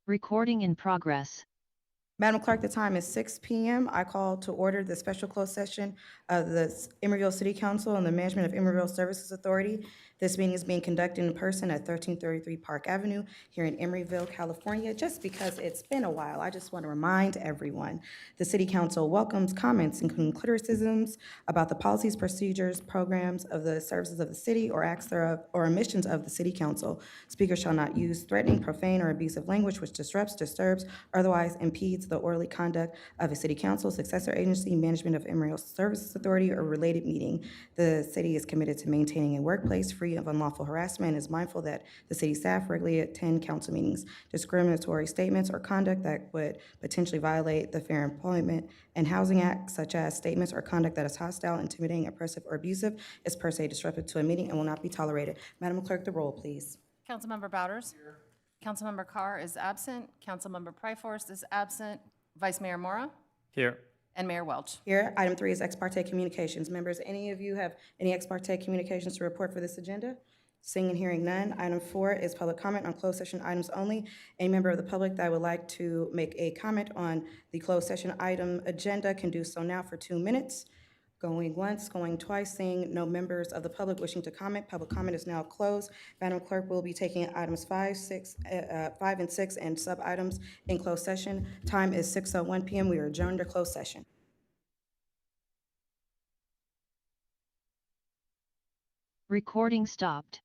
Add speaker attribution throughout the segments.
Speaker 1: Recording in progress.
Speaker 2: Madam Clerk, the time is 6 p.m. I call to order the special closed session of the Emeryville City Council and the management of Emeryville Services Authority. This meeting is being conducted in person at 1333 Park Avenue here in Emeryville, California. Just because it's been a while, I just want to remind everyone, the City Council welcomes comments, including criticisms about the policies, procedures, programs of the services of the city or acts thereof or omissions of the City Council. Speakers shall not use threatening, profane, or abusive language which disrupts, disturbs, or otherwise impedes the orderly conduct of a city council, successor agency, management of Emeryville Services Authority, or related meeting. The city is committed to maintaining a workplace free of unlawful harassment and is mindful that the city staff regularly attend council meetings. Discriminatory statements or conduct that would potentially violate the Fair Employment and Housing Act, such as statements or conduct that is hostile, intimidating, oppressive, or abusive, is per se disruptive to a meeting and will not be tolerated. Madam Clerk, the roll, please.
Speaker 3: Councilmember Bouders? Here. Councilmember Carr is absent. Councilmember Pryforce is absent. Vice Mayor Mora?
Speaker 4: Here.
Speaker 3: And Mayor Welch.
Speaker 2: Here, item 3 is ex parte communications. Members, any of you have any ex parte communications to report for this agenda? Seeing and hearing none. Item 4 is public comment on closed session items only. Any member of the public that would like to make a comment on the closed session item agenda can do so now for 2 minutes. Going once, going twice, seeing no members of the public wishing to comment. Public comment is now closed. Madam Clerk will be taking items 5 and 6 and sub-items in closed session. Time is 6:01 p.m. We are adjourned to closed session.
Speaker 1: Recording stopped.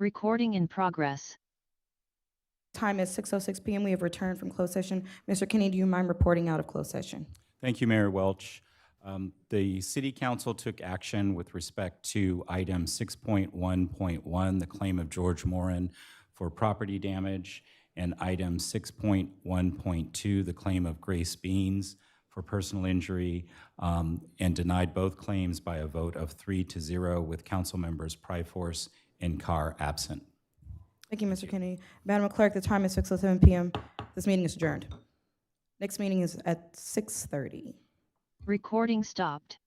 Speaker 1: Recording in progress.
Speaker 2: Time is 6:06 PM. We have returned from closed session. Mr. Kenny, do you mind reporting out of closed session?
Speaker 4: Thank you, Mayor Welch. The City Council took action with respect to item 6.1.1, the claim of George Moran for property damage, and item 6.1.2, the claim of Grace Beans for personal injury, and denied both claims by a vote of 3-0 with council members Pryforce and Carr absent.
Speaker 2: Thank you, Mr. Kennedy. Madam Clerk, the time is 6:07 PM. This meeting is adjourned. Next meeting is at 6:30.
Speaker 1: Recording stopped.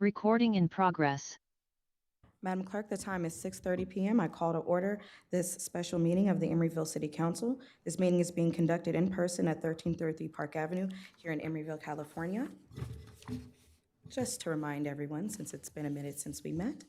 Speaker 1: Recording in progress.
Speaker 2: Madam Clerk, the time is 6:30 PM. I call to order this special meeting of the Emeryville City Council. This meeting is being conducted in person at 1333 Park Avenue here in Emeryville, California. Just to remind everyone, since it's been a minute since we met,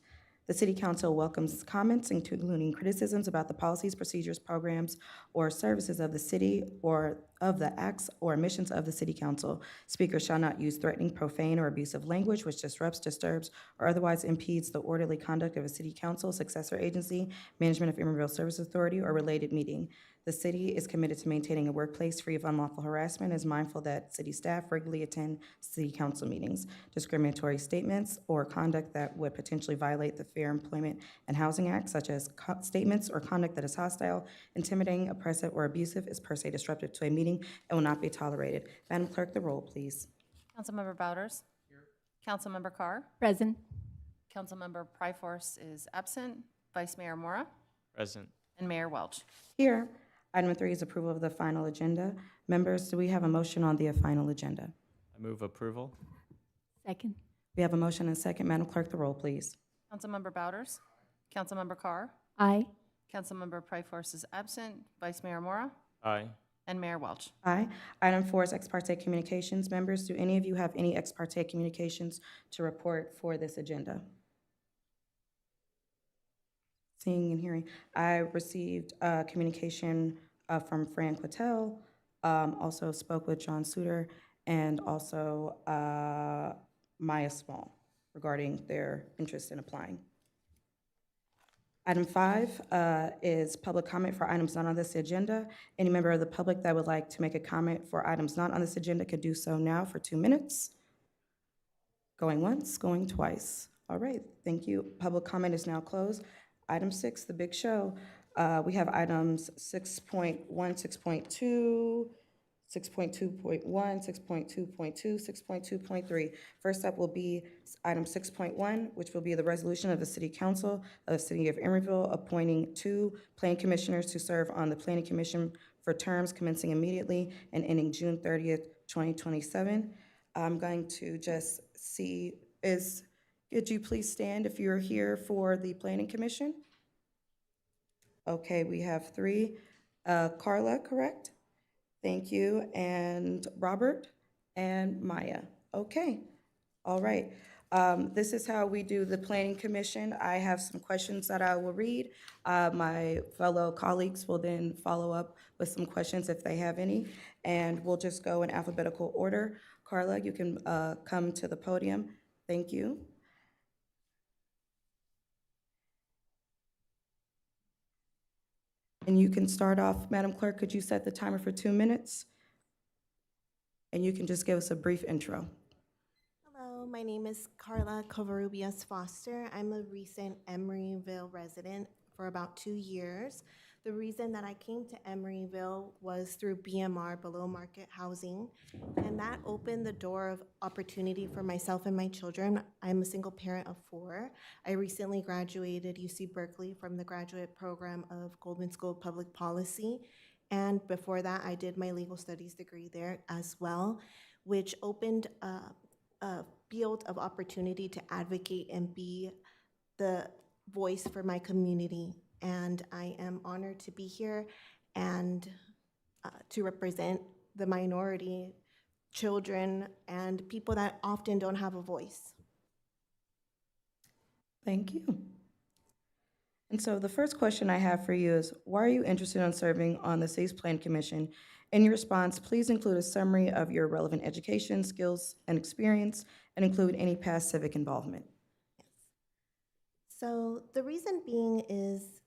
Speaker 2: the City Council welcomes comments, including criticisms about the policies, procedures, programs, or services of the city or of the acts or missions of the City Council. Speakers shall not use threatening, profane, or abusive language which disrupts, disturbs, or otherwise impedes the orderly conduct of a City Council, successor agency, management of Emeryville Service Authority, or related meeting. The city is committed to maintaining a workplace free of unlawful harassment and is mindful that city staff regularly attend city council meetings. Discriminatory statements or conduct that would potentially violate the Fair Employment and Housing Act, such as statements or conduct that is hostile, intimidating, oppressive, or abusive, is per se disruptive to a meeting and will not be tolerated. Madam Clerk, the roll, please.
Speaker 3: Councilmember Bouders? Here. Councilmember Carr?
Speaker 5: Present.
Speaker 3: Councilmember Pryforce is absent. Vice Mayor Mora?
Speaker 6: Present.
Speaker 3: And Mayor Welch.
Speaker 2: Here. Item 3 is approval of the final agenda. Members, do we have a motion on the final agenda?
Speaker 6: I move approval.
Speaker 5: Second.
Speaker 2: We have a motion and a second. Madam Clerk, the roll, please.
Speaker 3: Councilmember Bouders? Councilmember Carr?
Speaker 5: Aye.
Speaker 3: Councilmember Pryforce is absent. Vice Mayor Mora?
Speaker 6: Aye.
Speaker 3: And Mayor Welch.
Speaker 2: Aye. Item 4 is ex parte communications. Members, do any of you have any ex parte communications to report for this agenda? Seeing and hearing. I received communication from Fran Quattel, also spoke with John Suter, and also Maya Small regarding their interest in applying. Item 5 is public comment for items not on this agenda. Any member of the public that would like to make a comment for items not on this agenda could do so now for 2 minutes. Going once, going twice. All right, thank you. Public comment is now closed. Item 6, the big show. We have items 6.1, 6.2, 6.2.1, 6.2.2, 6.2.3. First up will be item 6.1, which will be the resolution of the City Council of the City of Emeryville appointing 2 planning commissioners to serve on the Planning Commission for terms commencing immediately and ending June 30th, 2027. I'm going to just see, could you please stand if you're here for the Planning Commission? Okay, we have 3. Carla, correct? Thank you, and Robert and Maya. Okay, all right. This is how we do the Planning Commission. I have some questions that I will read. My fellow colleagues will then follow up with some questions if they have any, and we'll just go in alphabetical order. Carla, you can come to the podium. Thank you. And you can start off, Madam Clerk, could you set the timer for 2 minutes? And you can just give us a brief intro.
Speaker 7: Hello, my name is Carla Covarrubias Foster. I'm a recent Emeryville resident for about 2 years. The reason that I came to Emeryville was through BMR, below market housing, and that opened the door of opportunity for myself and my children. I'm a single parent of 4. I recently graduated UC Berkeley from the graduate program of Goldman School of Public Policy, and before that I did my legal studies degree there as well, which opened a field of opportunity to advocate and be the voice for my community. And I am honored to be here and to represent the minority, children, and people that often don't have a voice.
Speaker 2: Thank you. And so the first question I have for you is, why are you interested in serving on the City's Plan Commission? In your response, please include a summary of your relevant education, skills, and experience, and include any past civic involvement.
Speaker 7: So the reason being is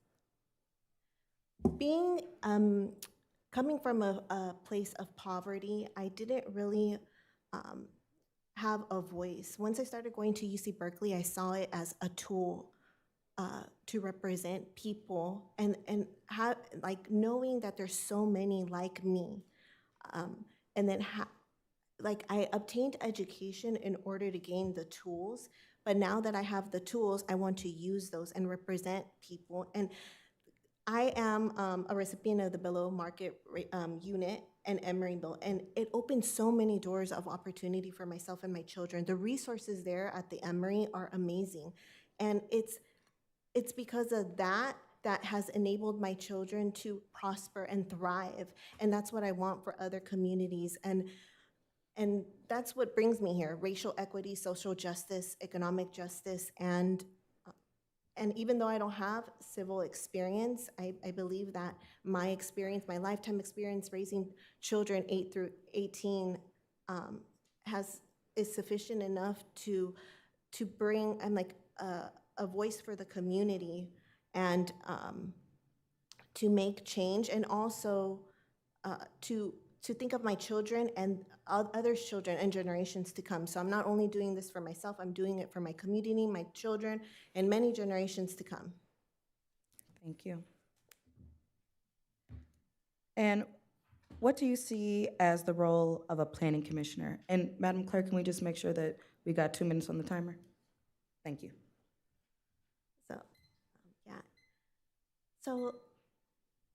Speaker 7: coming from a place of poverty, I didn't really have a voice. Once I started going to UC Berkeley, I saw it as a tool to represent people and like knowing that there's so many like me. And then like I obtained education in order to gain the tools, but now that I have the tools, I want to use those and represent people. And I am a recipient of the below market unit in Emeryville, and it opened so many doors of opportunity for myself and my children. The resources there at the Emory are amazing, and it's because of that that has enabled my children to prosper and thrive, and that's what I want for other communities. And that's what brings me here: racial equity, social justice, economic justice, and even though I don't have civil experience, I believe that my experience, my lifetime experience raising children 8 through 18, is sufficient enough to bring a voice for the community and to make change, and also to think of my children and other children and generations to come. So I'm not only doing this for myself, I'm doing it for my community, my children, and many generations to come.
Speaker 2: Thank you. And what do you see as the role of a planning commissioner? And Madam Clerk, can we just make sure that we got 2 minutes on the timer? Thank you.
Speaker 7: So, yeah. So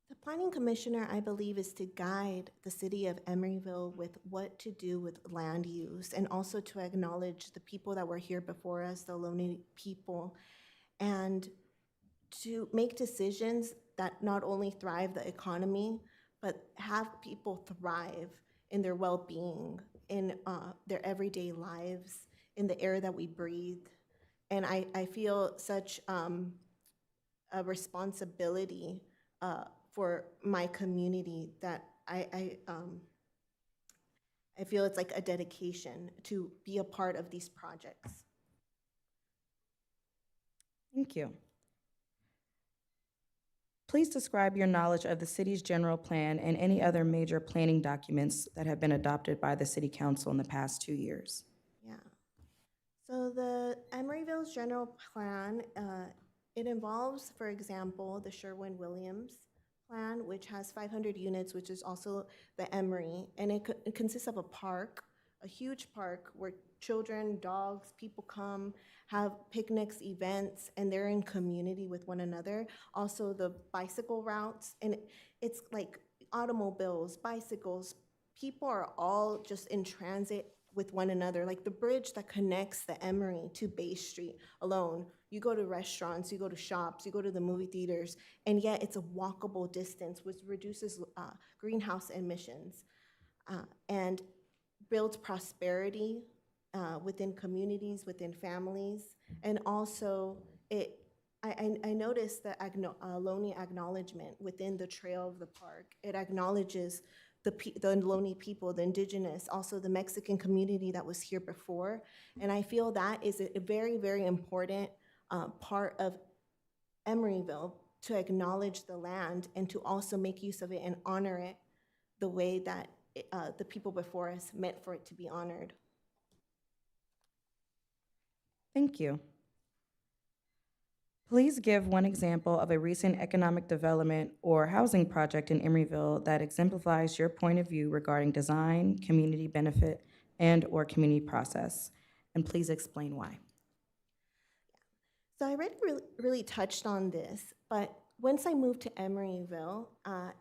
Speaker 7: the planning commissioner, I believe, is to guide the city of Emeryville with what to do with land use, and also to acknowledge the people that were here before us, the Ohlone people, and to make decisions that not only thrive the economy, but have people thrive in their well-being, in their everyday lives, in the air that we breathe. And I feel such a responsibility for my community that I feel it's like a dedication to be a part of these projects.
Speaker 2: Thank you. Please describe your knowledge of the city's general plan and any other major planning documents that have been adopted by the city council in the past 2 years.
Speaker 7: Yeah. So the Emeryville's general plan, it involves, for example, the Sherwin-Williams plan, which has 500 units, which is also the Emory, and it consists of a park, a huge park where children, dogs, people come, have picnics, events, and they're in community with one another. Also the bicycle routes, and it's like automobiles, bicycles, people are all just in transit with one another. Like the bridge that connects the Emory to Bay Street alone, you go to restaurants, you go to shops, you go to the movie theaters, and yet it's a walkable distance, which reduces greenhouse emissions and builds prosperity within communities, within families. And also, I noticed the Ohlone acknowledgement within the trail of the park. It acknowledges the Ohlone people, the indigenous, also the Mexican community that was here before. And I feel that is a very, very important part of Emeryville, to acknowledge the land and to also make use of it and honor it the way that the people before us meant for it to be honored.
Speaker 2: Thank you. Please give one example of a recent economic development or housing project in Emeryville that exemplifies your point of view regarding design, community benefit, and/or community process. And please explain why.
Speaker 7: So I already really touched on this, but once I moved to Emeryville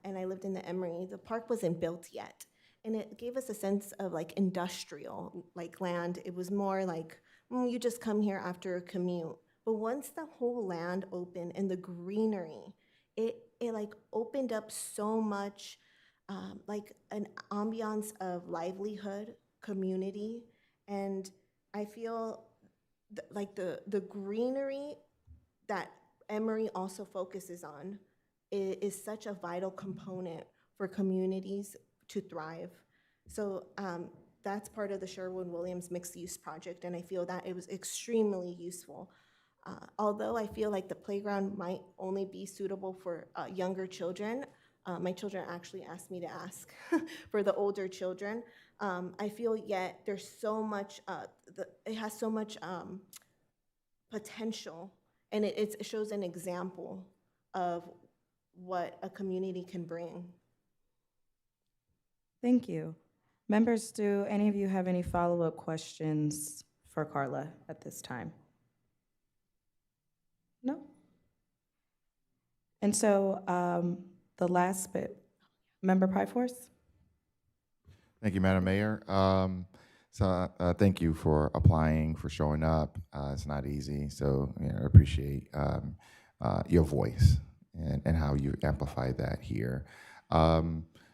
Speaker 7: and I lived in the Emory, the park wasn't built yet. And it gave us a sense of like industrial, like land. It was more like, you just come here after a commute. But once the whole land opened and the greenery, it like opened up so much, like an ambiance of livelihood, community, and I feel like the greenery that Emory also focuses on is such a vital component for communities to thrive. So that's part of the Sherwin-Williams mixed-use project, and I feel that it was extremely useful. Although I feel like the playground might only be suitable for younger children, my children actually asked me to ask for the older children. I feel yet there's so much, it has so much potential, and it shows an example of what a community can bring.
Speaker 2: Thank you. Members, do any of you have any follow-up questions for Carla at this time? No? And so the last bit, Member Pryforce?
Speaker 5: Thank you, Madam Mayor. Thank you for applying, for showing up. It's not easy, so I appreciate your voice and how you amplify that here.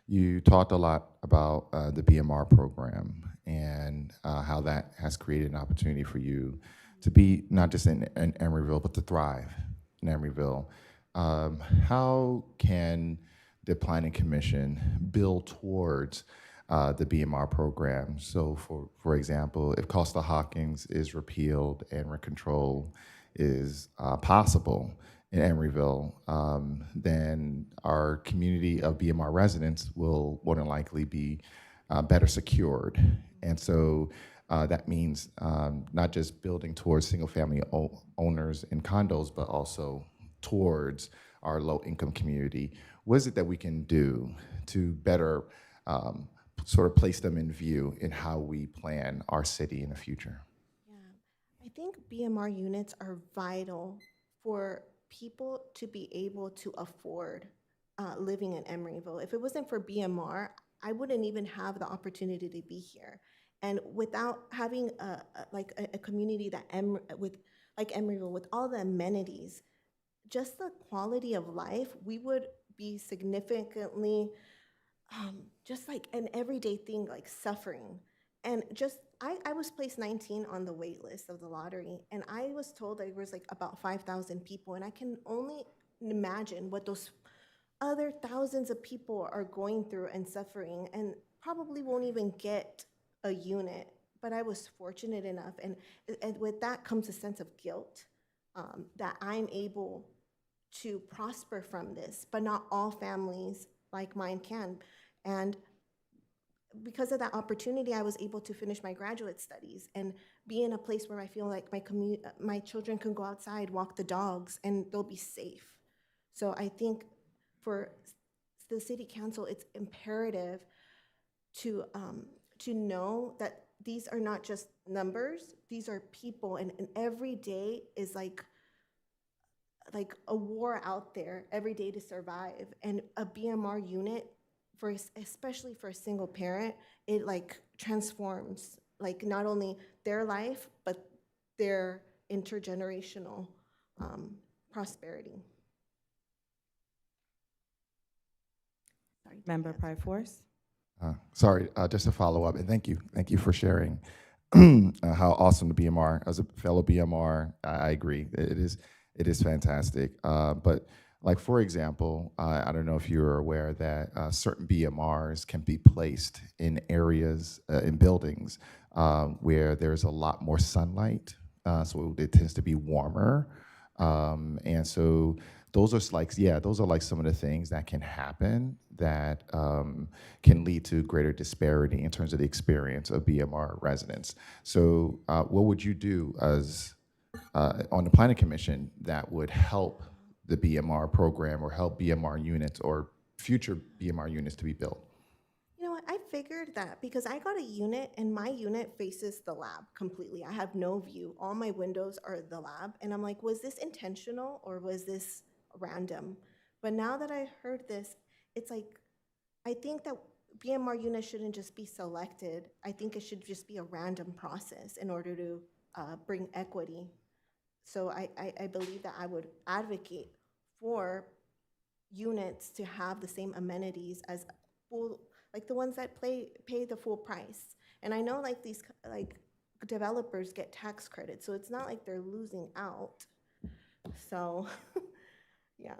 Speaker 5: You talked a lot about the BMR program and how that has created an opportunity for you to be not just in Emeryville, but to thrive in Emeryville. How can the Planning Commission build towards the BMR program? So, for example, if Costa-Hawkins is repealed and rent control is possible in Emeryville, then our community of BMR residents will more than likely be better secured. And so that means not just building towards single-family owners in condos, but also towards our low-income community. What is it that we can do to better sort of place them in view in how we plan our city in the future?
Speaker 7: Yeah, I think BMR units are vital for people to be able to afford living in Emeryville. If it wasn't for BMR, I wouldn't even have the opportunity to be here. And without having a community that like Emeryville with all the amenities, just the quality of life, we would be significantly just like an everyday thing, like suffering. And just, I was placed 19 on the wait list of the lottery, and I was told there was like about 5,000 people, and I can only imagine what those other thousands of people are going through and suffering, and probably won't even get a unit. But I was fortunate enough, and with that comes a sense of guilt that I'm able to prosper from this, but not all families like mine can. And because of that opportunity, I was able to finish my graduate studies and be in a place where I feel like my children can go outside, walk the dogs, and they'll be safe. So I think for the city council, it's imperative to know that these are not just numbers; these are people, and every day is like a war out there every day to survive. And a BMR unit, especially for a single parent, it like transforms like not only their life but their intergenerational prosperity. Sorry,
Speaker 2: Member Pryforce?
Speaker 5: Sorry, just to follow up, and thank you for sharing how awesome the BMR. As a fellow BMR, I agree. It is fantastic. But like for example, I don't know if you're aware that certain BMRs can be placed in areas in buildings where there's a lot more sunlight, so it tends to be warmer, and so those are like some of the things that can happen that can lead to greater disparity in terms of the experience of BMR residents. So what would you do as on the Planning Commission that would help the BMR program or help BMR units or future BMR units to be built?
Speaker 7: You know what? I figured that because I got a unit and my unit faces the lab completely. I have no view. All my windows are the lab. And I'm like, was this intentional or was this random? But now that I heard this, it's like, I think that BMR units shouldn't just be selected. I think it should just be a random process in order to bring equity. So I believe that I would advocate for units to have the same amenities as full, like the ones that pay the full price. And I know like these like developers get tax credits, so it's not like they're losing out. So, yeah.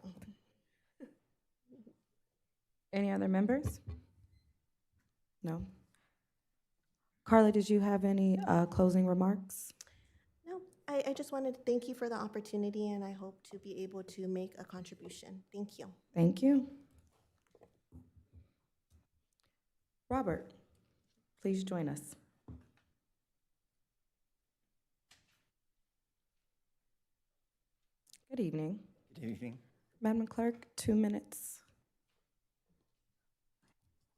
Speaker 2: Any other members? No. Carla, did you have any closing remarks?
Speaker 7: No, I just wanted to thank you for the opportunity, and I hope to be able to make a contribution. Thank you.
Speaker 2: Thank you. Robert, please join us. Good evening.
Speaker 8: Good evening.
Speaker 2: Madam Clerk, 2 minutes.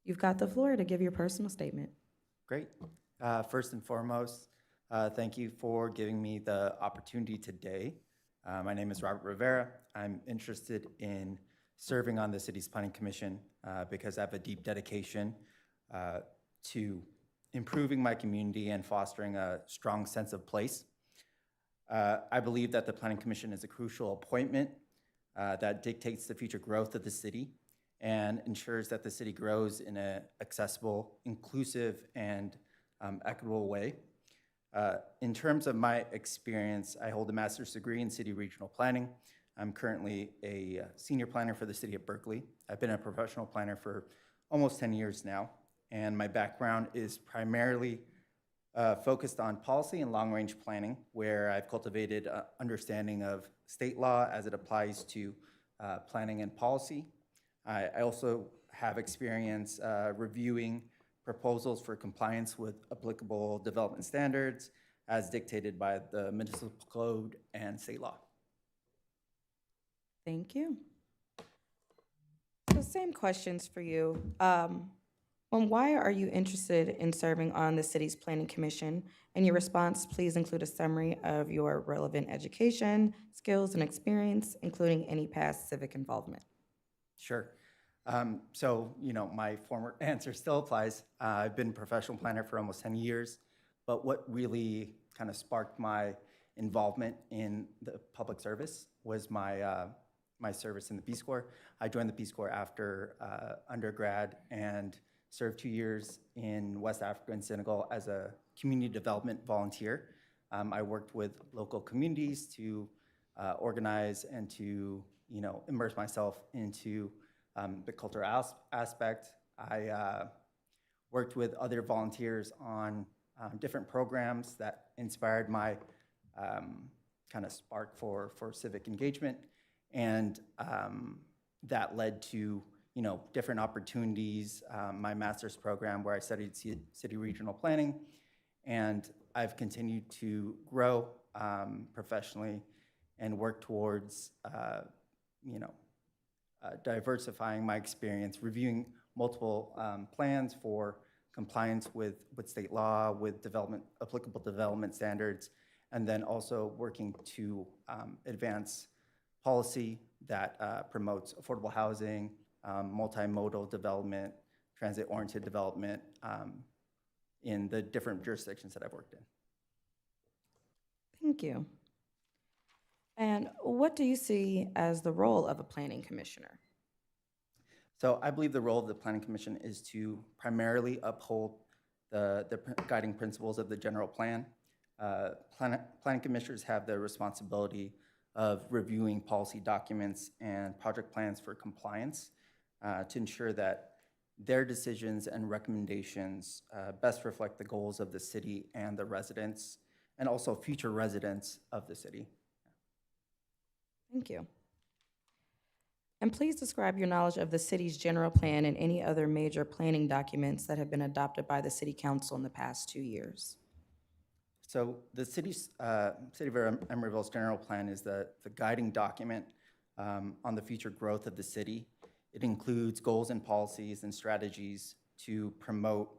Speaker 2: You've got the floor to give your personal statement.
Speaker 8: Great. First and foremost, thank you for giving me the opportunity today My name is Robert Rivera. I'm interested in serving on the city's planning commission because I have a deep dedication to improving my community and fostering a strong sense of place. I believe that the planning commission is a crucial appointment that dictates the future growth of the city and ensures that the city grows in an accessible, inclusive, and equitable way. In terms of my experience, I hold a master's degree in city regional planning. I'm currently a senior planner for the city of Berkeley. I've been a professional planner for almost 10 years now, and my background is primarily focused on policy and long-range planning, where I've cultivated understanding of state law as it applies to planning and policy. I also have experience reviewing proposals for compliance with applicable development standards as dictated by the municipal code and state law.
Speaker 2: Thank you. So same questions for you. Why are you interested in serving on the city's planning commission? In your response, please include a summary of your relevant education, skills, and experience, including any past civic involvement.
Speaker 8: Sure. So, my former answer still applies. I've been a professional planner for almost 10 years, but what really kind of sparked my involvement in the public service was my service in the Peace Corps. I joined the Peace Corps after undergrad and served 2 years in West Africa and Senegal as a community development volunteer. I worked with local communities to organize and to, immerse myself into the cultural aspect. I worked with other volunteers on different programs that inspired my kind of spark for civic engagement, and that led to different opportunities. My master's program where I studied city regional planning, and I've continued to grow professionally and work towards diversifying my experience, reviewing multiple plans for compliance with state law, with applicable development standards, and then also working to advance policy that promotes affordable housing, multimodal development, transit-oriented development in the different jurisdictions that I've worked in.
Speaker 2: Thank you. And what do you see as the role of a planning commissioner?
Speaker 8: So I believe the role of the Planning Commission is to primarily uphold the guiding principles of the general plan. Planning commissioners have the responsibility of reviewing policy documents and project plans for compliance to ensure that their decisions and recommendations best reflect the goals of the city and the residents, and also future residents of the city.
Speaker 2: Thank you. And please describe your knowledge of the city's general plan and any other major planning documents that have been adopted by the city council in the past 2 years.
Speaker 8: So the city of Emeryville's general plan is the guiding document on the future growth of the city. It includes goals and policies and strategies to promote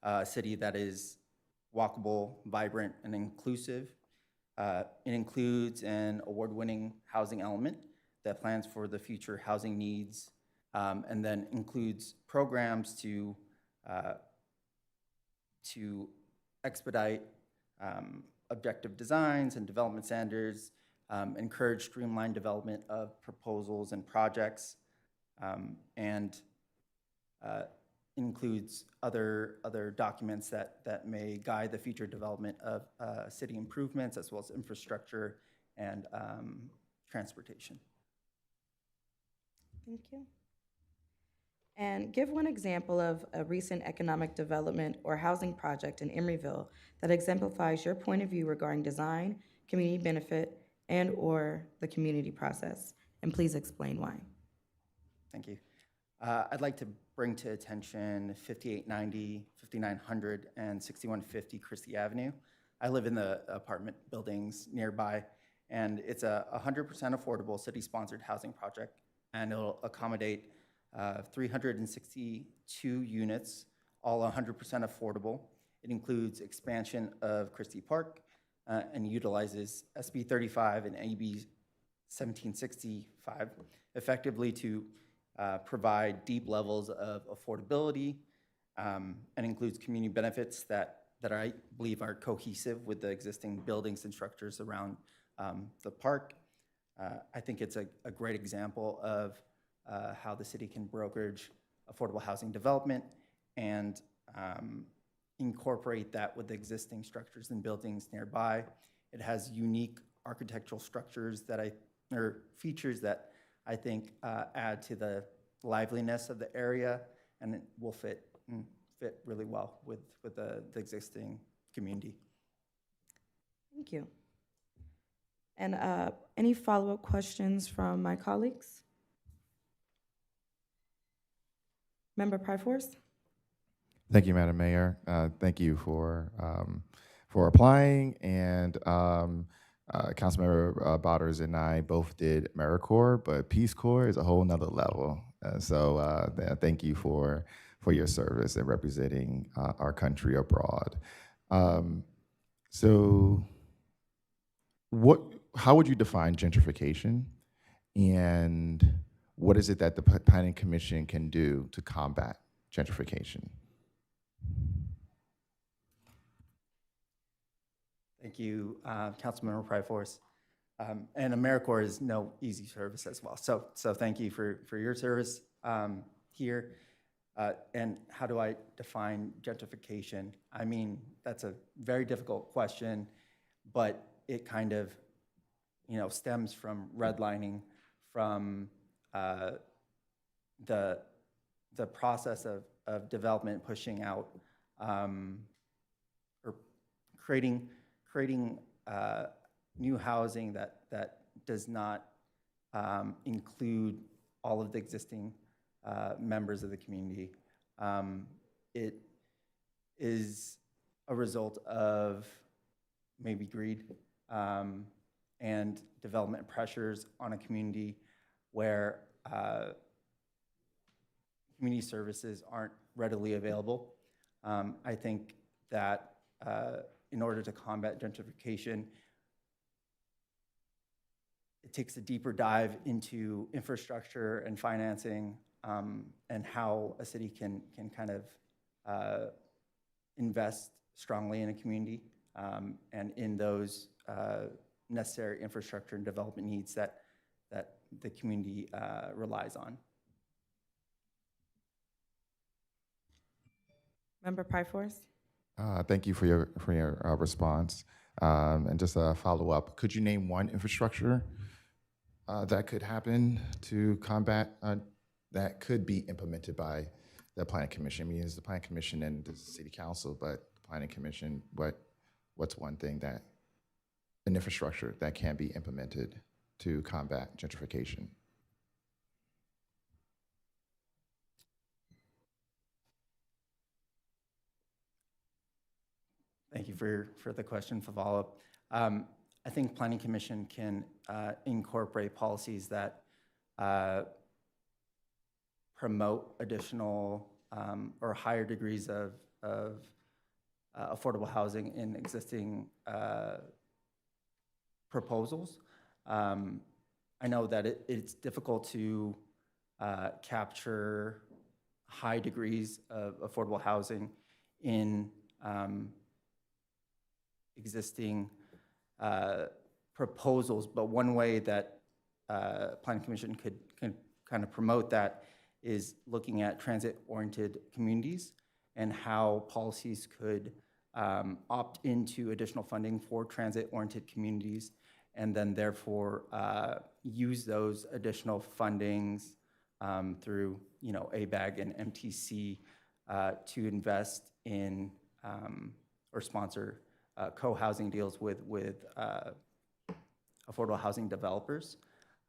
Speaker 8: a city that is walkable, vibrant, and inclusive. It includes an award-winning housing element that plans for the future housing needs, and then includes programs to expedite objective designs and development standards, encourage streamlined development of proposals and projects, and includes other documents that may guide the future development of city improvements, as well as infrastructure and transportation.
Speaker 2: Thank you. And give one example of a recent economic development or housing project in Emeryville that exemplifies your point of view regarding design, community benefit, and/or the community process. And please explain why.
Speaker 8: Thank you. I'd like to bring to attention 5890, 5900, and 6150 Christie Avenue. I live in the apartment buildings nearby, and it's a 100% affordable city-sponsored housing project, and it'll accommodate 362 units, all 100% affordable. It includes expansion of Christie Park and utilizes SB 35 and AB 1765, effectively to provide deep levels of affordability, and includes community benefits that I believe are cohesive with the existing buildings and structures around the park. I think it's a great example of how the city can brokerage affordable housing development and incorporate that with the existing structures and buildings nearby. It has unique architectural structures or features that I think add to the liveliness of the area, and it will fit really well with the existing community.
Speaker 2: Thank you. And any follow-up questions from my colleagues? Member Pryforce?
Speaker 5: Thank you, Madam Mayor. Thank you for applying, and Councilmember Botters and I both did AmeriCorps, but Peace Corps is a whole nother level. So thank you for your service and representing our country abroad. So how would you define gentrification, and what is it that the Planning Commission can do to combat gentrification?
Speaker 8: Thank you, Councilmember Pryforce. And AmeriCorps is no easy service as well. So thank you for your service here. And how do I define gentrification? I mean, that's a very difficult question, but it kind of, stems from redlining, from the process of development pushing out or creating new housing that does not include all of the existing members of the community. It is a result of maybe greed and development pressures on a community where community services aren't readily available. I think that in order to combat gentrification, it takes a deeper dive into infrastructure and financing, and how a city can kind of invest strongly in a community and in those necessary infrastructure and development needs that the community relies on.
Speaker 2: Member Pryforce?
Speaker 5: Thank you for your response. And just a follow-up, could you name one infrastructure that could happen to combat, that could be implemented by the Planning Commission? I mean, it's the Planning Commission and the City Council, but the Planning Commission, what's one thing an infrastructure that can be implemented to combat gentrification?
Speaker 8: Thank you for the question, for follow-up. I think Planning Commission can incorporate policies that promote additional or higher degrees of affordable housing in existing proposals. I know that it's difficult to capture high degrees of affordable housing in existing proposals, but one way that Planning Commission can kind of promote that is looking at transit-oriented communities and how policies could opt into additional funding for transit-oriented communities, and then therefore use those additional fundings through ABAG and MTC to invest in or sponsor co-housing deals with affordable housing developers.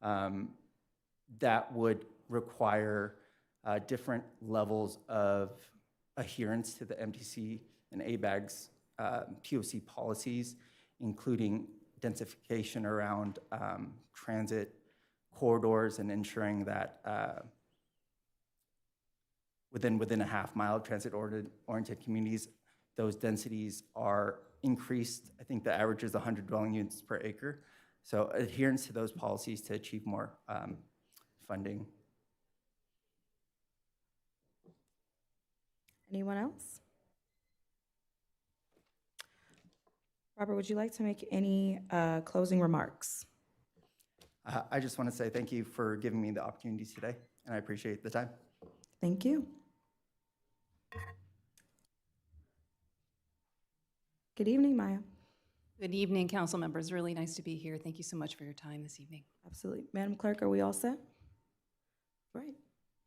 Speaker 8: That would require different levels of adherence to the MTC and ABAG's POC policies, including densification around transit corridors and ensuring that within a half-mile transit-oriented communities, those densities are increased. I think the average is 100 dwelling units per acre. So adherence to those policies to achieve more funding.
Speaker 2: Anyone else? Robert, would you like to make any closing remarks?
Speaker 8: I just want to say thank you for giving me the opportunity today, and I appreciate the time.
Speaker 2: Thank you. Good evening, Maya.
Speaker 9: Good evening, council members. Really nice to be here. Thank you so much for your time this evening.
Speaker 2: Absolutely. Madam Clerk, are we all set? Right.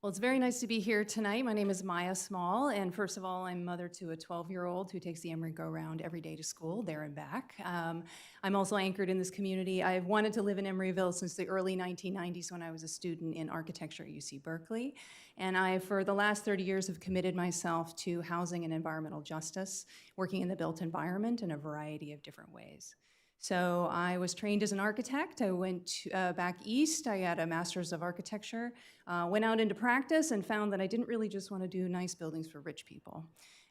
Speaker 9: Well, it's very nice to be here tonight. My name is Maya Small, and first of all, I'm mother to a 12-year-old who takes the Emery go-round every day to school, there and back. I'm also anchored in this community. I've wanted to live in Emeryville since the early 1990s when I was a student in architecture at UC Berkeley. And I, for the last 30 years, have committed myself to housing and environmental justice, working in the built environment in a variety of different ways. So I was trained as an architect. I went back east. I had a master's of architecture, went out into practice and found that I didn't really just want to do nice buildings for rich people.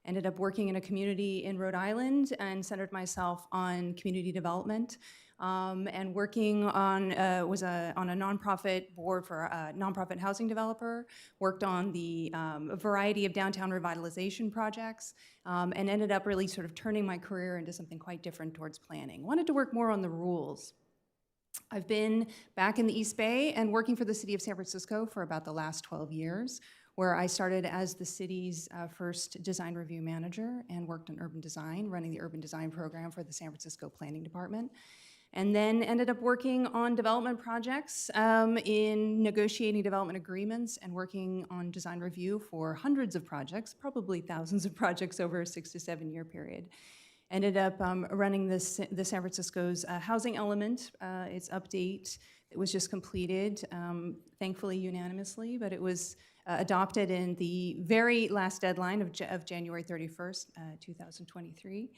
Speaker 9: Ended up working in a community in Rhode Island and centered myself on community development and working on, on a nonprofit board for a nonprofit housing developer, worked on the a variety of downtown revitalization projects, and ended up really sort of turning my career into something quite different towards planning. Wanted to work more on the rules. I've been back in the East Bay and working for the city of San Francisco for about the last 12 years, where I started as the city's first design review manager and worked on urban design, running the urban design program for the San Francisco Planning Department. And then ended up working on development projects in negotiating development agreements and working on design review for hundreds of projects, probably thousands of projects over a 6 to 7 year period. Ended up running the San Francisco's housing element, its update. It was just completed, thankfully unanimously, but it was adopted in the very last deadline of January 31st, 2023.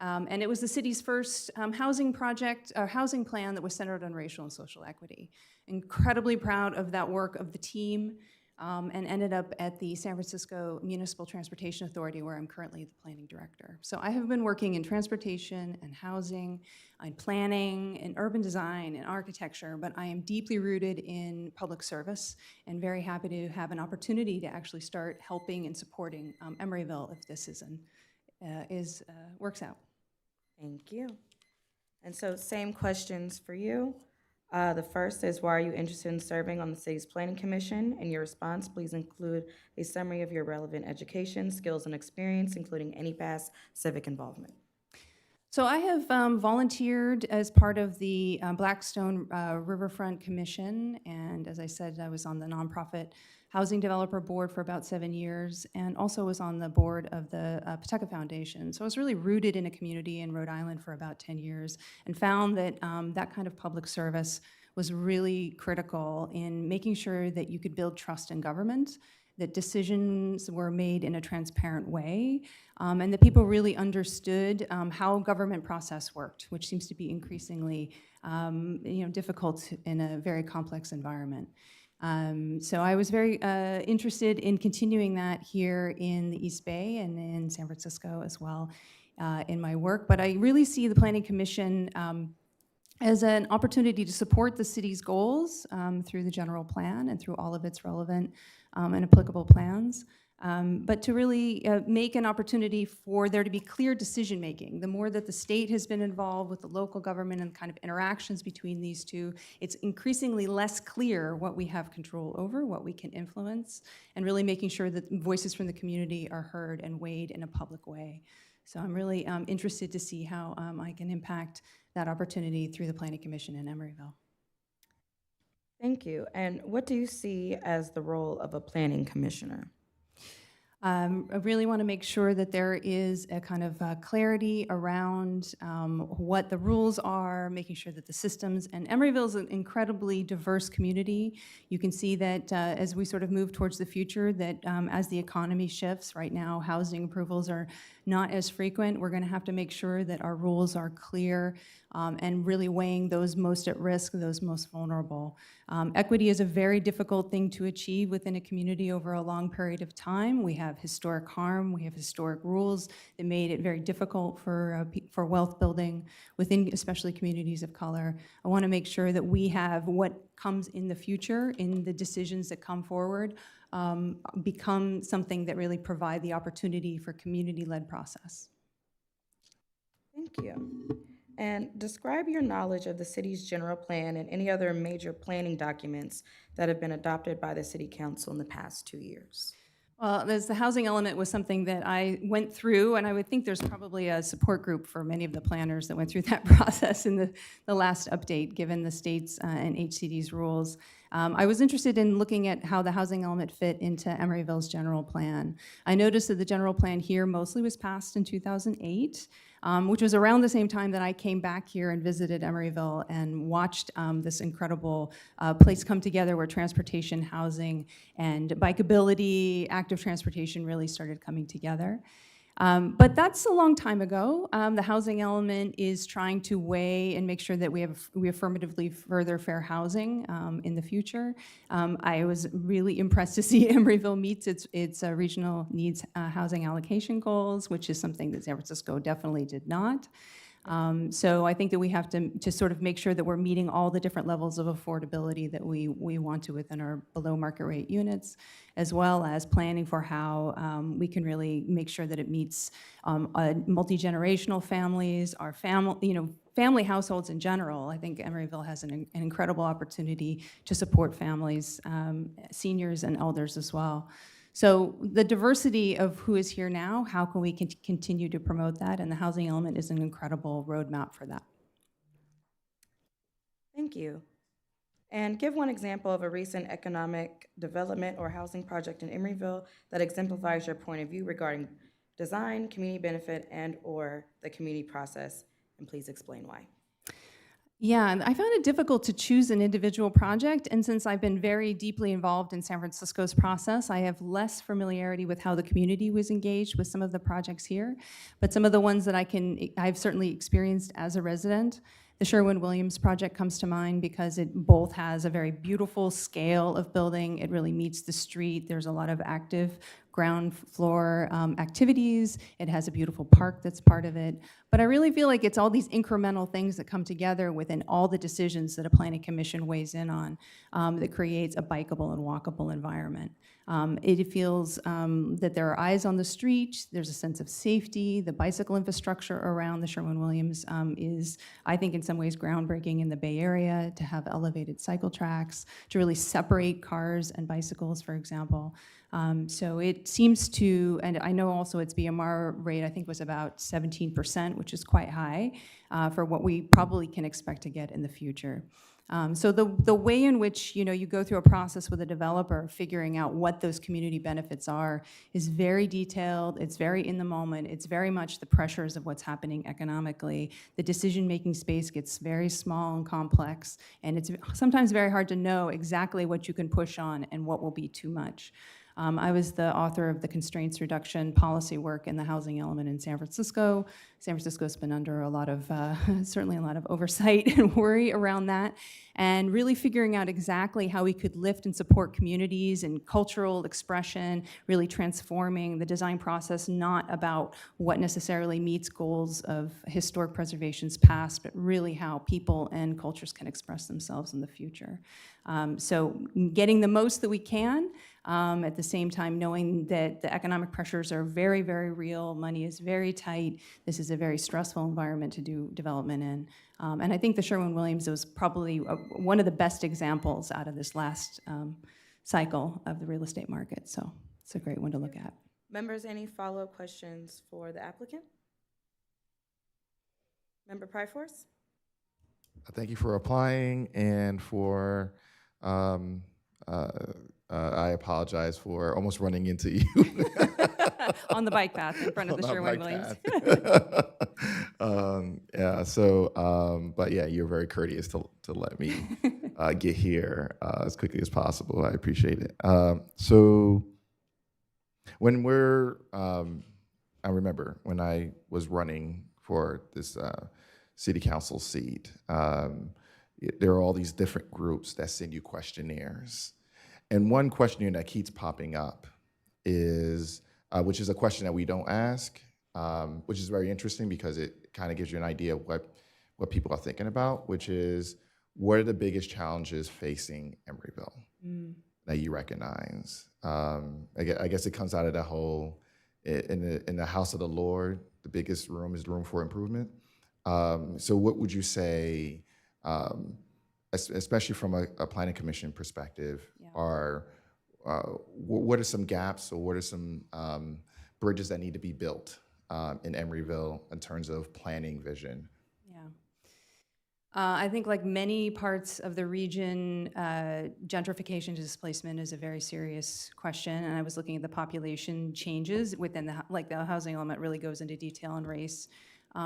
Speaker 9: And it was the city's first housing project, housing plan that was centered on racial and social equity. Incredibly proud of that work of the team, and ended up at the San Francisco Municipal Transportation Authority, where I'm currently the planning director. So I have been working in transportation and housing, and planning, and urban design, and architecture, but I am deeply rooted in public service and very happy to have an opportunity to actually start helping and supporting Emeryville if this works out.
Speaker 2: Thank you. And so same questions for you. The first is, why are you interested in serving on the city's planning commission? In your response, please include a summary of your relevant education, skills, and experience, including any past civic involvement.
Speaker 9: So I have volunteered as part of the Blackstone Riverfront Commission, and as I said, I was on the nonprofit housing developer board for about 7 years, and also was on the board of the Pawtucket Foundation. So I was really rooted in a community in Rhode Island for about 10 years, and found that that kind of public service was really critical in making sure that you could build trust in government, that decisions were made in a transparent way, and that people really understood how government process worked, which seems to be increasingly difficult in a very complex environment. So I was very interested in continuing that here in the East Bay and in San Francisco as well in my work. But I really see the Planning Commission as an opportunity to support the city's goals through the general plan and through all of its relevant and applicable plans, but to really make an opportunity for there to be clear decision-making. The more that the state has been involved with the local government and kind of interactions between these two, it's increasingly less clear what we have control over, what we can influence, and really making sure that voices from the community are heard and weighed in a public way. So I'm really interested to see how I can impact that opportunity through the Planning Commission in Emeryville.
Speaker 2: Thank you. And what do you see as the role of a planning commissioner?
Speaker 9: I really want to make sure that there is a kind of clarity around what the rules are, making sure that the systems, and Emeryville is an incredibly diverse community. You can see that as we sort of move towards the future, that as the economy shifts, right now housing approvals are not as frequent. We're going to have to make sure that our rules are clear and really weighing those most at risk, those most vulnerable. Equity is a very difficult thing to achieve within a community over a long period of time. We have historic harm, we have historic rules that made it very difficult for wealth building within especially communities of color. I want to make sure that we have what comes in the future, in the decisions that come forward, become something that really provide the opportunity for community-led process.
Speaker 2: Thank you. And describe your knowledge of the city's general plan and any other major planning documents that have been adopted by the city council in the past 2 years.
Speaker 9: Well, the housing element was something that I went through, and I would think there's probably a support group for many of the planners that went through that process in the last update, given the state's and HCD's rules. I was interested in looking at how the housing element fit into Emeryville's general plan. I noticed that the general plan here mostly was passed in 2008, which was around the same time that I came back here and visited Emeryville and watched this incredible place come together where transportation, housing, and bikeability, active transportation really started coming together. But that's a long time ago. The housing element is trying to weigh and make sure that we affirmatively further fair housing in the future. I was really impressed to see Emeryville meets its regional needs housing allocation goals, which is something that San Francisco definitely did not. So I think that we have to sort of make sure that we're meeting all the different levels of affordability that we want to within our below market rate units, as well as planning for how we can really make sure that it meets multi-generational families, our family households in general. I think Emeryville has an incredible opportunity to support families, seniors and elders as well. So the diversity of who is here now, how can we continue to promote that? And the housing element is an incredible roadmap for that.
Speaker 2: Thank you. And give one example of a recent economic development or housing project in Emeryville that exemplifies your point of view regarding design, community benefit, and/or the community process, and please explain why.
Speaker 9: Yeah, and I found it difficult to choose an individual project, and since I've been very deeply involved in San Francisco's process, I have less familiarity with how the community was engaged with some of the projects here, but some of the ones that I've certainly experienced as a resident. The Sherwin-Williams project comes to mind because it both has a very beautiful scale of building, it really meets the street, there's a lot of active ground floor activities, it has a beautiful park that's part of it, but I really feel like it's all these incremental things that come together within all the decisions that a planning commission weighs in on that creates a bikeable and walkable environment. It feels that there are eyes on the street, there's a sense of safety, the bicycle infrastructure around the Sherwin-Williams is, I think, in some ways groundbreaking in the Bay Area, to have elevated cycle tracks, to really separate cars and bicycles, for example. So it seems to, and I know also its BMR rate, I think, was about 17%, which is quite high for what we probably can expect to get in the future. So the way in which you go through a process with a developer, figuring out what those community benefits are, is very detailed. It's very in the moment. It's very much the pressures of what's happening economically. The decision-making space gets very small and complex, and it's sometimes very hard to know exactly what you can push on and what will be too much. I was the author of the constraints reduction policy work in the housing element in San Francisco. San Francisco's been under a lot of, certainly a lot of oversight and worry around that, and really figuring out exactly how we could lift and support communities and cultural expression, really transforming the design process, not about what necessarily meets goals of historic preservation's past, but really how people and cultures can express themselves in the future. So getting the most that we can, at the same time knowing that the economic pressures are very, very real, money is very tight, this is a very stressful environment to do development in. And I think the Sherwin-Williams was probably one of the best examples out of this last cycle of the real estate market, so it's a great one to look at.
Speaker 2: Members, any follow-up questions for the applicant? Member Pryforce?
Speaker 5: Thank you for applying and for, I apologize for almost running into you.
Speaker 9: On the bike path in front of the
Speaker 5: On
Speaker 9: Sherwin-Williams.
Speaker 5: Yeah, so, but yeah, you're very courteous to let me get here as quickly as possible. I appreciate it. So when I remember when I was running for this city council seat, there are all these different groups that send you questionnaires. And one questionnaire that keeps popping up is, which is a question that we don't ask, which is very interesting because it kind of gives you an idea of what people are thinking about, which is, what are the biggest challenges facing Emeryville that you recognize? I guess it comes out of the whole, in the house of the Lord, the biggest room is the room for improvement. So what would you say, especially from a planning commission perspective, are what are some gaps or what are some bridges that need to be built in Emeryville in terms of planning vision?
Speaker 9: Yeah. I think like many parts of the region, gentrification displacement is a very serious question. And I was looking at the population changes within the housing element really goes into detail on race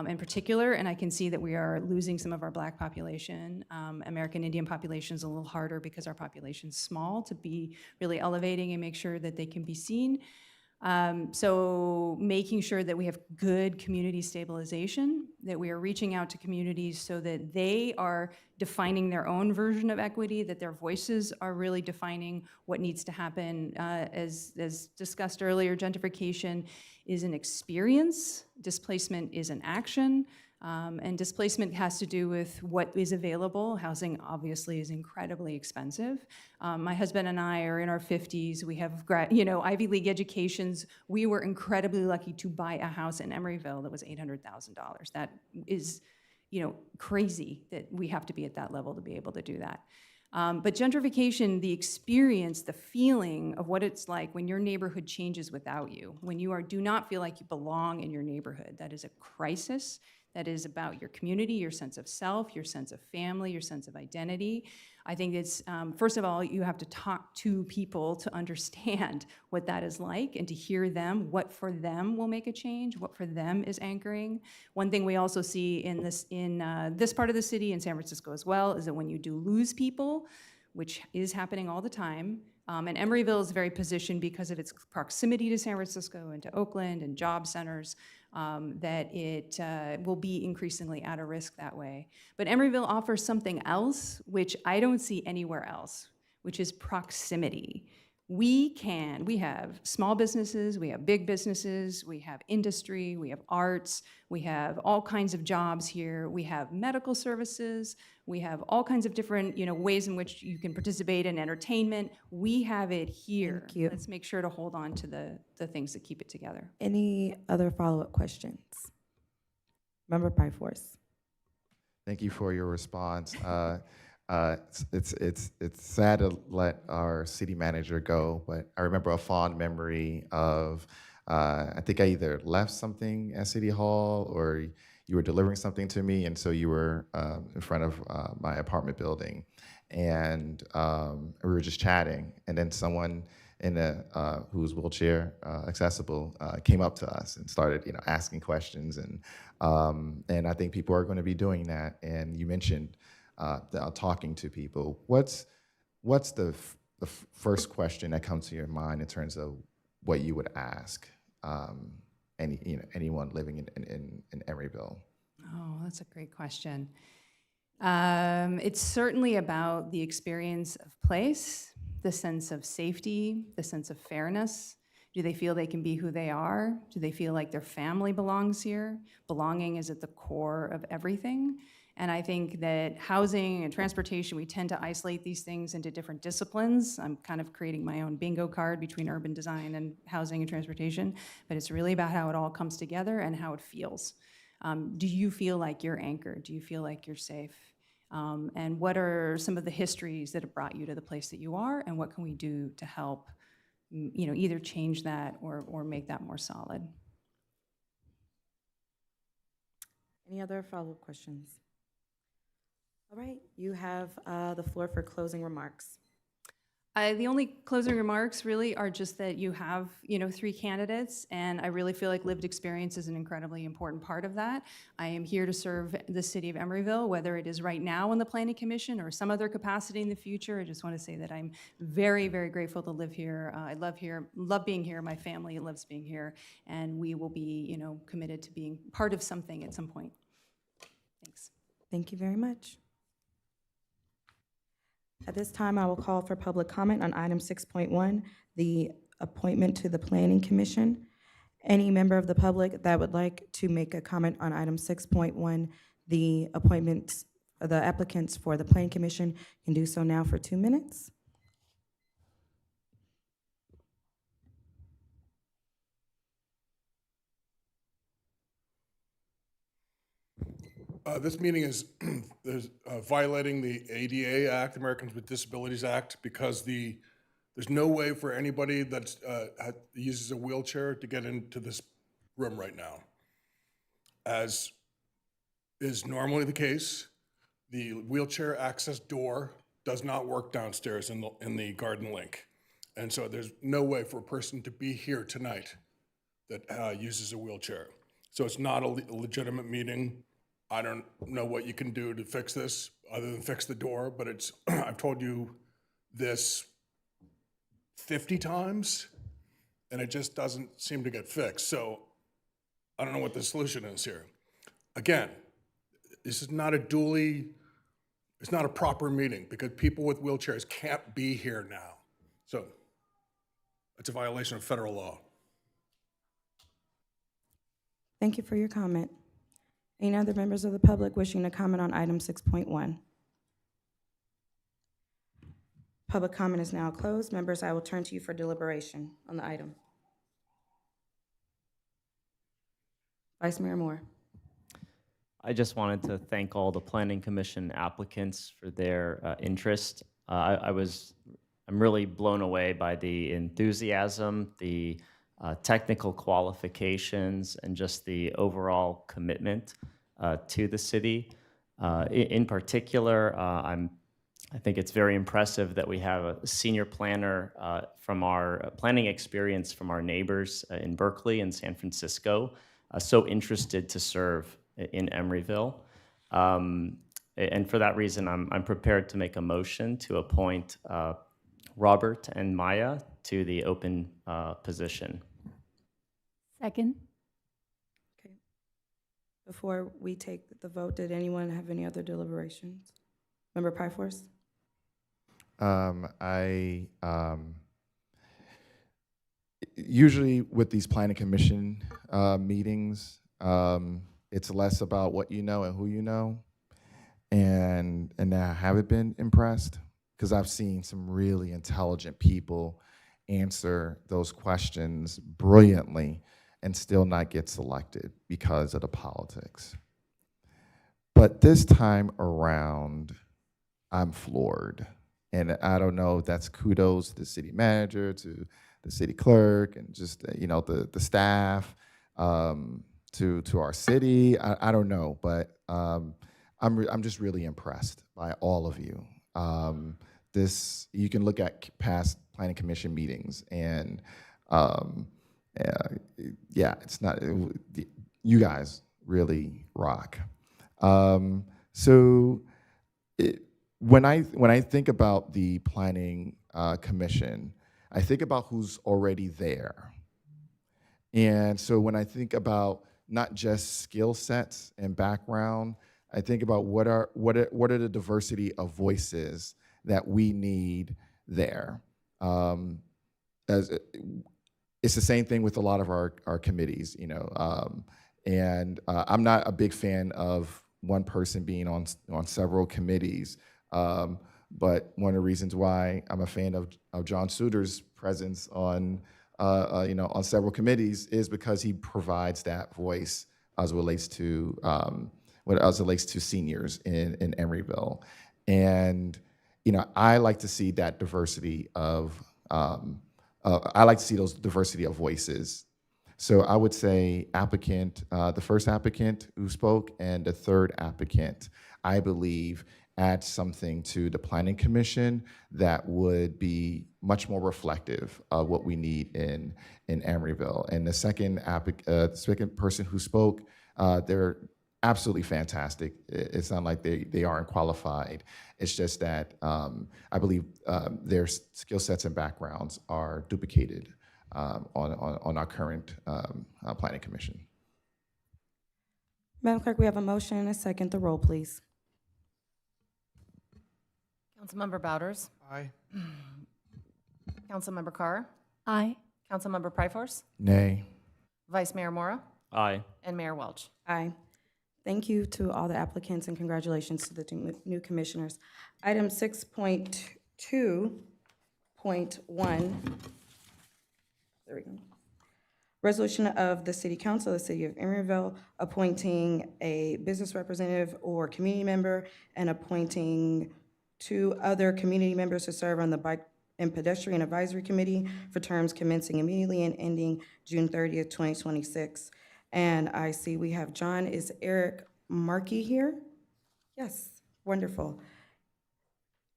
Speaker 9: in particular. And I can see that we are losing some of our Black population. American Indian population is a little harder because our population's small to be really elevating and make sure that they can be seen. So making sure that we have good community stabilization, that we are reaching out to communities so that they are defining their own version of equity, that their voices are really defining what needs to happen. As discussed earlier, gentrification is an experience, displacement is an action. And displacement has to do with what is available. Housing obviously is incredibly expensive. My husband and I are in our 50s. We have Ivy League educations. We were incredibly lucky to buy a house in Emeryville that was $800,000. That is, crazy that we have to be at that level to be able to do that. But gentrification, the experience, the feeling of what it's like when your neighborhood changes without you, when you do not feel like you belong in your neighborhood, that is a crisis. That is about your community, your sense of self, your sense of family, your sense of identity. I think it's, first of all, you have to talk to people to understand what that is like and to hear them, what for them will make a change, what for them is anchoring. One thing we also see in this part of the city, in San Francisco as well, is that when you do lose people, which is happening all the time, and Emeryville is very positioned because of its proximity to San Francisco and to Oakland and job centers, that it will be increasingly at a risk that way. But Emeryville offers something else, which I don't see anywhere else, which is proximity. We have small businesses, we have big businesses, we have industry, we have arts, we have all kinds of jobs here, we have medical services, we have all kinds of different ways in which you can participate in entertainment. We have it here.
Speaker 2: Thank you.
Speaker 9: Let's make sure to hold on to the things that keep it together.
Speaker 2: Any other follow-up questions? Member Pryforce.
Speaker 5: Thank you for your response. It's sad to let our city manager go, but I remember a fond memory of, I think I either left something at City Hall or you were delivering something to me, and so you were in front of my apartment building, and we were just chatting, and then someone who was wheelchair accessible came up to us and started asking questions, and I think people are going to be doing that. And you mentioned talking to people. What's the first question that comes to your mind in terms of what you would ask anyone living in Emeryville?
Speaker 9: Oh, that's a great question. It's certainly about the experience of place, the sense of safety, the sense of fairness. Do they feel they can be who they are? Do they feel like their family belongs here? Belonging is at the core of everything. And I think that housing and transportation, we tend to isolate these things into different disciplines. I'm kind of creating my own bingo card between urban design and housing and transportation, but it's really about how it all comes together and how it feels. Do you feel like you're anchored? Do you feel like you're safe? And what are some of the histories that have brought you to the place that you are, and what can we do to help either change that or make that more solid?
Speaker 2: Any other follow-up questions? All right, you have the floor for closing remarks.
Speaker 9: The only closing remarks really are just that you have, 3 candidates, and I really feel like lived experience is an incredibly important part of that. I am here to serve the city of Emeryville, whether it is right now on the Planning Commission or some other capacity in the future. I just want to say that I'm very, very grateful to live here. I love being here. My family loves being here, and we will be, committed to being part of something at some point. Thanks.
Speaker 2: Thank you very much. At this time, I will call for public comment on item 6.1, the appointment to the Planning Commission. Any member of the public that would like to make a comment on item 6.1, the appointments, the applicants for the Planning Commission can do so now for 2 minutes.
Speaker 10: This meeting is violating the ADA Act, Americans with Disabilities Act, because there's no way for anybody that uses a wheelchair to get into this room right now. As is normally the case, the wheelchair access door does not work downstairs in the garden link. And so there's no way for a person to be here tonight that uses a wheelchair. So it's not a legitimate meeting. I don't know what you can do to fix this other than fix the door, but it's, I've told you this 50 times and it just doesn't seem to get fixed. So I don't know what the solution is here. Again, this is not it's not a proper meeting because people with wheelchairs can't be here now. So it's a violation of federal law.
Speaker 2: Thank you for your comment. Any other members of the public wishing to comment on item 6.1? Public comment is now closed. Members, I will turn to you for deliberation on the item. Vice Mayor Moore.
Speaker 6: I just wanted to thank all the Planning Commission applicants for their interest. I'm really blown away by the enthusiasm, the technical qualifications, and just the overall commitment to the city. In particular, I think it's very impressive that we have a senior planner from our planning experience from our neighbors in Berkeley and San Francisco, so interested to serve in Emeryville. And for that reason, I'm prepared to make a motion to appoint Robert and Maya to the open position.
Speaker 9: Second.
Speaker 2: Okay. Before we take the vote, did anyone have any other deliberations? Member Pryforce?
Speaker 5: Usually with these planning commission meetings, it's less about what you know and who you know, and I haven't been impressed because I've seen some really intelligent people answer those questions brilliantly and still not get selected because of the politics. But this time around, I'm floored. And I don't know if that's kudos to the city manager, to the city clerk, and just the staff, to our city. I don't know, but I'm just really impressed by all of you. You can look at past planning commission meetings, and yeah, it's not. You guys really rock. When I think about the planning commission, I think about who's already there. And so when I think about not just skill sets and background, I think about what are the diversity of voices that we need there. It's the same thing with a lot of our committees, and I'm not a big fan of one person being on several committees. But one of the reasons why I'm a fan of John Suter's presence on several committees is because he provides that voice as it relates to seniors in Emeryville, and I like to see that diversity of those diversity of voices. So I would say the first applicant who spoke and the third applicant, I believe, adds something to the Planning Commission that would be much more reflective of what we need in Emeryville. And the second person who spoke, they're absolutely fantastic. It's not like they aren't qualified. It's just that I believe their skill sets and backgrounds are duplicated on our current Planning Commission.
Speaker 2: Madam Clerk, we have a motion and a second. The roll, please.
Speaker 3: Councilmember Bouders?
Speaker 10: Aye.
Speaker 3: Councilmember Carr?
Speaker 1: Aye.
Speaker 3: Councilmember Pryforce?
Speaker 5: Nay.
Speaker 3: Vice Mayor Mora?
Speaker 6: Aye.
Speaker 3: And Mayor Welch?
Speaker 2: Aye. Thank you to all the applicants and congratulations to the new commissioners. Item 6.2.1. There we go. Resolution of the City Council of the City of Emeryville appointing a business representative or community member and appointing 2 other community members to serve on the Bike and Pedestrian Advisory Committee for terms commencing immediately and ending June 30th, 2026. And I see we have John, is Eric Markey here? Yes, wonderful.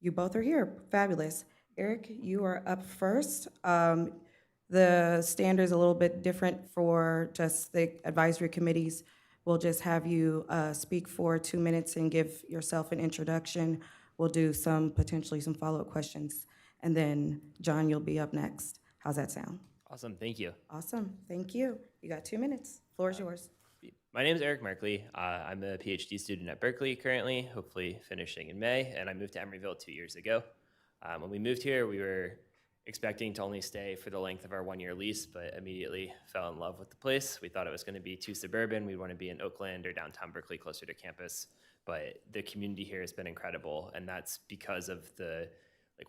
Speaker 2: You both are here, fabulous. Eric, you are up first. The standard is a little bit different for just the advisory committees. We'll just have you speak for 2 minutes and give yourself an introduction. We'll do potentially some follow-up questions. And then, John, you'll be up next. How's that sound?
Speaker 11: Awesome, thank you.
Speaker 2: Awesome, thank you. You got 2 minutes. Floor is yours.
Speaker 11: My name is Eric Merkley. I'm a PhD student at Berkeley currently, hopefully finishing in May, and I moved to Emeryville 2 years ago. When we moved here, we were expecting to only stay for the length of our 1-year lease, but immediately fell in love with the place. We thought it was going to be too suburban. We'd want to be in Oakland or downtown Berkeley, closer to campus. But the community here has been incredible, and that's because of the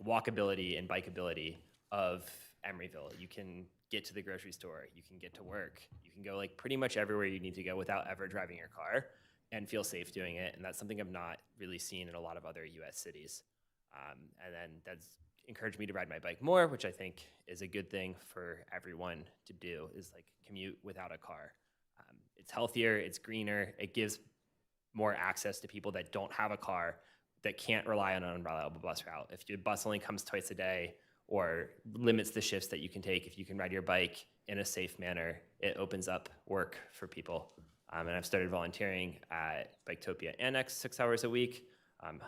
Speaker 11: walkability and bikeability of Emeryville. You can get to the grocery store, you can get to work, you can go pretty much everywhere you need to go without ever driving your car and feel safe doing it. And that's something I've not really seen in a lot of other US cities. And then that's encouraged me to ride my bike more, which I think is a good thing for everyone to do, is commute without a car. It's healthier, it's greener, it gives more access to people that don't have a car, that can't rely on an unreliable bus route. If your bus only comes twice a day or limits the shifts that you can take, if you can ride your bike in a safe manner, it opens up work for people. And I've started volunteering at Biketopia Annex 6 hours a week,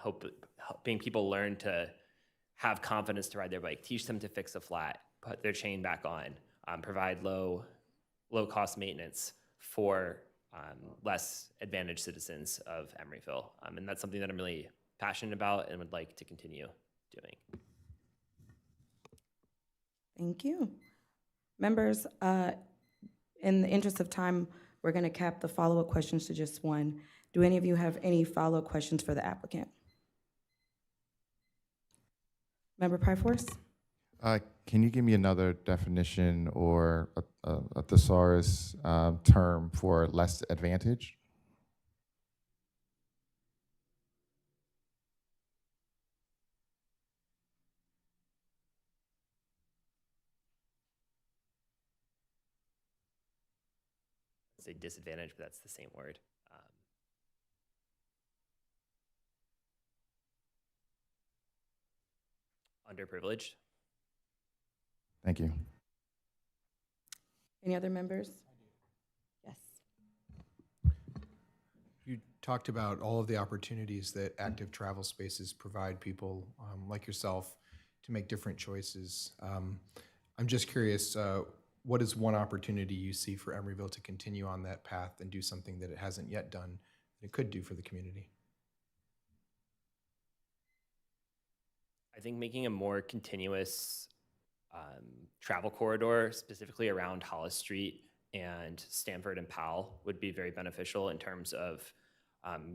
Speaker 11: helping people learn to have confidence to ride their bike, teach them to fix a flat, put their chain back on, provide low-cost maintenance for less advantaged citizens of Emeryville. And that's something that I'm really passionate about and would like to continue doing.
Speaker 2: Thank you. Members, in the interest of time, we're going to cap the follow-up questions to just 1. Do any of you have any follow-up questions for the applicant? Member Pryforce?
Speaker 5: Can you give me another definition or a thesaurus term for less advantage?
Speaker 11: Say disadvantage, but that's the same word. Underprivileged.
Speaker 5: Thank you.
Speaker 2: Any other members? Yes.
Speaker 12: You talked about all of the opportunities that active travel spaces provide people like yourself to make different choices. I'm just curious, what is one opportunity you see for Emeryville to continue on that path and do something that it hasn't yet done that it could do for the community?
Speaker 11: I think making a more continuous travel corridor, specifically around Hollis Street and Stanford and Powell, would be very beneficial in terms of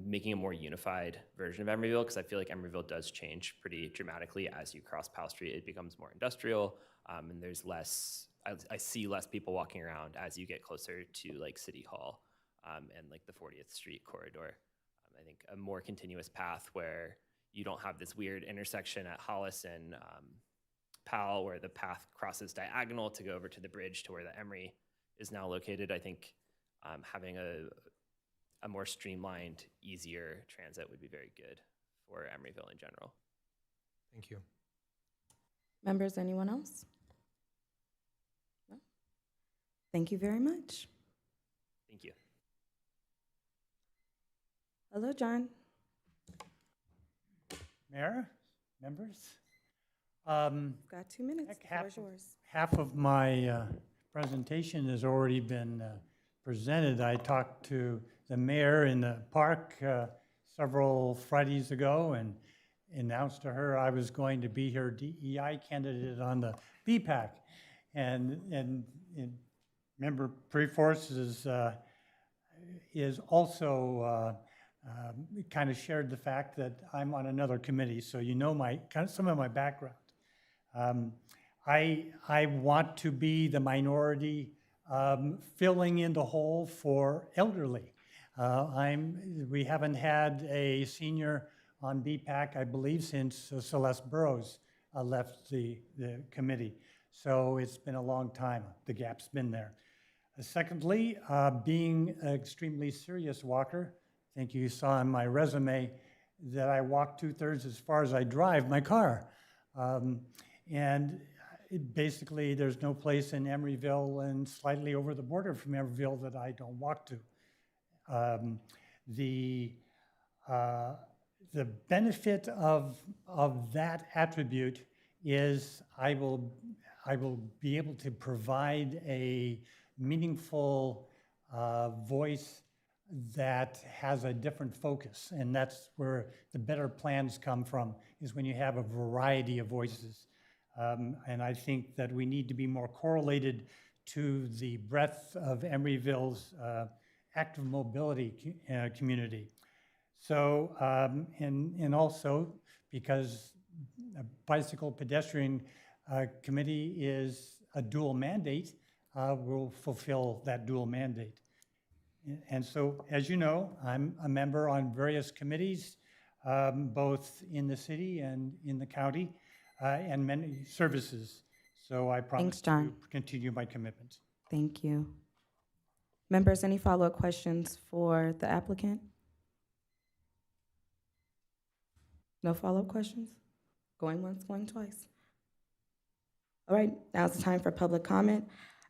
Speaker 11: making a more unified version of Emeryville, because I feel like Emeryville does change pretty dramatically as you cross Powell Street. It becomes more industrial, and there's less, I see less people walking around as you get closer to City Hall and the 40th Street corridor. I think a more continuous path where you don't have this weird intersection at Hollis and Powell where the path crosses diagonal to go over to the bridge to where the Emory is now located. I think having a more streamlined, easier transit would be very good for Emeryville in general.
Speaker 12: Thank you.
Speaker 2: Members, anyone else? No? Thank you very much.
Speaker 11: Thank you.
Speaker 2: Hello, John.
Speaker 13: Mayor, members.
Speaker 2: Got 2 minutes. The floor is yours.
Speaker 13: Half of my presentation has already been presented. I talked to the mayor in the park several Fridays ago, announced to her I was going to be her DEI candidate on the BPAC. And Member Preforce is also kind of shared the fact that I'm on another committee, so you know some of my background. I want to be the minority filling in the hole for elderly. We haven't had a senior on BPAC, I believe, since Celeste Burrows left the committee. So it's been a long time. The gap's been there. Secondly, being an extremely serious walker, I think you saw in my resume that I walk 2/3 as far as I drive my car. Basically, there's no place in Emeryville and slightly over the border from Emeryville that I don't walk to. The benefit of that attribute is I will be able to provide a meaningful voice that has a different focus, and that's where the better plans come from, is when you have a variety of voices. And I think that we need to be more correlated to the breadth of Emeryville's active mobility community. So, and also because a bicycle pedestrian committee is a dual mandate, will fulfill that dual mandate. And so, as you know, I'm a member on various committees, both in the city and in the county, and many services. So I promise
Speaker 2: Thanks, John.
Speaker 13: to continue my commitment.
Speaker 2: Thank you. Members, any follow-up questions for the applicant? No follow-up questions? Going once, going twice. All right, now's the time for public comment.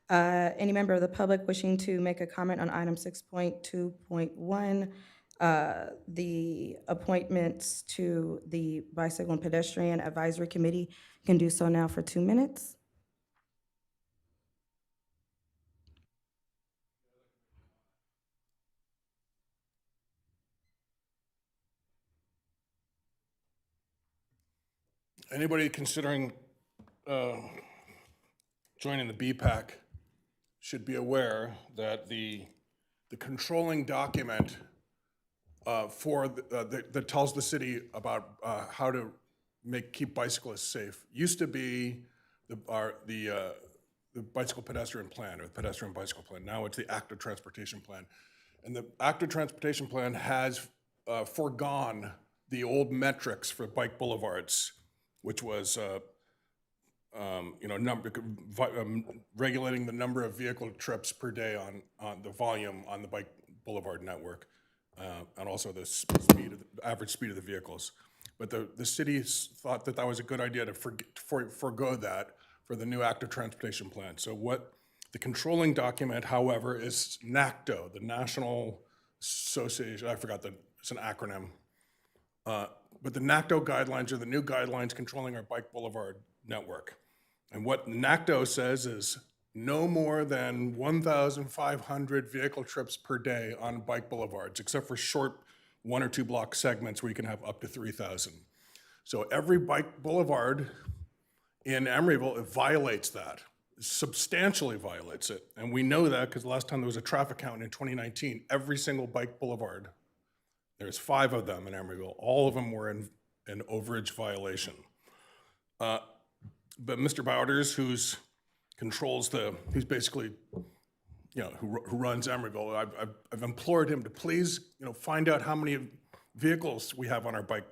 Speaker 2: Any member of the public wishing to make a comment on item 6.2.1, the appointments to the Bicycle and Pedestrian Advisory Committee, can do so now for 2 minutes.
Speaker 10: Anybody considering joining the BPAC should be aware that the controlling document that tells the city about how to keep bicyclists safe used to be the bicycle pedestrian plan, or the pedestrian bicycle plan. Now it's the active transportation plan. And the active transportation plan has foregone the old metrics for bike boulevards, which was regulating the number of vehicle trips per day on the volume on the bike boulevard network, and also the average speed of the vehicles. But the city thought that was a good idea to forego that for the new active transportation plan. So what the controlling document, however, is NACTO, the National Association, it's an acronym. But the NACTO guidelines are the new guidelines controlling our bike boulevard network. And what NACTO says is no more than 1,500 vehicle trips per day on bike boulevards, except for short 1 or 2 block segments where you can have up to 3,000. So every bike boulevard in Emeryville, it violates that, substantially violates it. And we know that because last time there was a traffic count in 2019, every single bike boulevard, there's 5 of them in Emeryville, all of them were in overage violation. But Mr. Bowders, who basically, who runs Emeryville, I've implored him to please, find out how many vehicles we have on our bike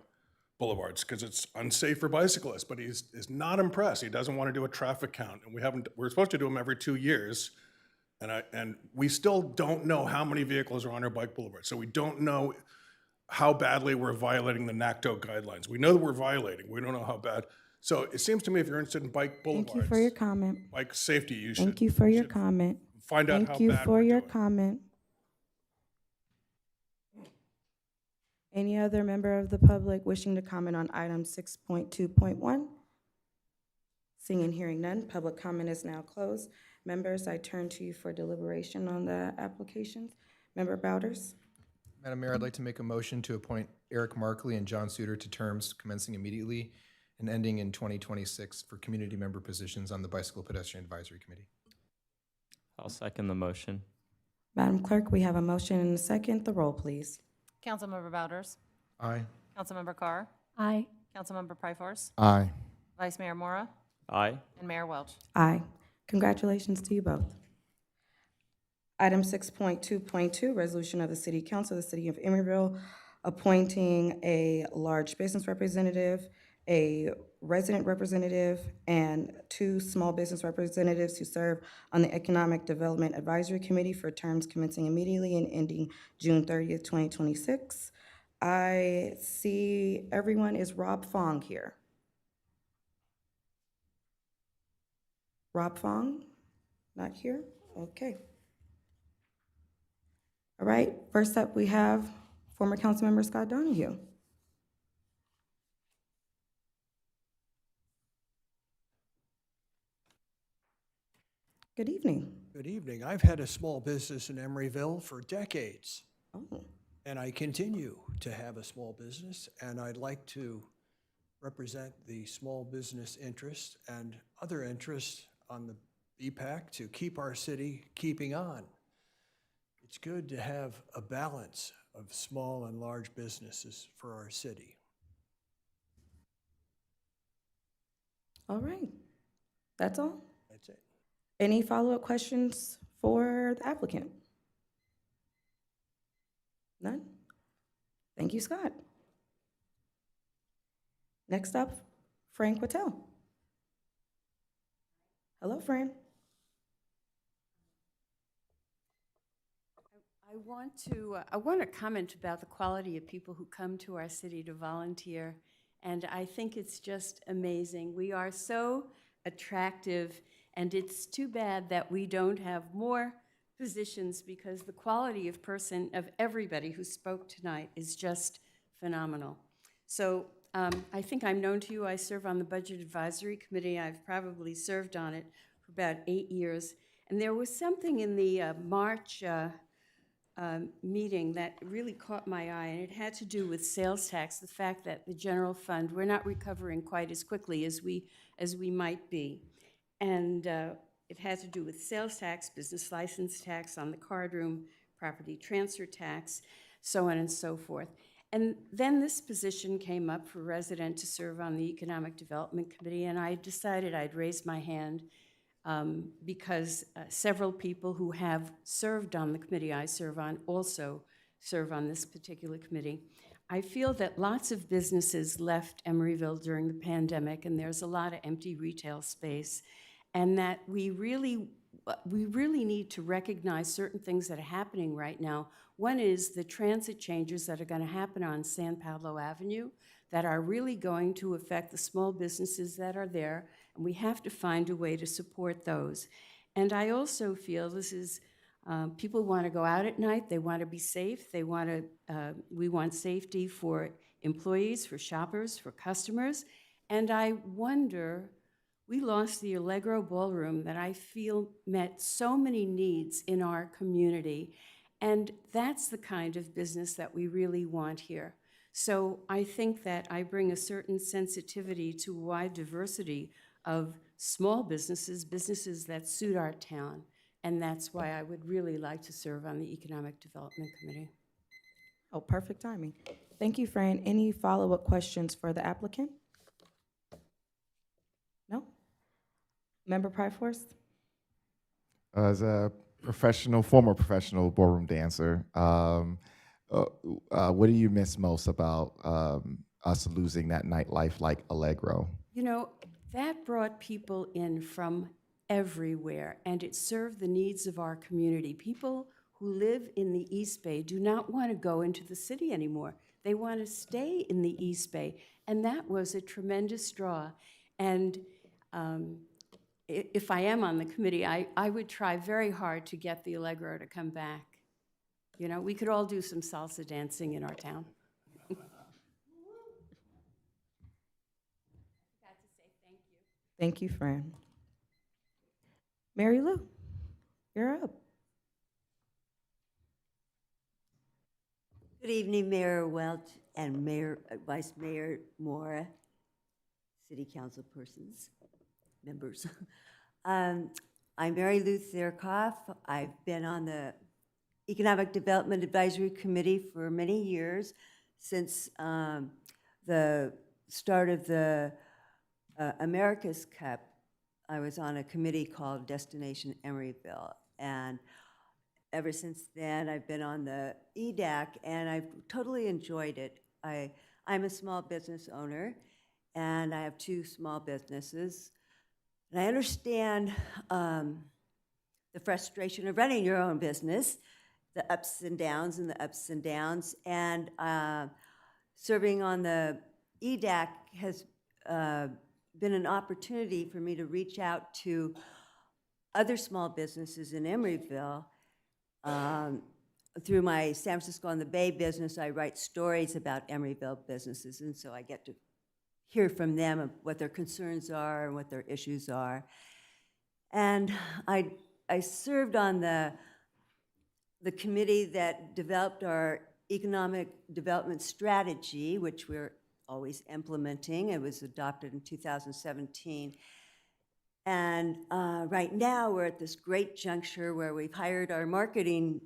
Speaker 10: boulevards, because it's unsafe for bicyclists, but he's not impressed. He doesn't want to do a traffic count, and we're supposed to do them every 2 years, and we still don't know how many vehicles are on our bike boulevards, so we don't know how badly we're violating the NACTO guidelines. We know that we're violating, we don't know how bad. So it seems to me if you're interested in bike boulevards,
Speaker 2: Thank you for your comment.
Speaker 10: bike safety, you should.
Speaker 2: Thank you for your comment.
Speaker 10: Find out how
Speaker 2: Thank you
Speaker 10: bad
Speaker 2: for
Speaker 10: we're
Speaker 2: your
Speaker 10: doing.
Speaker 2: comment. Any other member of the public wishing to comment on item 6.2.1? Seeing and hearing none, public comment is now closed. Members, I turn to you for deliberation on the applications. Member Bowders?
Speaker 12: Madam Mayor, I'd like to make a motion to appoint Eric Markley and John Suter to terms commencing immediately and ending in 2026 for community member positions on the Bicycle Pedestrian Advisory Committee.
Speaker 6: I'll second the motion.
Speaker 2: Madam Clerk, we have a motion and a second. The roll, please.
Speaker 3: Councilmember Bouders?
Speaker 12: Aye.
Speaker 3: Councilmember Carr?
Speaker 9: Aye.
Speaker 3: Councilmember Pryforce?
Speaker 5: Aye.
Speaker 3: Vice Mayor Mora?
Speaker 6: Aye.
Speaker 3: And Mayor Welch?
Speaker 2: Aye. Congratulations to you both. Item 6.2.2, resolution of the City Council of the City of Emeryville appointing a large business representative, a resident representative, and 2 small business representatives to serve on the Economic Development Advisory Committee for terms commencing immediately and ending June 30th, 2026. I see everyone is Rob Fong here. Rob Fong, not here? Okay. All right, first up, we have former Councilmember Scott Donahue. Good evening.
Speaker 14: Good evening. I've had a small business in Emeryville for decades,
Speaker 2: Oh,
Speaker 14: and I continue to have a small business, and I'd like to represent the small business interest and other interests on the BPAC to keep our city keeping on. It's good to have a balance of small and large businesses for our city.
Speaker 2: all right. That's all?
Speaker 14: That's it.
Speaker 2: Any follow-up questions for the applicant? None? Thank you, Scott. Next up, Fran Quattel. Hello, Fran.
Speaker 15: I want to comment about the quality of people who come to our city to volunteer, and I think it's just amazing. We are so attractive, and it's too bad that we don't have more positions because the quality of everybody who spoke tonight is just phenomenal. So I think I'm known to you. I serve on the Budget Advisory Committee. I've probably served on it for about 8 years, and there was something in the March meeting that really caught my eye, and it had to do with sales tax, the fact that the general fund, we're not recovering quite as quickly as we might be. And it had to do with sales tax, business license tax on the card room, property transfer tax, so on and so forth. And then this position came up for resident to serve on the Economic Development Committee, and I decided I'd raise my hand because several people who have served on the committee I serve on also serve on this particular committee. I feel that lots of businesses left Emeryville during the pandemic, and there's a lot of empty retail space, and that we really need to recognize certain things that are happening right now. One is the transit changes that are going to happen on San Pablo Avenue that are really going to affect the small businesses that are there, and we have to find a way to support those. And I also feel this is, people want to go out at night, they want to be safe, we want safety for employees, for shoppers, for customers, and I wonder, we lost the Allegro Ballroom that I feel met so many needs in our community, and that's the kind of business that we really want here. So I think that I bring a certain sensitivity to a wide diversity of small businesses, businesses that suit our town, and that's why I would really like to serve on the Economic Development Committee.
Speaker 2: Oh, perfect timing. Thank you, Fran. Any follow-up questions for the applicant? No? Member Pryforce?
Speaker 5: As a former professional ballroom dancer, what do you miss most about us losing that nightlife like Allegro?
Speaker 15: You know, that brought people in from everywhere, and it served the needs of our community. People who live in the East Bay do not want to go into the city anymore. They want to stay in the East Bay, and that was a tremendous draw. And if I am on the committee, I would try very hard to get the Allegro to come back. You know, we could all do some salsa dancing in our town.
Speaker 2: Thank you, Fran. Mary Lou, you're up.
Speaker 16: Good evening, Mayor Welch and Vice Mayor Mora, City Council persons, members. I'm Mary Lou Thierkoff. I've been on the Economic Development Advisory Committee for many years, since the start of the America's Cup. I was on a committee called Destination Emeryville, and ever since then, I've been on the EDAC, and I've totally enjoyed it. I'm a small business owner, and I have 2 small businesses. And I understand the frustration of running your own business, the ups and downs and the ups and downs. And serving on the EDAC has been an opportunity for me to reach out to other small businesses in Emeryville. Through my San Francisco on the Bay business, I write stories about Emeryville businesses, and so I get to hear from them of what their concerns are and what their issues are. And I served on the committee that developed our economic development strategy, which we're always implementing. It was adopted in 2017. And right now, we're at this great juncture where we've hired our marketing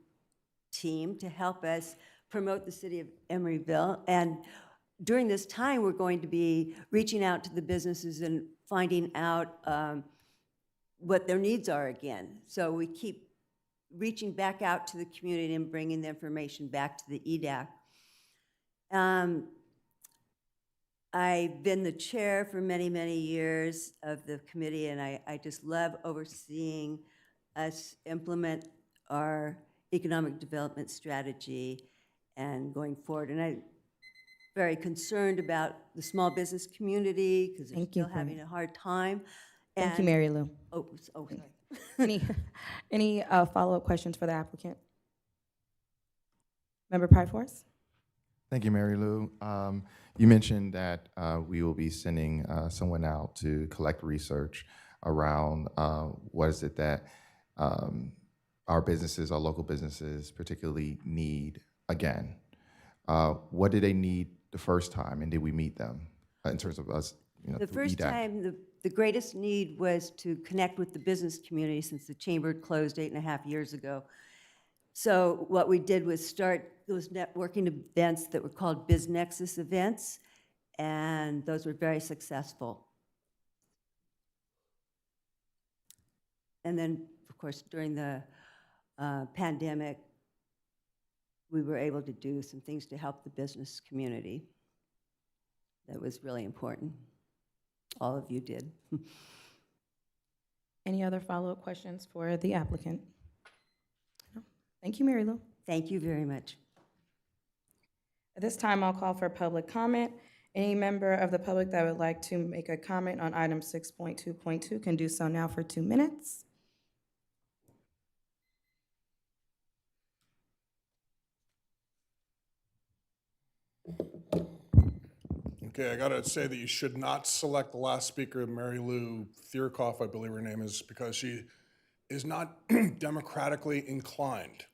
Speaker 16: team to help us promote the city of Emeryville. And during this time, we're going to be reaching out to the businesses and finding out what their needs are again. So we keep reaching back out to the community and bringing the information back to the EDAC. I've been the chair for many, many years of the committee, and I just love overseeing us implement our economic development strategy and going forward. And I'm very concerned about the small business community because they're
Speaker 2: Thank you,
Speaker 16: still having a hard time.
Speaker 2: Thank you,
Speaker 16: And-
Speaker 2: Mary Lou.
Speaker 16: Oh, sorry.
Speaker 2: Any follow-up questions for the applicant? Member Pryforce?
Speaker 5: Thank you, Mary Lou. You mentioned that we will be sending someone out to collect research around what is it that our businesses, our local businesses particularly need again. What did they need the first time, and did we meet them in terms of us,
Speaker 16: The
Speaker 5: through
Speaker 16: first
Speaker 5: EDAC?
Speaker 16: time, the greatest need was to connect with the business community since the chamber closed 8.5 years ago. So what we did was start those networking events that were called BizNexus events, and those were very successful. And then, of course, during the pandemic, we were able to do some things to help the business community. That was really important. All of you did.
Speaker 2: Any other follow-up questions for the applicant? No. Thank you, Mary Lou.
Speaker 16: Thank you very much.
Speaker 2: At this time, I'll call for public comment. Any member of the public that would like to make a comment on item 6.2.2 can do so now for 2 minutes.
Speaker 10: Okay, I gotta say that you should not select the last speaker, Mary Lou Thierkoff, I believe her name is, because she is not democratically inclined.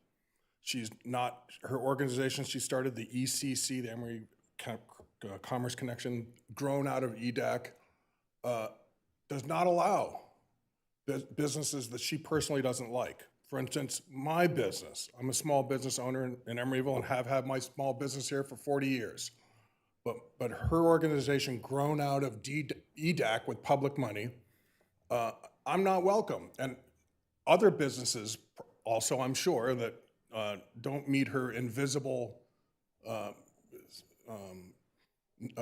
Speaker 10: She's not, her organization, she started the ECC, the Emory Commerce Connection, grown out of EDAC, does not allow businesses that she personally doesn't like. For instance, my business, I'm a small business owner in Emeryville and have had my small business here for 40 years. But her organization, grown out of EDAC with public money, I'm not welcome. And other businesses also, I'm sure, that don't meet her invisible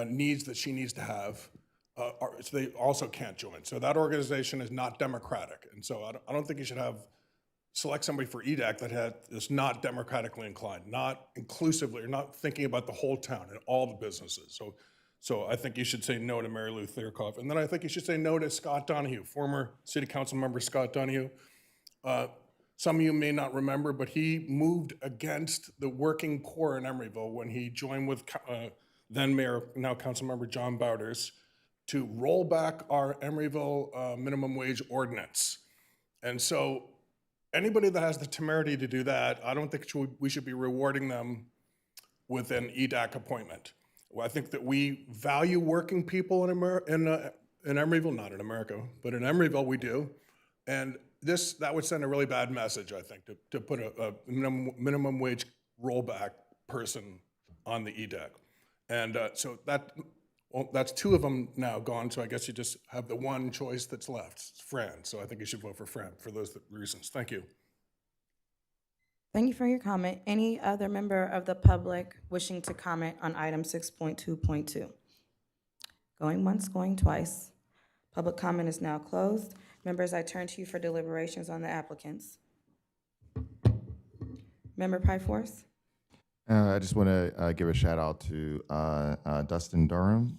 Speaker 10: needs that she needs to have, so they also can't join. So that organization is not democratic. And so I don't think you should select somebody for EDAC that is not democratically inclined, not inclusively, or not thinking about the whole town and all the businesses. So I think you should say no to Mary Lou Thierkoff. And then I think you should say no to Scott Donahue, former city council member Scott Donahue. Some of you may not remember, but he moved against the working poor in Emeryville when he joined with then Mayor, now Council Member John Bowders, to roll back our Emeryville minimum wage ordinance. And so anybody that has the temerity to do that, I don't think we should be rewarding them with an EDAC appointment. Well, I think that we value working people in Emeryville, not in America, but in Emeryville we do. And that would send a really bad message, I think, to put a minimum wage rollback person on the EDAC. And so that's two of them now gone, so I guess you just have the one choice that's left, it's Fran. So I think you should vote for Fran for those reasons. Thank you.
Speaker 2: Thank you for your comment. Any other member of the public wishing to comment on item 6.2.2? Going once, going twice. Public comment is now closed. Members, I turn to you for deliberations on the applicants. Member Pryforce?
Speaker 5: I just want to give a shout out to Dustin Durham,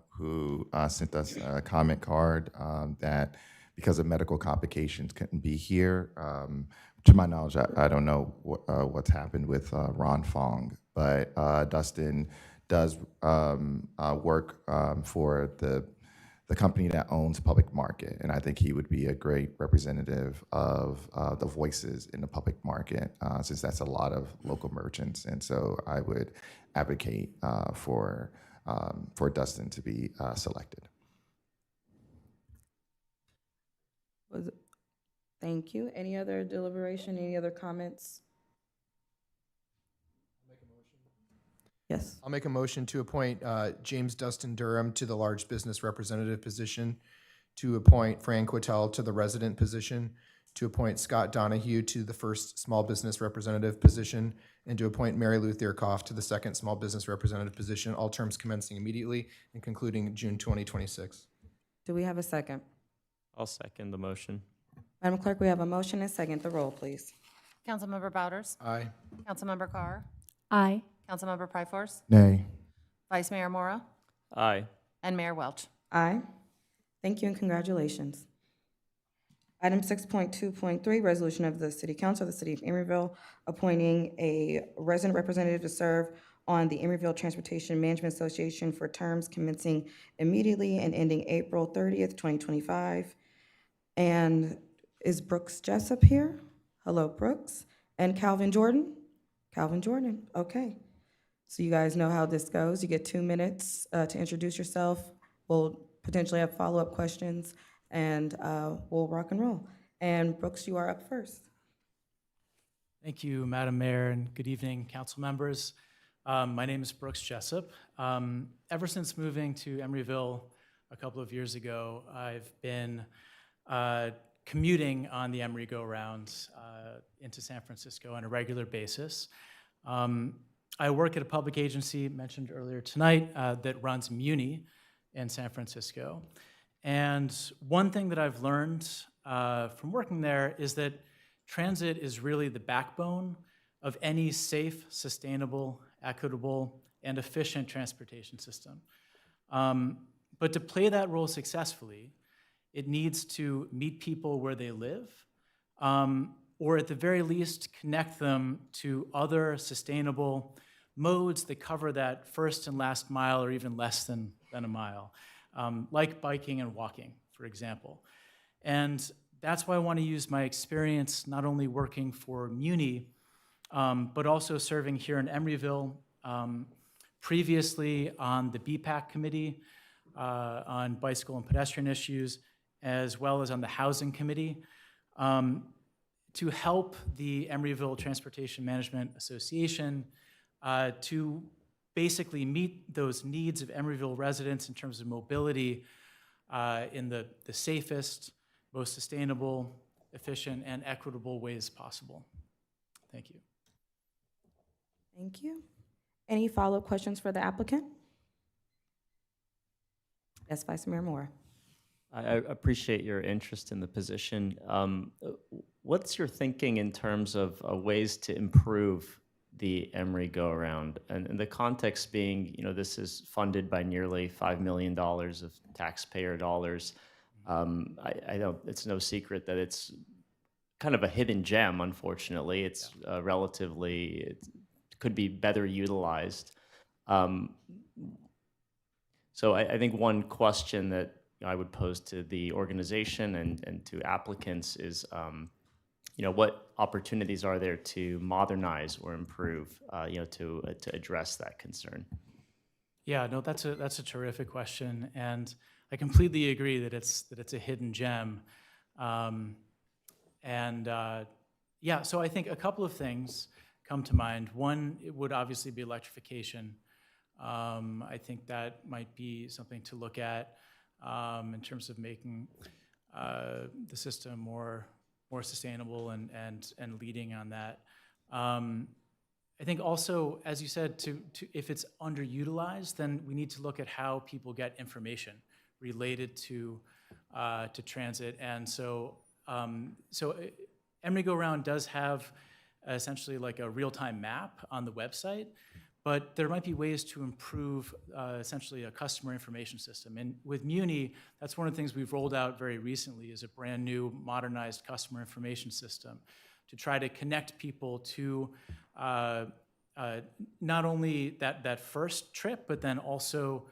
Speaker 5: who sent us a comment card that because of medical complications couldn't be here. To my knowledge, I don't know what's happened with Ron Fong, but Dustin does work for the company that owns Public Market, and I think he would be a great representative of the voices in the public market, since that's a lot of local merchants, and so I would advocate for Dustin to be selected.
Speaker 2: Thank you. Any other deliberation, any other comments? Yes.
Speaker 12: I'll make a motion to appoint James Dustin Durham to the large business representative position, to appoint Fran Quattel to the resident position, to appoint Scott Donahue to the first small business representative position, and to appoint Mary Lou Thierkoff to the second small business representative position, all terms commencing immediately and concluding June 2026.
Speaker 2: Do we have a second?
Speaker 6: I'll second the motion.
Speaker 2: Madam Clerk, we have a motion and second. The roll, please.
Speaker 3: Councilmember Bouders?
Speaker 12: Aye.
Speaker 3: Councilmember Carr?
Speaker 15: Aye.
Speaker 3: Councilmember Pryforce?
Speaker 5: Nay.
Speaker 3: Vice Mayor Mora?
Speaker 6: Aye.
Speaker 3: And Mayor Welch?
Speaker 2: Aye. Thank you and congratulations. Item 6.2.3, resolution of the City Council of the City of Emeryville appointing a resident representative to serve on the Emeryville Transportation Management Association for terms commencing immediately and ending April 30th, 2025. And is Brooks Jessup here? Hello, Brooks. And Calvin Jordan? Calvin Jordan, okay. So you guys know how this goes. You get 2 minutes to introduce yourself. We'll potentially have follow-up questions, and we'll rock and roll. And Brooks, you are up first.
Speaker 17: Thank you, Madam Mayor, and good evening, council members. My name is Brooks Jessup. Ever since moving to Emeryville a couple of years ago, I've been commuting on the Emery go-round into San Francisco on a regular basis. I work at a public agency mentioned earlier tonight that runs Muni in San Francisco. And one thing that I've learned from working there is that transit is really the backbone of any safe, sustainable, equitable, and efficient transportation system. But to play that role successfully, it needs to meet people where they live, or at the very least, connect them to other sustainable modes that cover that first and last mile, or even less than a mile, like biking and walking, for example. And that's why I want to use my experience not only working for Muni, but also serving here in Emeryville, previously on the BPAC committee on bicycle and pedestrian issues, as well as on the Housing Committee, to help the Emeryville Transportation Management Association to basically meet those needs of Emeryville residents in terms of mobility in the safest, most sustainable, efficient, and equitable ways possible. Thank you.
Speaker 2: Thank you. Any follow-up questions for the applicant? Yes, Vice Mayor Moore.
Speaker 6: I appreciate your interest in the position. What's your thinking in terms of ways to improve the Emery go-around? And the context being, this is funded by nearly $5 million of taxpayer dollars. I know it's no secret that it's kind of a hidden gem, unfortunately. It's it could be better utilized. So I think one question that I would pose to the organization and to applicants is, what opportunities are there to modernize or improve, to address that concern?
Speaker 17: Yeah, no, that's a terrific question, and I completely agree that it's a hidden gem. Yeah, so I think a couple of things come to mind. One, it would obviously be electrification. I think that might be something to look at in terms of making the system more sustainable and leading on that. I think also, as you said, if it's underutilized, then we need to look at how people get information related to transit. And so Emery Go Round does have essentially like a real-time map on the website, but there might be ways to improve essentially a customer information system. And with Muni, that's one of the things we've rolled out very recently is a brand new modernized customer information system to try to connect people to not only that first trip, but then also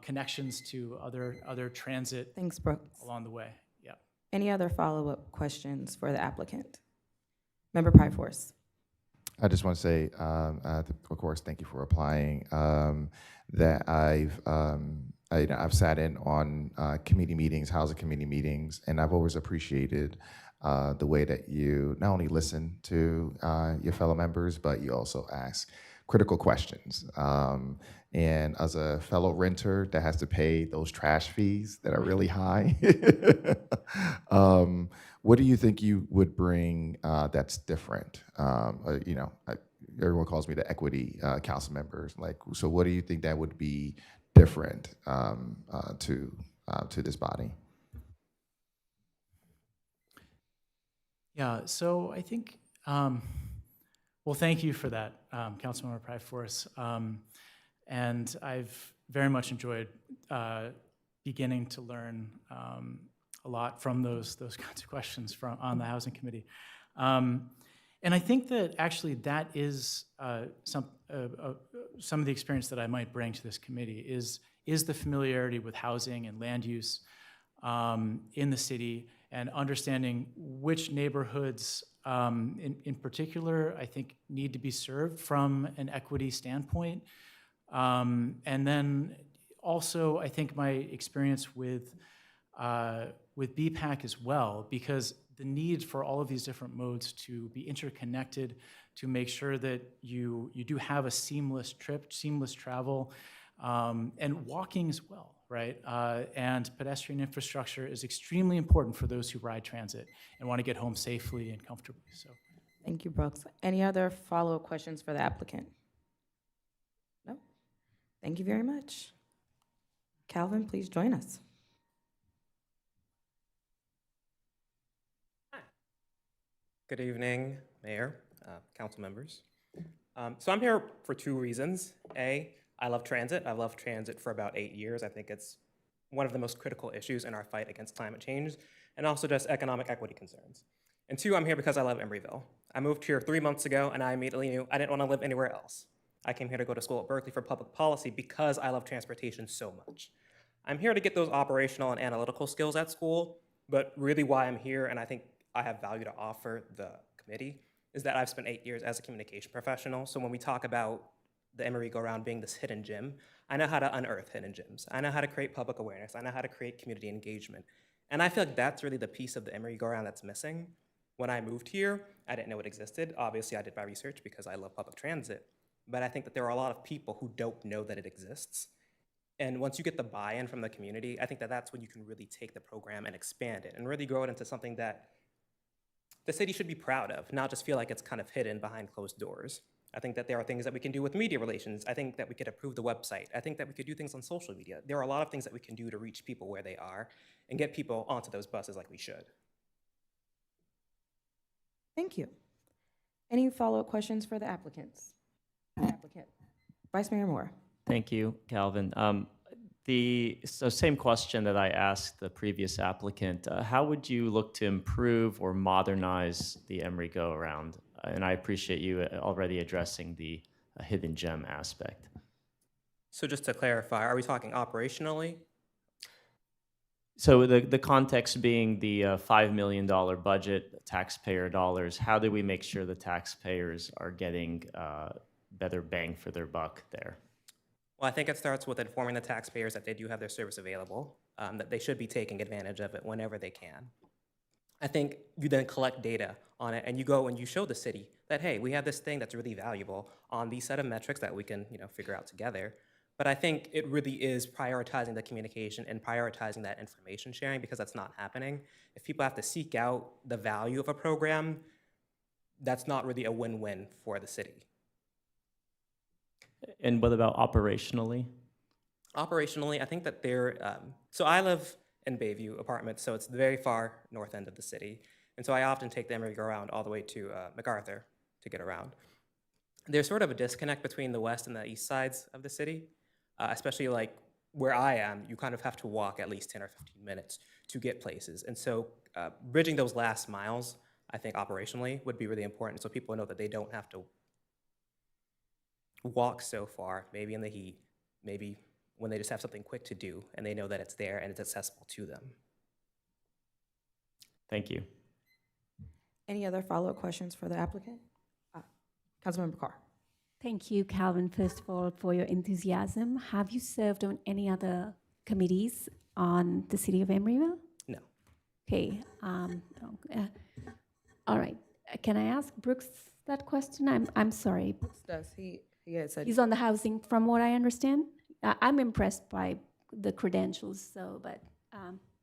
Speaker 17: connections to other transit
Speaker 2: Thanks, Brooks.
Speaker 17: along the way. Yeah.
Speaker 2: Any other follow-up questions for the applicant? Member Pryforce.
Speaker 5: I just want to say, of course, thank you for applying. That I've sat in on committee meetings, housing committee meetings, and I've always appreciated the way that you not only listen to your fellow members, but you also ask critical questions. And as a fellow renter that has to pay those trash fees that are really high, what do you think you would bring that's different? Everyone calls me the equity council members. So what do you think that would be different to this body?
Speaker 17: Yeah, so I think, well, thank you for that, Councilmember Pryforce. And I've very much enjoyed beginning to learn a lot from those kinds of questions on the Housing Committee. And I think that actually that is some of the experience that I might bring to this committee is the familiarity with housing and land use in the city and understanding which neighborhoods in particular I think need to be served from an equity standpoint. And then also I think my experience with BPAC as well, because the need for all of these different modes to be interconnected, to make sure that you do have a seamless trip, seamless travel, and walking as well, right? And pedestrian infrastructure is extremely important for those who ride transit and want to get home safely and comfortably. So,
Speaker 2: Thank you, Brooks. Any other follow-up questions for the applicant? No? Thank you very much. Calvin, please join us.
Speaker 18: Good evening, Mayor, council members. So I'm here for two reasons. A, I love transit. I've loved transit for about 8 years. I think it's one of the most critical issues in our fight against climate change, and also just economic equity concerns. And two, I'm here because I love Emeryville. I moved here 3 months ago, and I immediately knew I didn't want to live anywhere else. I came here to go to school at Berkeley for public policy because I love transportation so much. I'm here to get those operational and analytical skills at school, but really why I'm here, and I think I have value to offer the committee, is that I've spent 8 years as a communication professional. So when we talk about the Emery Go Round being this hidden gem, I know how to unearth hidden gems. I know how to create public awareness. I know how to create community engagement. And I feel like that's really the piece of the Emery Go Round that's missing. When I moved here, I didn't know it existed. Obviously, I did my research because I love public transit. But I think that there are a lot of people who don't know that it exists. And once you get the buy-in from the community, I think that that's when you can really take the program and expand it and really grow it into something that the city should be proud of, not just feel like it's kind of hidden behind closed doors. I think that there are things that we can do with media relations. I think that we could improve the website. I think that we could do things on social media. There are a lot of things that we can do to reach people where they are and get people onto those buses like we should.
Speaker 2: Thank you. Any follow-up questions for the applicants? Vice Mayor Moore.
Speaker 6: Thank you, Calvin. So same question that I asked the previous applicant, how would you look to improve or modernize the Emery Go Around? And I appreciate you already addressing the hidden gem aspect.
Speaker 18: So just to clarify, are we talking operationally?
Speaker 6: So the context being the $5 million budget, taxpayer dollars, how do we make sure the taxpayers are getting better bang for their buck there?
Speaker 18: Well, I think it starts with informing the taxpayers that they do have their service available, that they should be taking advantage of it whenever they can. I think you then collect data on it and you go and you show the city that, hey, we have this thing that's really valuable on these set of metrics that we can, figure out together. But I think it really is prioritizing the communication and prioritizing that information sharing, because that's not happening. If people have to seek out the value of a program, that's not really a win-win for the city.
Speaker 6: And what about operationally?
Speaker 18: Operationally, I think that so I live in Bayview Apartments, so it's the very far north end of the city. And so I often take the Emeryville all the way to MacArthur to get around. There's sort of a disconnect between the west and the east sides of the city, especially like where I am, you kind of have to walk at least 10 or 15 minutes to get places. And so bridging those last miles, I think operationally would be really important, so people know that they don't have to walk so far, maybe in the heat, maybe when they just have something quick to do and they know that it's there and it's accessible to them.
Speaker 6: Thank you.
Speaker 2: Any other follow-up questions for the applicant? Councilmember Carr.
Speaker 19: Thank you, Calvin, first of all, for your enthusiasm. Have you served on any other committees on the city of Emeryville?
Speaker 18: No.
Speaker 19: Okay. All right. Can I ask Brooks that question? I'm sorry.
Speaker 2: Brooks does. He had said
Speaker 19: He's on the housing, from what I understand. I'm impressed by the credentials, but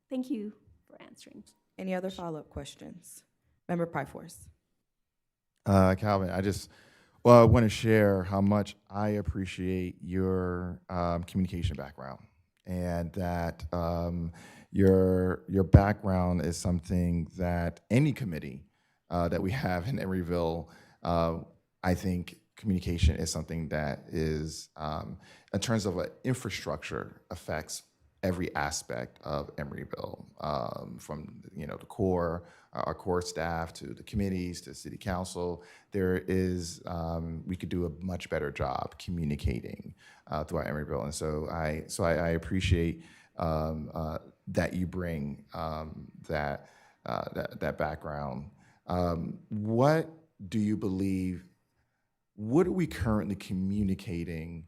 Speaker 19: thank you for answering.
Speaker 2: Any other follow-up questions? Member Pryforce.
Speaker 5: Calvin, I want to share how much I appreciate your communication background, and that your background is something that any committee that we have in Emeryville, I think communication is something that is, in terms of infrastructure, affects every aspect of Emeryville, from the core, our core staff, to the committees, to city council. There is, we could do a much better job communicating throughout Emeryville, and so I appreciate that you bring that background. What do you believe? What are we currently communicating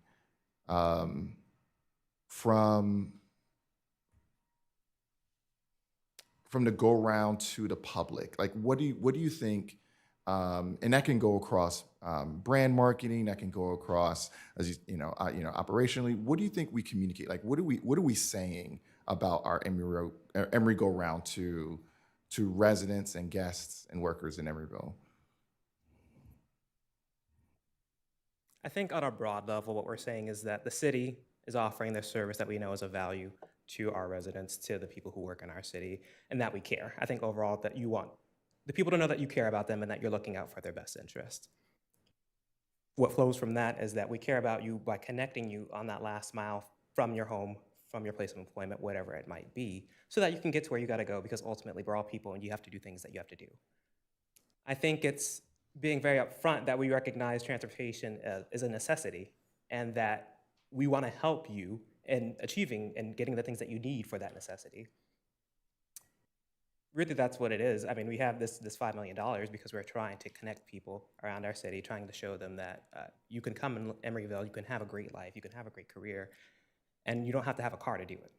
Speaker 5: from the go-round to the public? Like, what do you think? And that can go across brand marketing. That can go across, as operationally. What do you think we communicate? Like, what are we saying about our Emery go-round to residents and guests and workers in Emeryville?
Speaker 18: I think on a broad level, what we're saying is that the city is offering this service that we know is of value to our residents, to the people who work in our city, and that we care. I think overall that you want the people to know that you care about them and that you're looking out for their best interest. What flows from that is that we care about you by connecting you on that last mile from your home, from your place of employment, whatever it might be, so that you can get to where you gotta go, because ultimately we're all people and you have to do things that you have to do. I think it's being very upfront that we recognize transportation is a necessity, and that we wanna help you in achieving and getting the things that you need for that necessity. Really, that's what it is. I mean, we have this $5 million because we're trying to connect people around our city, trying to show them that you can come in Emeryville, you can have a great life, you can have a great career, and you don't have to have a car to do it.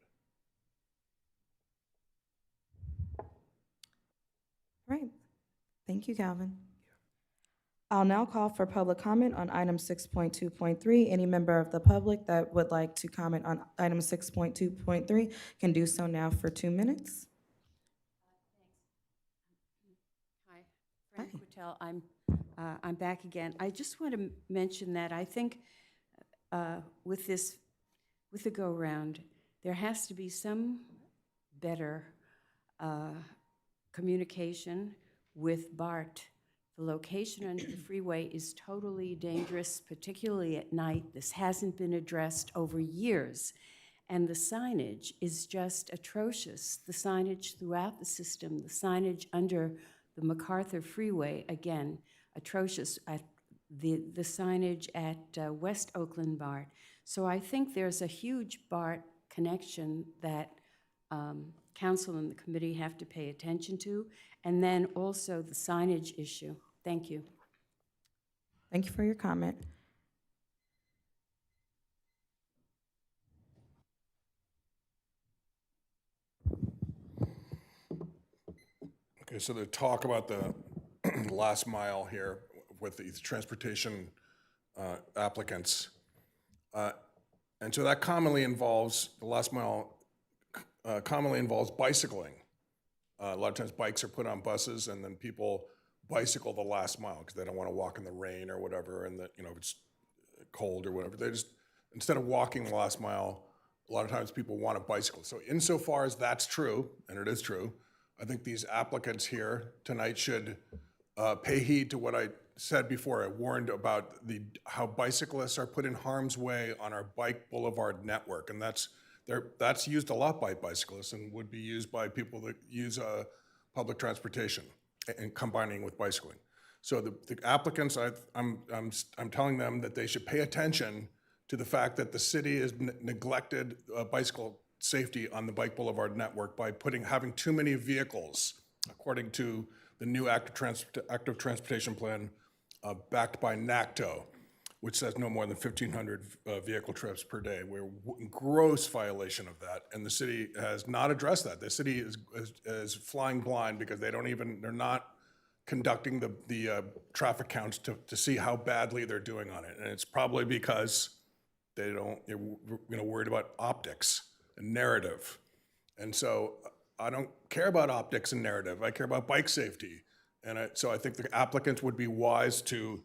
Speaker 2: Right. Thank you, Calvin. I'll now call for public comment on item 6.2.3. Any member of the public that would like to comment on item 6.2.3 can do so now for 2 minutes.
Speaker 15: Hi, Frank Quattel. I'm back again. I just want to mention that I think with the go-round, there has to be some better communication with BART. The location under the freeway is totally dangerous, particularly at night. This hasn't been addressed over years. And the signage is just atrocious. The signage throughout the system, the signage under the MacArthur Freeway, again, atrocious. The signage at West Oakland BART. So I think there's a huge BART connection that council and the committee have to pay attention to, and then also the signage issue. Thank you.
Speaker 2: Thank you for your comment.
Speaker 10: Okay, so the talk about the last mile here with the transportation applicants. And so that commonly involves, the last mile commonly involves bicycling. A lot of times bikes are put on buses and then people bicycle the last mile because they don't want to walk in the rain or whatever, and that, if it's cold or whatever, they just, instead of walking the last mile, a lot of times people want to bicycle. So insofar as that's true, and it is true, I think these applicants here tonight should pay heed to what I said before. I warned about how bicyclists are put in harm's way on our bike boulevard network, and that's used a lot by bicyclists and would be used by people that use public transportation and combining with bicycling. So the applicants, I'm telling them that they should pay attention to the fact that the city has neglected bicycle safety on the bike boulevard network by having too many vehicles, according to the new active transportation plan backed by NACTO, which says no more than 1,500 vehicle trips per day. We're in gross violation of that, and the city has not addressed that. The city is flying blind because they're not conducting the traffic counts to see how badly they're doing on it, and it's probably because they're worried about optics and narrative. And so I don't care about optics and narrative. I care about bike safety. And so I think the applicants would be wise to,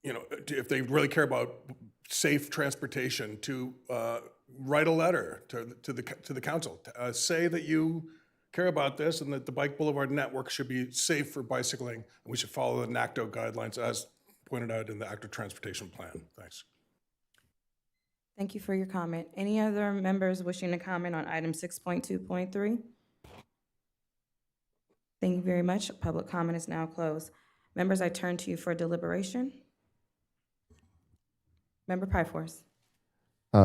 Speaker 10: if they really care about safe transportation, to write a letter to the council. Say that you care about this and that the bike boulevard network should be safe for bicycling, and we should follow the NACTO guidelines as pointed out in the active transportation plan. Thanks.
Speaker 2: Thank you for your comment. Any other members wishing to comment on item 6.2.3? Thank you very much. Public comment is now closed. Members, I turn to you for deliberation. Member Pryforce.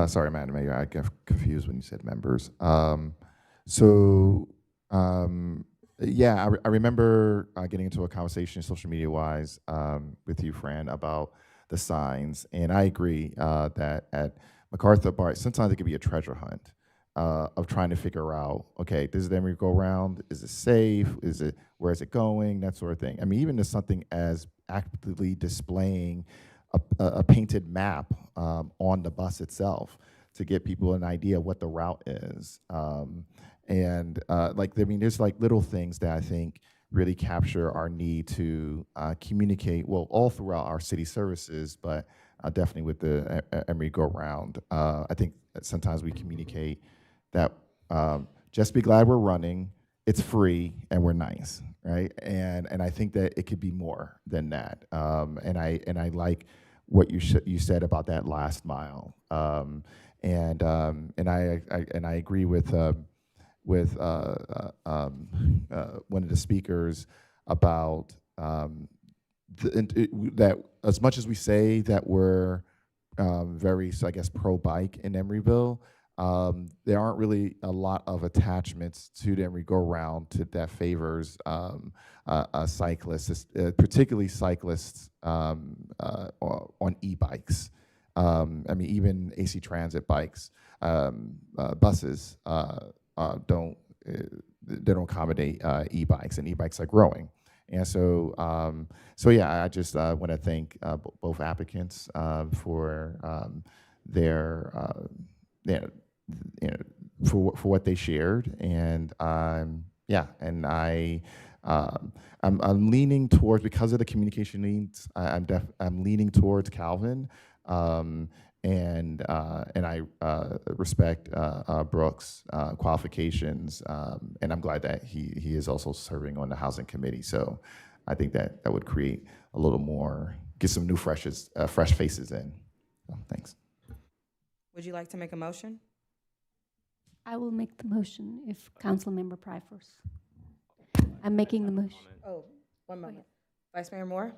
Speaker 5: Sorry, Madam Mayor, I got confused when you said members. Yeah, I remember getting into a conversation social media-wise with you, Fran, about the signs, and I agree that at MacArthur Bar, sometimes it can be a treasure hunt of trying to figure out, okay, does the Emery go around? Is it safe? Where is it going? That sort of thing. I mean, even to something as actively displaying a painted map on the bus itself to get people an idea of what the route is. There's like little things that I think really capture our need to communicate, well, all throughout our city services, but definitely with the Emery Go Round. I think that sometimes we communicate that just be glad we're running, it's free, and we're nice, right? And I think that it could be more than that. And I like what you said about that last mile. And I agree with one of the speakers about that as much as we say that we're very, I guess, pro-bike in Emeryville, there aren't really a lot of attachments to the Emery go-round that favors cyclists, particularly cyclists on e-bikes. I mean, even AC Transit bikes, buses don't accommodate e-bikes, and e-bikes are growing. And so, yeah, I just want to thank both applicants for for what they shared, and yeah, and I'm leaning towards, because of the communication needs, I'm leaning towards Calvin, and I respect Brooks' qualifications, and I'm glad that he is also serving on the housing committee. So I think that would create a little more, get some new fresh faces in. So, thanks.
Speaker 2: Would you like to make a motion?
Speaker 19: I will make the motion if Councilmember Pryforce. I'm making the motion.
Speaker 2: Oh, one moment. Vice Mayor Moore?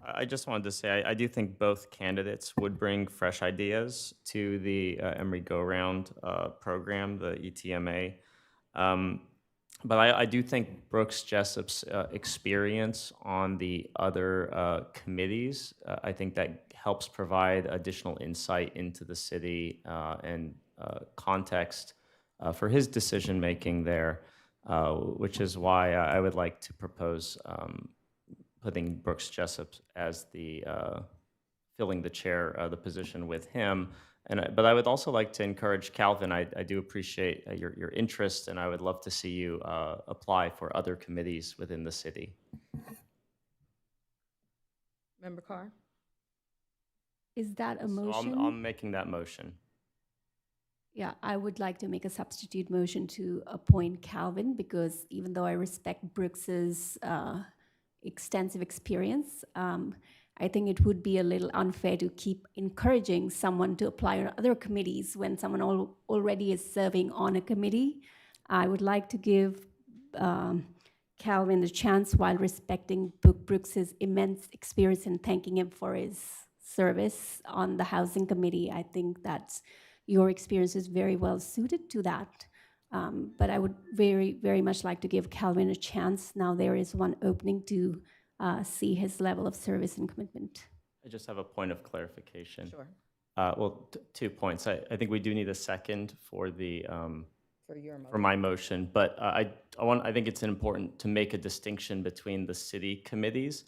Speaker 6: I just wanted to say, I do think both candidates would bring fresh ideas to the Emory Go Round program, the ETMA. But I do think Brooks Jessup's experience on the other committees, I think that helps provide additional insight into the city and context for his decision-making there, which is why I would like to propose putting Brooks Jessup as the filling the chair, the position with him. But I would also like to encourage Calvin. I do appreciate your interest, and I would love to see you apply for other committees within the city.
Speaker 2: Member Carr?
Speaker 19: Is that a
Speaker 6: So
Speaker 19: motion?
Speaker 6: I'm making that motion.
Speaker 19: Yeah, I would like to make a substitute motion to appoint Calvin, because even though I respect Brooks's extensive experience, I think it would be a little unfair to keep encouraging someone to apply on other committees when someone already is serving on a committee. I would like to give Calvin the chance, while respecting Brooks's immense experience, and thanking him for his service on the Housing Committee. I think that your experience is very well suited to that. But I would very, very much like to give Calvin a chance. Now there is one opening to see his level of service and commitment.
Speaker 6: I just have a point of clarification.
Speaker 2: Sure.
Speaker 6: Well, 2 points. I think we do need a second for the
Speaker 2: For your motion.
Speaker 6: for my motion, but I think it's important to make a distinction between the city committees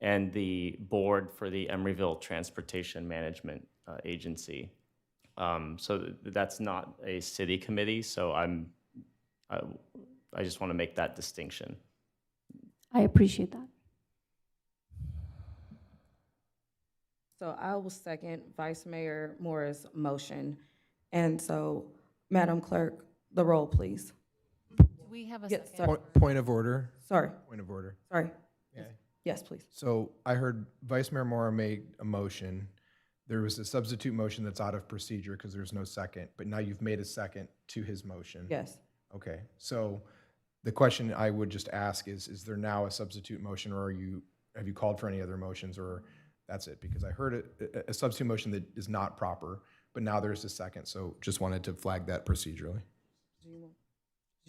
Speaker 6: and the board for the Emeryville Transportation Management Agency. So that's not a city committee. So I just want to make that distinction.
Speaker 19: I appreciate that.
Speaker 2: So I will second Vice Mayor Moore's motion. And so, Madam Clerk, the roll, please.
Speaker 3: Do we have a
Speaker 2: Yes,
Speaker 3: second?
Speaker 2: sorry.
Speaker 12: Point of order.
Speaker 2: Sorry.
Speaker 12: Point of order.
Speaker 2: Sorry.
Speaker 12: Yeah.
Speaker 2: Yes, please.
Speaker 12: So I heard Vice Mayor Mora made a motion. There was a substitute motion that's out of procedure because there's no second, but now you've made a second to his motion.
Speaker 2: Yes.
Speaker 12: Okay, so the question I would just ask is there now a substitute motion, or have you called for any other motions, or that's it? Because I heard a substitute motion that is not proper, but now there's a second, so just wanted to flag that procedurally.
Speaker 2: Do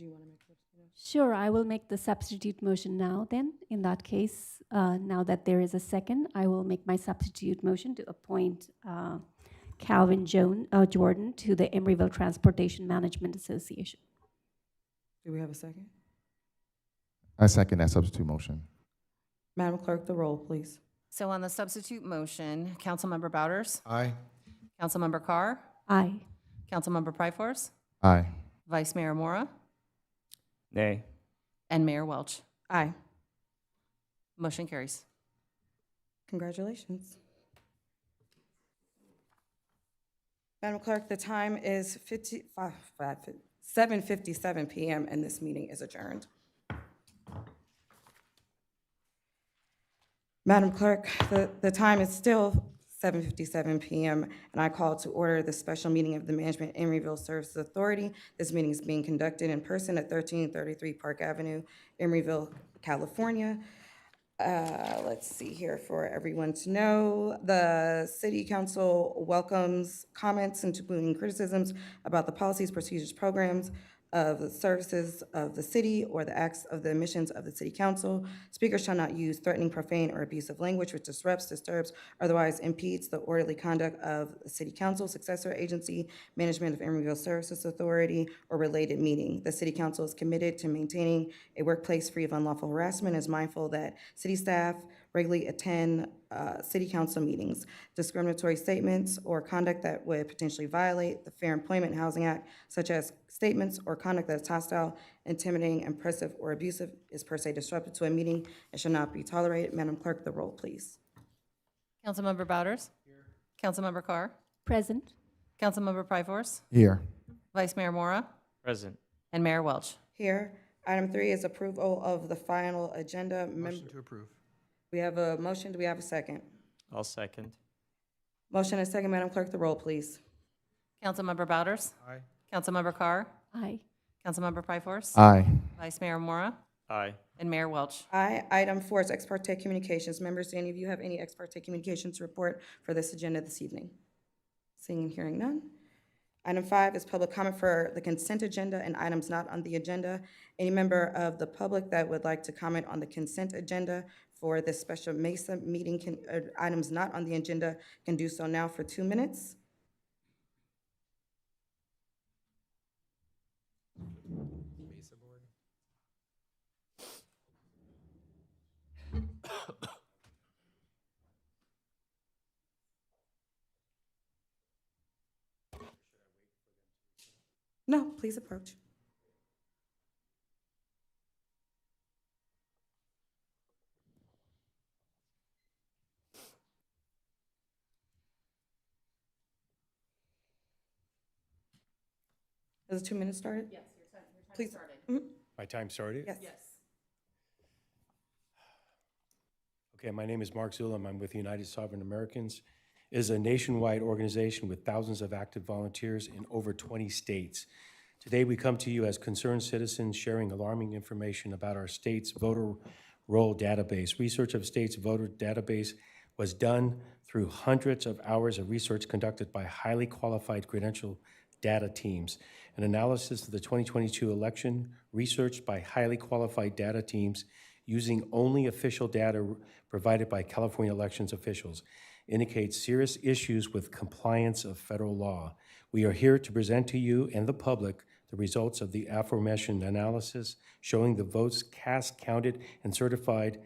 Speaker 2: you want to make this?
Speaker 19: Sure, I will make the substitute motion now then. In that case, now that there is a second, I will make my substitute motion to appoint Calvin Jordan to the Emeryville Transportation Management Association.
Speaker 2: Do we have a second?
Speaker 5: I second that substitute motion.
Speaker 2: Madam Clerk, the roll, please.
Speaker 3: So on the substitute motion, Councilmember Bouders?
Speaker 12: Aye.
Speaker 3: Councilmember Carr?
Speaker 19: Aye.
Speaker 3: Councilmember Pryforce?
Speaker 5: Aye.
Speaker 3: Vice Mayor Mora?
Speaker 6: Nay.
Speaker 3: And Mayor Welch?
Speaker 2: Aye.
Speaker 3: Motion carries.
Speaker 2: Congratulations. Madam Clerk, the time is 7:57 p.m. and this meeting is adjourned. Madam Clerk, the time is still 7:57 p.m. and I call to order the special meeting of the Management Emeryville Services Authority. This meeting is being conducted in person at 1333 Park Avenue, Emeryville, California. Let's see here for everyone to know. The City Council welcomes comments, including criticisms about the policies, procedures, programs of the services of the city or the acts of the missions of the City Council. Speakers shall not use threatening, profane, or abusive language which disrupts, disturbs, or otherwise impedes the orderly conduct of the City Council, successor agency, management of Emeryville Services Authority, or related meeting. The City Council is committed to maintaining a workplace free of unlawful harassment, is mindful that city staff regularly attend City Council meetings. Discriminatory statements or conduct that would potentially violate the Fair Employment and Housing Act, such as statements or conduct that is hostile, intimidating, oppressive, or abusive, is per se disruptive to a meeting and shall not be tolerated. Madam Clerk, the roll, please.
Speaker 3: Councilmember Bouders? Here. Councilmember Carr?
Speaker 19: Present.
Speaker 3: Councilmember Pryforce?
Speaker 5: Here.
Speaker 3: Vice Mayor Mora?
Speaker 6: Present.
Speaker 3: And Mayor Welch?
Speaker 2: Here. Item 3 is approval of the final agenda.
Speaker 12: Motion to approve.
Speaker 2: We have a motion. Do we have a second?
Speaker 6: I'll second.
Speaker 2: Motion and second. Madam Clerk, the roll, please.
Speaker 3: Councilmember Bouders?
Speaker 12: Aye.
Speaker 3: Councilmember Carr?
Speaker 19: Aye.
Speaker 3: Councilmember Pryforce?
Speaker 5: Aye.
Speaker 3: Vice Mayor Mora?
Speaker 6: Aye.
Speaker 3: And Mayor Welch.
Speaker 2: Aye. Item 4 is ex parte communications. Members, do any of you have any ex parte communications to report for this agenda this evening? Seeing and hearing none. Item 5 is public comment for the consent agenda and items not on the agenda. Any member of the public that would like to comment on the consent agenda for this special MESA meeting, items not on the agenda, can do so now for 2 minutes. No, please approach. Has the 2 minutes started?
Speaker 3: Yes, your time
Speaker 2: Please.
Speaker 3: started.
Speaker 2: Mhm.
Speaker 20: My time started?
Speaker 2: Yes.
Speaker 20: Okay, my name is Mark Zulam. I'm with United Sovereign Americans. It is a nationwide organization with thousands of active volunteers in over 20 states. Today, we come to you as concerned citizens sharing alarming information about our state's voter roll database. Research of state's voter database was done through hundreds of hours of research conducted by highly qualified credentialed data teams. An analysis of the 2022 election researched by highly qualified data teams using only official data provided by California elections officials indicates serious issues with compliance of federal law. We are here to present to you and the public the results of the aforementioned analysis showing the votes cast, counted, and certified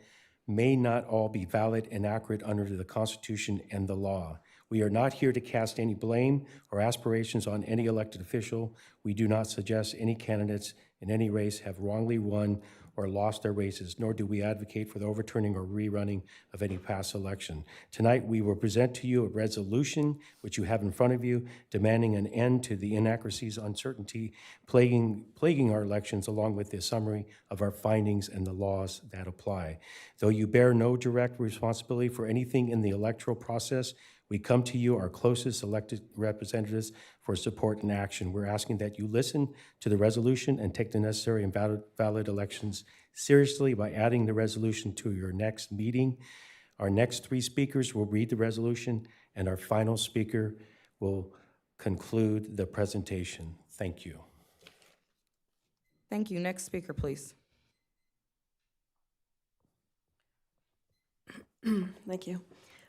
Speaker 20: may not all be valid and accurate under the Constitution and the law. We are not here to cast any blame or aspirations on any elected official. We do not suggest any candidates in any race have wrongly won or lost their races, nor do we advocate for the overturning or rerunning of any past election. Tonight, we will present to you a resolution, which you have in front of you, demanding an end to the inaccuracies, uncertainty plaguing our elections, along with a summary of our findings and the laws that apply. Though you bear no direct responsibility for anything in the electoral process, we come to you, our closest elected representatives, for support and action. We're asking that you listen to the resolution and take the necessary and valid elections seriously by adding the resolution to your next meeting. Our next 3 speakers will read the resolution, and our final speaker will conclude the presentation. Thank you.
Speaker 2: Thank you. Next speaker, please.
Speaker 21: Thank you.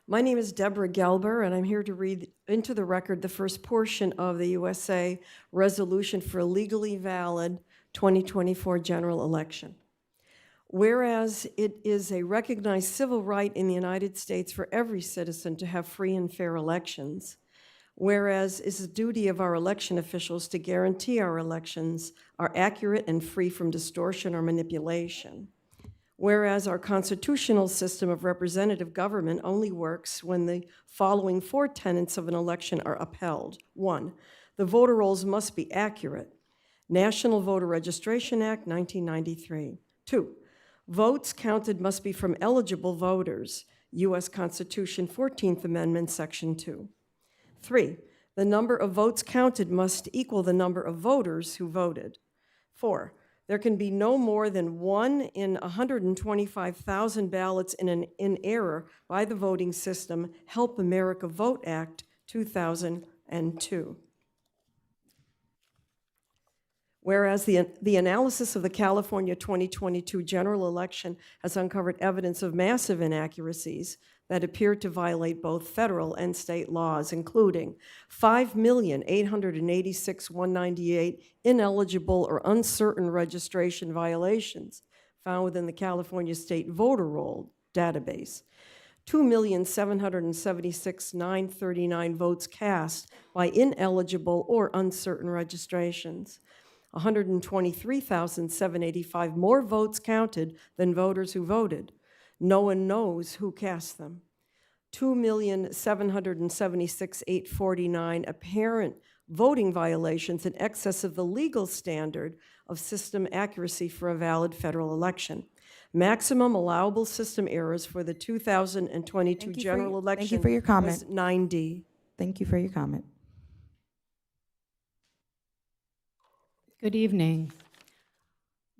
Speaker 21: My name is Deborah Gelber, and I'm here to read into the record the first portion of the USA Resolution for a Legally Valid 2024 General Election. Whereas it is a recognized civil right in the United States for every citizen to have free and fair elections, whereas it's the duty of our election officials to guarantee our elections are accurate and free from distortion or manipulation. Whereas our constitutional system of representative government only works when the following 4 tenets of an election are upheld. 1, the voter rolls must be accurate. National Voter Registration Act, 1993. 2, votes counted must be from eligible voters. U.S. Constitution, 14th Amendment, Section 2. 3, the number of votes counted must equal the number of voters who voted. 4, there can be no more than 1 in 125,000 ballots in error by the voting system. Help America Vote Act, 2002. Whereas the analysis of the California 2022 general election has uncovered evidence of massive inaccuracies that appear to violate both federal and state laws, including 5,886,198 ineligible or uncertain registration violations found within the California State Voter Roll database, 2,776,939 votes cast by ineligible or uncertain registrations, 123,785 more votes counted than voters who voted. No one knows who cast them. 2,776,849 apparent voting violations in excess of the legal standard of system accuracy for a valid federal election. Maximum allowable system errors for the 2022 general election
Speaker 2: Thank you for your comment.
Speaker 21: was 9D.
Speaker 2: Thank you for your comment.
Speaker 22: Good evening.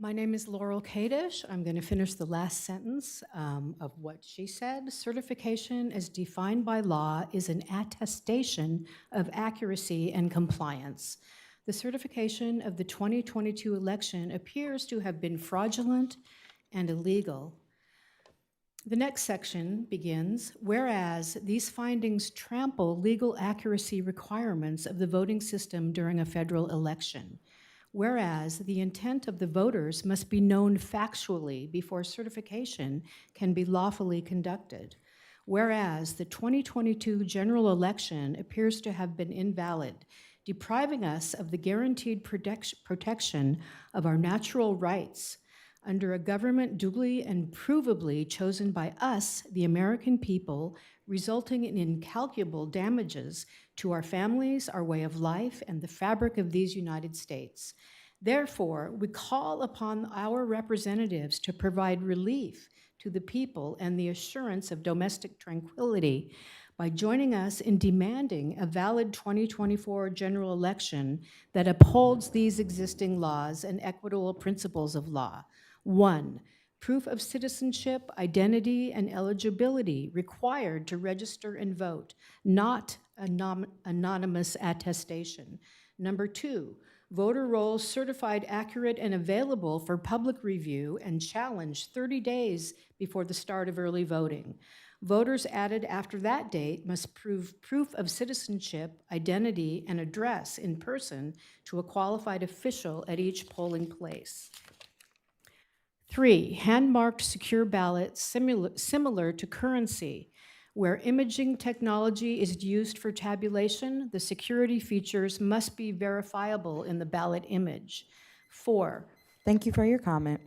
Speaker 4: My name is Laurel Kadish. I'm going to finish the last sentence of what she said. Certification, as defined by law, is an attestation of accuracy and compliance. The certification of the 2022 election appears to have been fraudulent and illegal. The next section begins, whereas these findings trample legal accuracy requirements of the voting system during a federal election. Whereas the intent of the voters must be known factually before certification can be lawfully conducted. Whereas the 2022 general election appears to have been invalid, depriving us of the guaranteed protection of our natural rights under a government duly and provably chosen by us, the American people, resulting in incalculable damages to our families, our way of life, and the fabric of these United States. Therefore, we call upon our representatives to provide relief to the people and the assurance of domestic tranquility by joining us in demanding a valid 2024 general election that upholds these existing laws and equitable principles of law. 1, proof of citizenship, identity, and eligibility required to register and vote, not anonymous attestation. Number 2, voter rolls certified accurate and available for public review and challenge 30 days before the start of early voting. Voters added after that date must prove proof of citizenship, identity, and address in person to a qualified official at each polling place. 3, hand-marked secure ballots similar to currency. Where imaging technology is used for tabulation, the security features must be verifiable in the ballot image. 4.
Speaker 2: Thank you for your comment.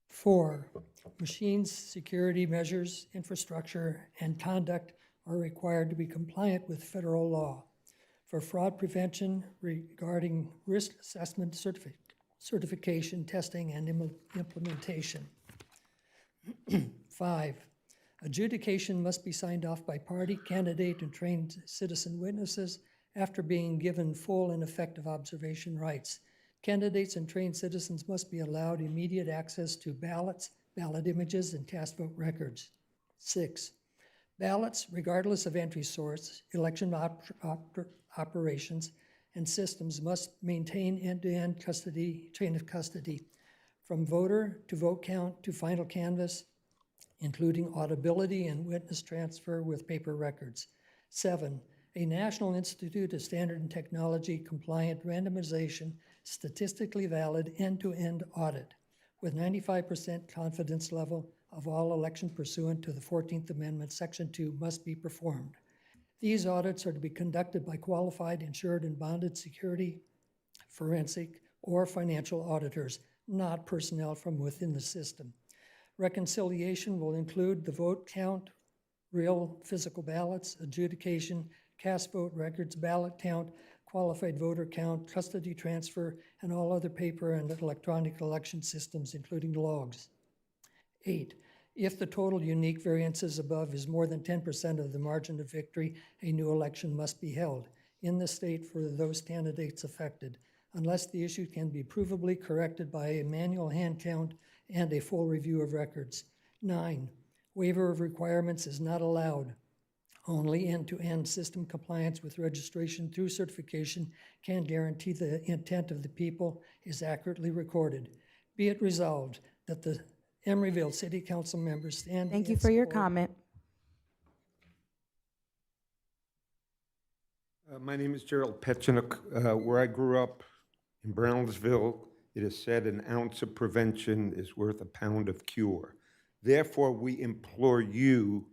Speaker 22: Four, machines, security measures, infrastructure, and conduct are required to be compliant with federal law. For fraud prevention regarding risk assessment certification, testing, and implementation. 5, adjudication must be signed off by party, candidate, and trained citizen witnesses after being given full and effective observation rights. Candidates and trained citizens must be allowed immediate access to ballots, ballot images, and cast vote records. 6, ballots, regardless of entry source, election operations, and systems must maintain end-to-end chain of custody, from voter to vote count to final canvass, including audibility and witness transfer with paper records. 7, a National Institute of Standard and Technology compliant randomization, statistically valid end-to-end audit with 95% confidence level of all election pursuant to the 14th Amendment, Section 2 must be performed. These audits are to be conducted by qualified, insured, and bonded security, forensic, or financial auditors, not personnel from within the system. Reconciliation will include the vote count, real physical ballots, adjudication, cast vote records, ballot count, qualified voter count, custody transfer, and all other paper and electronic election systems, including logs. 8, if the total unique variances above is more than 10% of the margin of victory, a new election must be held in the state for those candidates affected, unless the issue can be provably corrected by a manual hand count and a full review of records. 9, waiver of requirements is not allowed. Only end-to-end system compliance with registration through certification can guarantee the intent of the people is accurately recorded. Be it resolved that the Emeryville City Council members stand.
Speaker 2: Thank you for your comment.
Speaker 23: My name is Gerald Petchenuk. Where I grew up in Brownsville, it is said an ounce of prevention is worth a pound of cure. Therefore, we implore you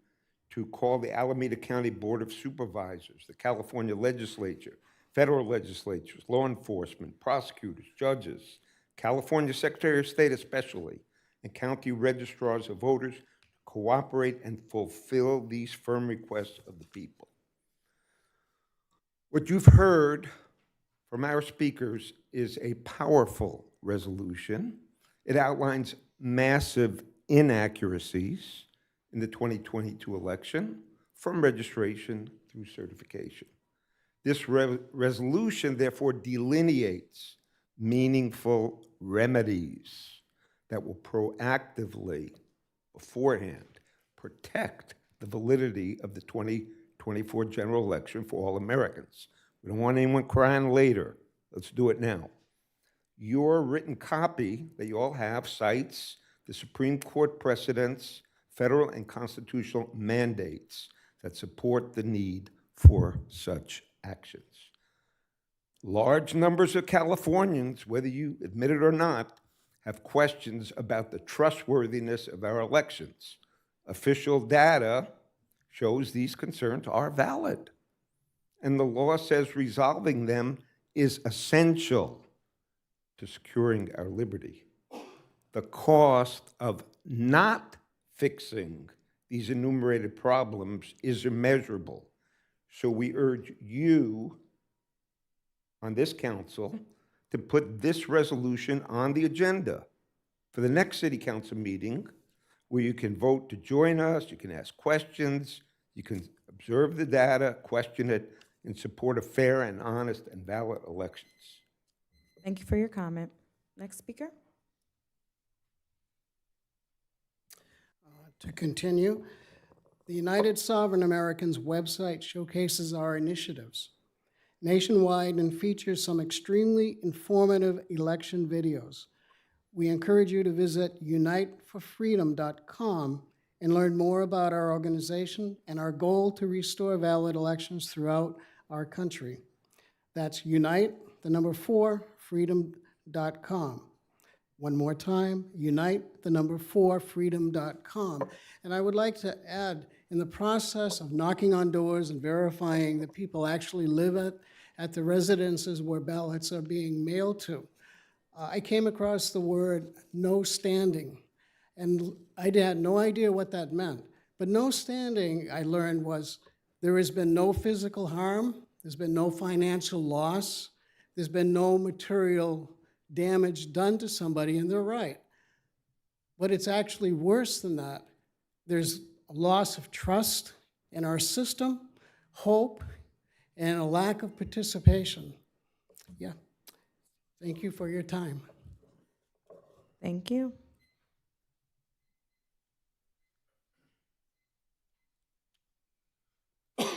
Speaker 23: to call the Alameda County Board of Supervisors, the California legislature, federal legislatures, law enforcement, prosecutors, judges, California Secretary of State especially, and county registrars of voters to cooperate and fulfill these firm requests of the people. What you've heard from our speakers is a powerful resolution. It outlines massive inaccuracies in the 2022 election, from registration through certification. This resolution therefore delineates meaningful remedies that will proactively, beforehand, protect the validity of the 2024 general election for all Americans. We don't want anyone crying later. Let's do it now. Your written copy that you all have cites the Supreme Court precedents, federal and constitutional mandates that support the need for such actions. Large numbers of Californians, whether you admit it or not, have questions about the trustworthiness of our elections. Official data shows these concerns are valid, and the law says resolving them is essential to securing our liberty. The cost of not fixing these enumerated problems is immeasurable. So we urge you on this council to put this resolution on the agenda for the next city council meeting, where you can vote to join us, you can ask questions, you can observe the data, question it, in support of fair and honest and valid elections.
Speaker 2: Thank you for your comment. Next speaker.
Speaker 1: To continue, the United Sovereign Americans website showcases our initiatives nationwide and features some extremely informative election videos. We encourage you to visit uniteforfreedom.com and learn more about our organization and our goal to restore valid elections throughout our country. That's unite4freedom.com. One more time, unite4freedom.com. And I would like to add, in the process of knocking on doors and verifying that people actually live at the residences where ballots are being mailed to, I came across the word no standing. And I had no idea what that meant. But no standing, I learned, was there has been no physical harm, there's been no financial loss, there's been no material damage done to somebody, and they're right. But it's actually worse than that. There's a loss of trust in our system, hope, and a lack of participation. Yeah. Thank you for your time.
Speaker 2: Thank you.
Speaker 10: Okay,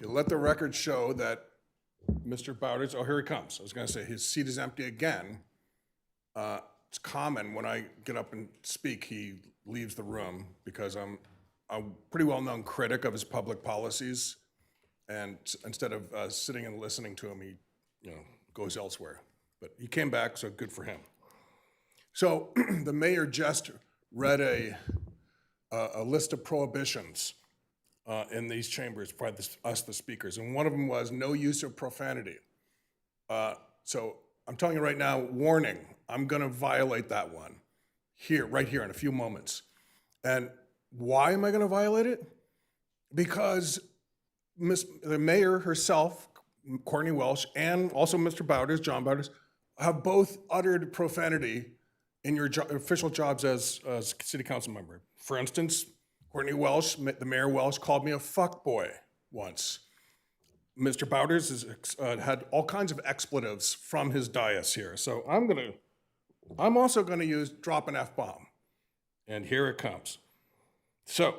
Speaker 10: let the record show that Mr. Bowders, oh, here he comes. I was gonna say, his seat is empty again. It's common when I get up and speak, he leaves the room because I'm a pretty well-known critic of his public policies. And instead of sitting and listening to him, he goes elsewhere. But he came back, so good for him. So the mayor just read a list of prohibitions in these chambers by us, the speakers, and one of them was no use of profanity. So I'm telling you right now, warning, I'm gonna violate that one right here in a few moments. And why am I gonna violate it? Because the mayor herself, Courtney Welsh, and also Mr. Bowders, John Bowders, have both uttered profanity in your official jobs as city council member. For instance, Courtney Welsh, the Mayor Welsh, called me a fuckboy once. Mr. Bowders has had all kinds of expletives from his dais here. So I'm also gonna drop an F-bomb. And here it comes. So,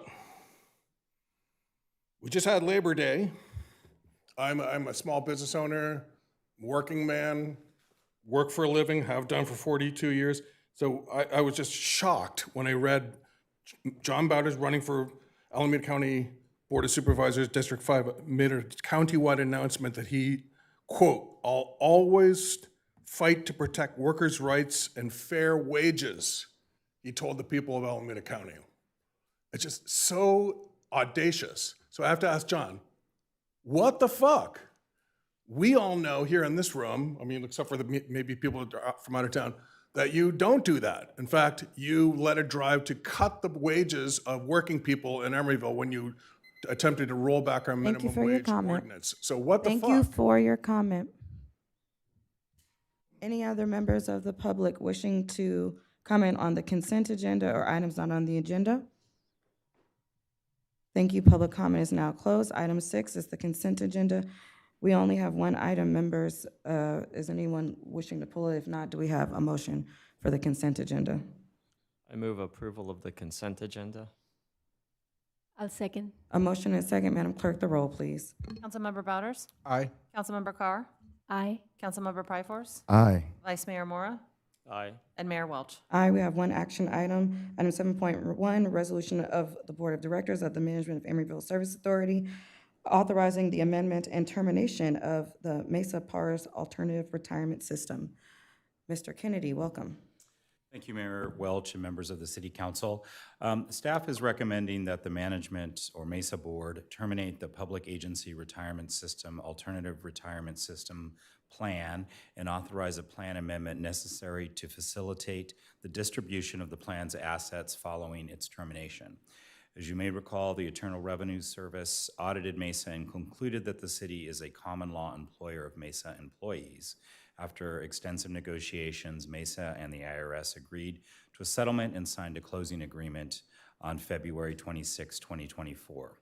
Speaker 10: we just had Labor Day. I'm a small business owner, working man, work for a living, have done for 42 years. So I was just shocked when I read John Bowders running for Alameda County Board of Supervisors, District 5, made a countywide announcement that he, quote, "I'll always fight to protect workers' rights and fair wages," he told the people of Alameda County. It's just so audacious. So I have to ask John, what the fuck? We all know here in this room, I mean, except for maybe people from out of town, that you don't do that. In fact, you led a drive to cut the wages of working people in Emeryville when you attempted to roll back our minimum wage ordinance. So what the fuck?
Speaker 2: Thank you for your comment. Any other members of the public wishing to comment on the consent agenda or items not on the agenda? Thank you. Public comment is now closed. Item 6 is the consent agenda. We only have one item, members. Is anyone wishing to pull it? If not, do we have a motion for the consent agenda?
Speaker 6: I move approval of the consent agenda.
Speaker 19: I'll second.
Speaker 2: A motion and a second. Madam Clerk, the roll, please.
Speaker 3: Councilmember Bouders?
Speaker 12: Aye.
Speaker 3: Councilmember Carr?
Speaker 19: Aye.
Speaker 3: Councilmember Pryforce?
Speaker 5: Aye.
Speaker 3: Vice Mayor Mora?
Speaker 6: Aye.
Speaker 3: And Mayor Welch?
Speaker 2: Aye, we have one action item. Item 7.1, resolution of the Board of Directors of the Management of Emeryville Service Authority authorizing the amendment and termination of the Mesa PARS Alternative Retirement System. Mr. Kennedy, welcome.
Speaker 7: Thank you, Mayor Welch and members of the City Council. Staff is recommending that the management or Mesa Board terminate the Public Agency Retirement System Alternative Retirement System plan and authorize a plan amendment necessary to facilitate the distribution of the plan's assets following its termination. As you may recall, the Internal Revenue Service audited Mesa and concluded that the city is a common law employer of Mesa employees. After extensive negotiations, Mesa and the IRS agreed to a settlement and signed a closing agreement on February 26, 2024.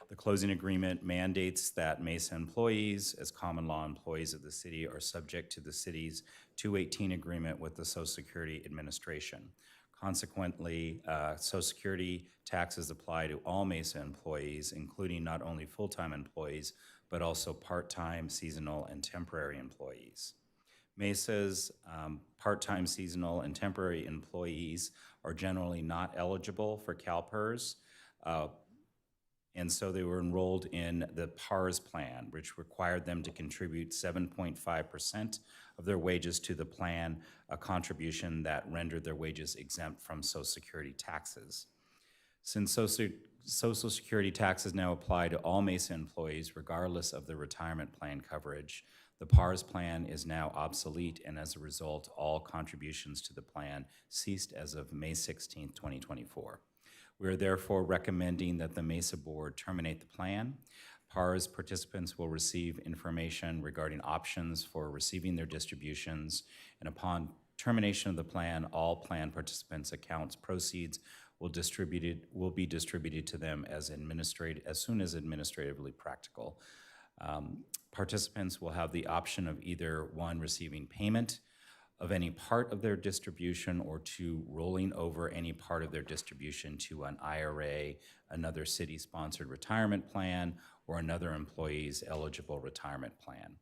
Speaker 7: The closing agreement mandates that Mesa employees, as common law employees of the city, are subject to the city's 218 agreement with the Social Security Administration. Consequently, Social Security taxes apply to all Mesa employees, including not only full-time employees, but also part-time, seasonal, and temporary employees. Mesa's part-time, seasonal, and temporary employees are generally not eligible for CalPERS, and so they were enrolled in the PARS plan, which required them to contribute 7.5% of their wages to the plan, a contribution that rendered their wages exempt from Social Security taxes. Since Social Security taxes now apply to all Mesa employees, regardless of their retirement plan coverage, the PARS plan is now obsolete, and as a result, all contributions to the plan ceased as of May 16, 2024. We are therefore recommending that the Mesa Board terminate the plan. PARS participants will receive information regarding options for receiving their distributions, and upon termination of the plan, all plan participants' accounts proceeds will be distributed to them as soon as administratively practical. Participants will have the option of either, one, receiving payment of any part of their distribution, or two, rolling over any part of their distribution to an IRA, another city-sponsored retirement plan, or another employee's eligible retirement plan.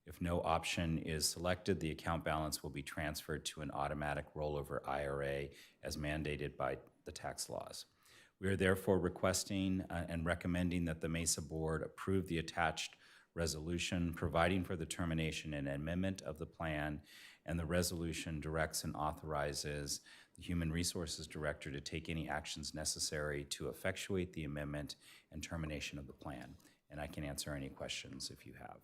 Speaker 7: If no option is selected, the account balance will be transferred to an automatic rollover IRA as mandated by the tax laws. We are therefore requesting and recommending that the Mesa Board approve the attached resolution providing for the termination and amendment of the plan, and the resolution directs and authorizes the Human Resources Director to take any actions necessary to effectuate the amendment and termination of the plan. And I can answer any questions if you have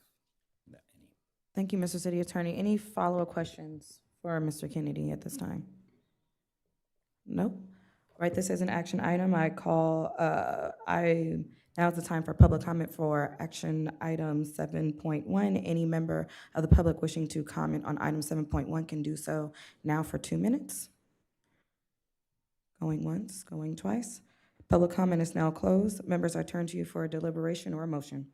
Speaker 7: any.
Speaker 2: Thank you, Mr. City Attorney. Any follow-up questions for Mr. Kennedy at this time? No? All right, this is an action item. Now is the time for public comment for action item 7.1. Any member of the public wishing to comment on item 7.1 can do so now for 2 minutes. Going once, going twice. Public comment is now closed. Members, I turn to you for a deliberation or a motion.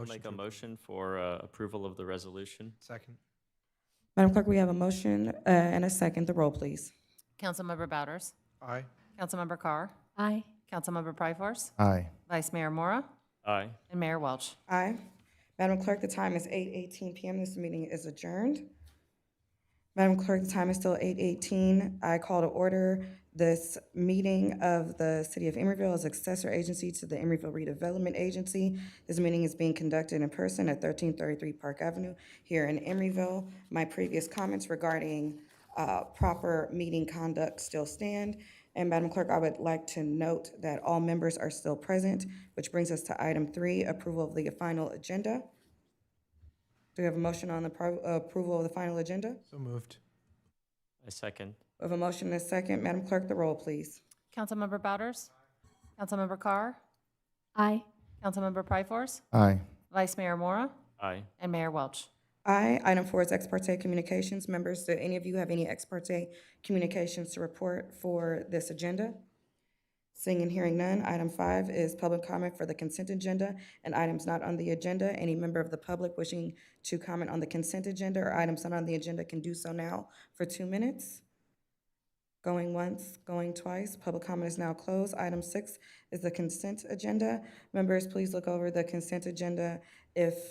Speaker 6: Make a motion for approval of the resolution.
Speaker 12: Second.
Speaker 2: Madam Clerk, we have a motion and a second. The roll, please.
Speaker 3: Councilmember Bouders?
Speaker 12: Aye.
Speaker 3: Councilmember Carr?
Speaker 19: Aye.
Speaker 3: Councilmember Pryforce?
Speaker 5: Aye.
Speaker 3: Vice Mayor Mora?
Speaker 6: Aye.
Speaker 3: And Mayor Welch?
Speaker 2: Aye. Madam Clerk, the time is 8:18 p.m. This meeting is adjourned. Madam Clerk, the time is still 8:18. I call to order this meeting of the City of Emeryville as successor agency to the Emeryville Redevelopment Agency. This meeting is being conducted in person at 1333 Park Avenue here in Emeryville. My previous comments regarding proper meeting conduct still stand. And Madam Clerk, I would like to note that all members are still present, which brings us to item 3, approval of the final agenda. Do we have a motion on the approval of the final agenda?
Speaker 12: So moved.
Speaker 6: I second.
Speaker 2: We have a motion and a second. Madam Clerk, the roll, please.
Speaker 3: Councilmember Bouders? Councilmember Carr?
Speaker 19: Aye.
Speaker 3: Councilmember Pryforce?
Speaker 5: Aye.
Speaker 3: Vice Mayor Mora?
Speaker 6: Aye.
Speaker 3: And Mayor Welch?
Speaker 2: Aye. Item 4 is ex parte communications. Members, do any of you have any ex parte communications to report for this agenda? Seeing and hearing none, item 5 is public comment for the consent agenda and items not on the agenda. Any member of the public wishing to comment on the consent agenda or items not on the agenda can do so now for 2 minutes. Going once, going twice. Public comment is now closed. Item 6 is the consent agenda. Members, please look over the consent agenda. If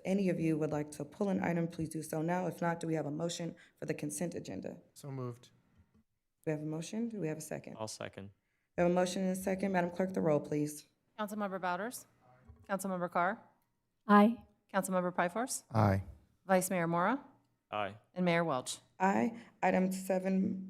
Speaker 2: any of you would like to pull an item, please do so now. If not, do we have a motion for the consent agenda? Do
Speaker 12: So moved.
Speaker 2: we have a motion? Do we have a second?
Speaker 6: I'll second.
Speaker 2: We have a motion and a second. Madam Clerk, the roll, please.
Speaker 3: Councilmember Bouders? Councilmember Carr?
Speaker 19: Aye.
Speaker 3: Councilmember Pryforce?
Speaker 5: Aye.
Speaker 3: Vice Mayor Mora?
Speaker 6: Aye.
Speaker 3: And Mayor Welch.
Speaker 2: Aye. Item 7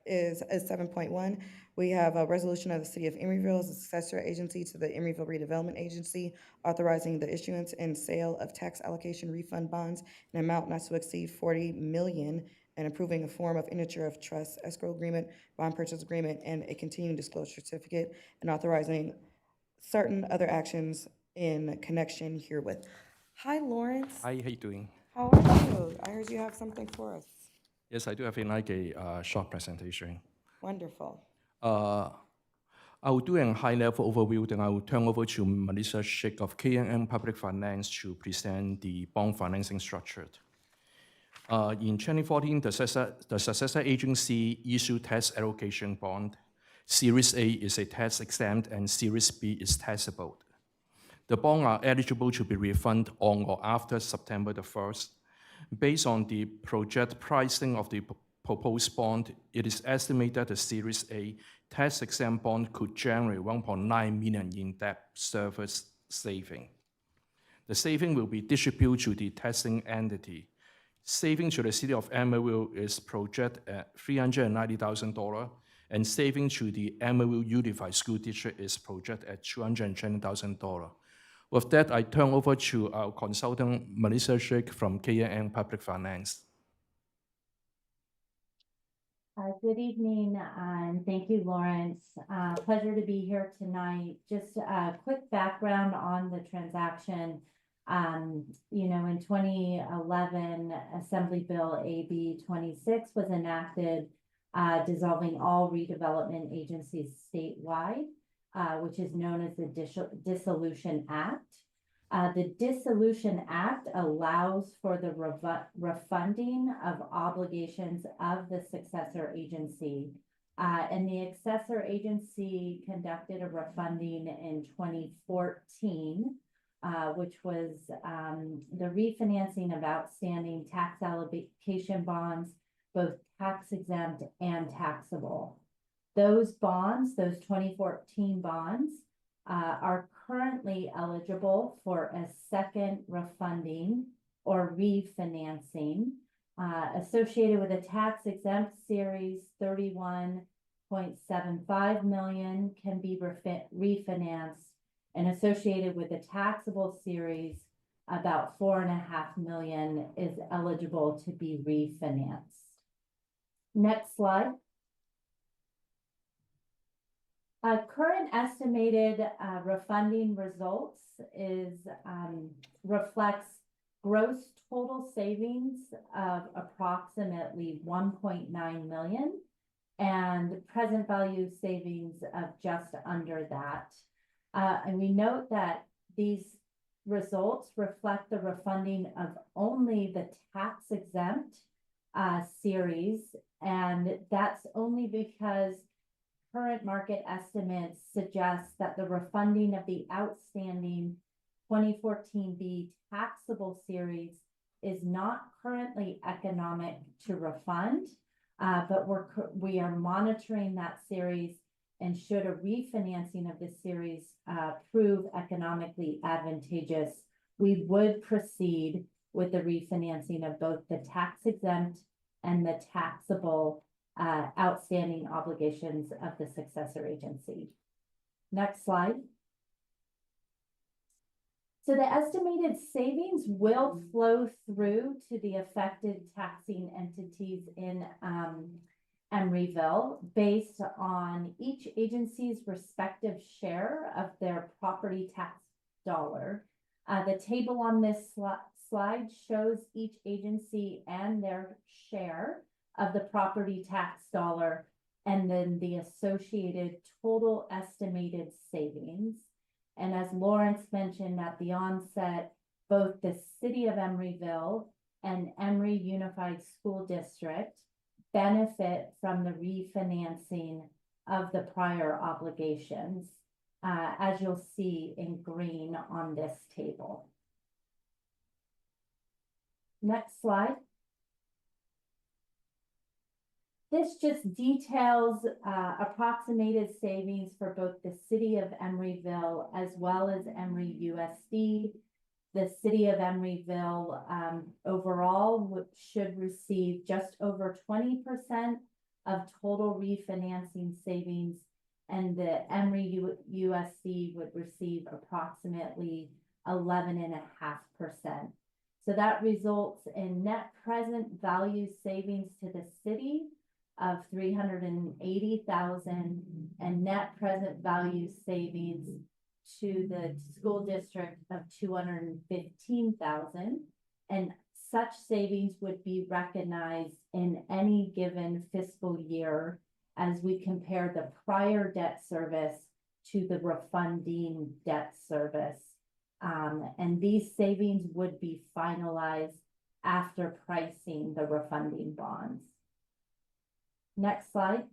Speaker 2: is 7.1. We have a resolution of the City of Emeryville as a successor agency to the Emeryville Redevelopment Agency, authorizing the issuance and sale of tax allocation refund bonds in an amount not to exceed $40 million, and approving a form of indenture of trust, escrow agreement, bond purchase agreement, and a continuing disclosure certificate, and authorizing certain other actions in connection herewith. Hi, Lawrence.
Speaker 8: Hi, how you doing?
Speaker 2: How are you? I heard you have something for us.
Speaker 8: Yes, I do have a short presentation.
Speaker 2: Wonderful.
Speaker 8: I will do a high-level overview, then I will turn over to Melissa Schick of K&M Public Finance to present the bond financing structure. In 2014, the successor agency issued tax allocation bond. Series A is a tax-exempt and Series B is taxable. The bonds are eligible to be refunded on or after September the 1st. Based on the project pricing of the proposed bond, it is estimated the Series A tax-exempt bond could generate $1.9 million in debt service saving. The saving will be distributed to the taxing entity. Saving to the City of Emeryville is projected at $390,000, and saving to the Emeryville Unified School District is projected at $220,000. With that, I turn over to our consultant, Melissa Schick from K&M Public Finance.
Speaker 11: Good evening, and thank you, Lawrence. Pleasure to be here tonight. Just a quick background on the transaction. In 2011, Assembly Bill AB 26 was enacted, dissolving all redevelopment agencies statewide, which is known as the Dissolution Act. The Dissolution Act allows for the refunding of obligations of the successor agency. And the successor agency conducted a refunding in 2014, which was the refinancing of outstanding tax allocation bonds, both tax exempt and taxable. Those bonds, those 2014 bonds, are currently eligible for a second refunding or refinancing associated with a tax exempt series. 31.75 million can be refinanced, and associated with the taxable series, about $4.5 million is eligible to be refinanced. Next slide. Current estimated refunding results reflects gross total savings of approximately $1.9 million and present value savings of just under that. And we note that these results reflect the refunding of only the tax exempt series, and that's only because current market estimates suggest that the refunding of the outstanding 2014B taxable series is not currently economic to refund, but we are monitoring that series, and should a refinancing of this series prove economically advantageous, we would proceed with the refinancing of both the tax exempt and the taxable outstanding obligations of the successor agency. Next slide. So the estimated savings will flow through to the affected taxing entities in Emeryville based on each agency's respective share of their property tax dollar. The table on this slide shows each agency and their share of the property tax dollar and then the associated total estimated savings. And as Lawrence mentioned at the onset, both the city of Emeryville and Emory Unified School District benefit from the refinancing of the prior obligations, as you'll see in green on this table. Next slide. This just details approximated savings for both the city of Emeryville as well as Emory USD. The city of Emeryville overall should receive just over 20% of total refinancing savings, and the Emory USD would receive approximately 11.5%. So that results in net present value savings to the city of $380,000 and net present value savings to the school district of $215,000. And such savings would be recognized in any given fiscal year as we compare the prior debt service to the refunding debt service. And these savings would be finalized after pricing the refunding bonds. Next slide.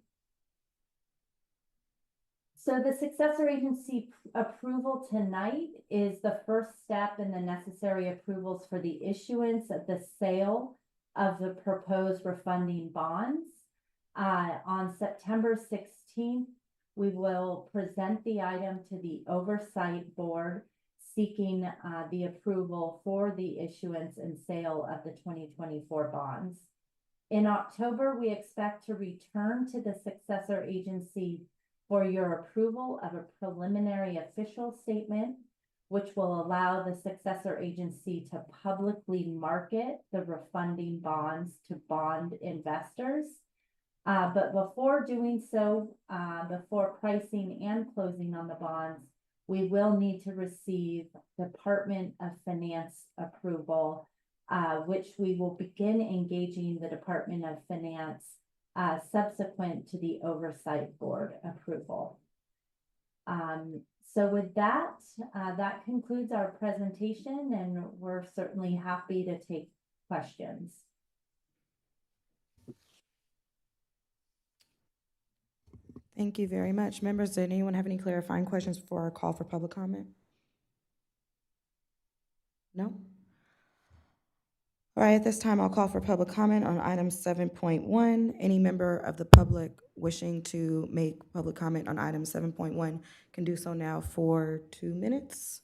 Speaker 11: So the successor agency approval tonight is the first step in the necessary approvals for the issuance of the sale of the proposed refunding bonds. On September 16th, we will present the item to the Oversight Board seeking the approval for the issuance and sale of the 2024 bonds. In October, we expect to return to the successor agency for your approval of a preliminary official statement, which will allow the successor agency to publicly market the refunding bonds to bond investors. But before doing so, before pricing and closing on the bonds, we will need to receive Department of Finance approval, which we will begin engaging the Department of Finance subsequent to the Oversight Board approval. So with that, that concludes our presentation, and we're certainly happy to take questions.
Speaker 2: Thank you very much. Members, did anyone have any clarifying questions before our call for public comment? No? All right, at this time, I'll call for public comment on item 7.1. Any member of the public wishing to make public comment on item 7.1 can do so now for 2 minutes.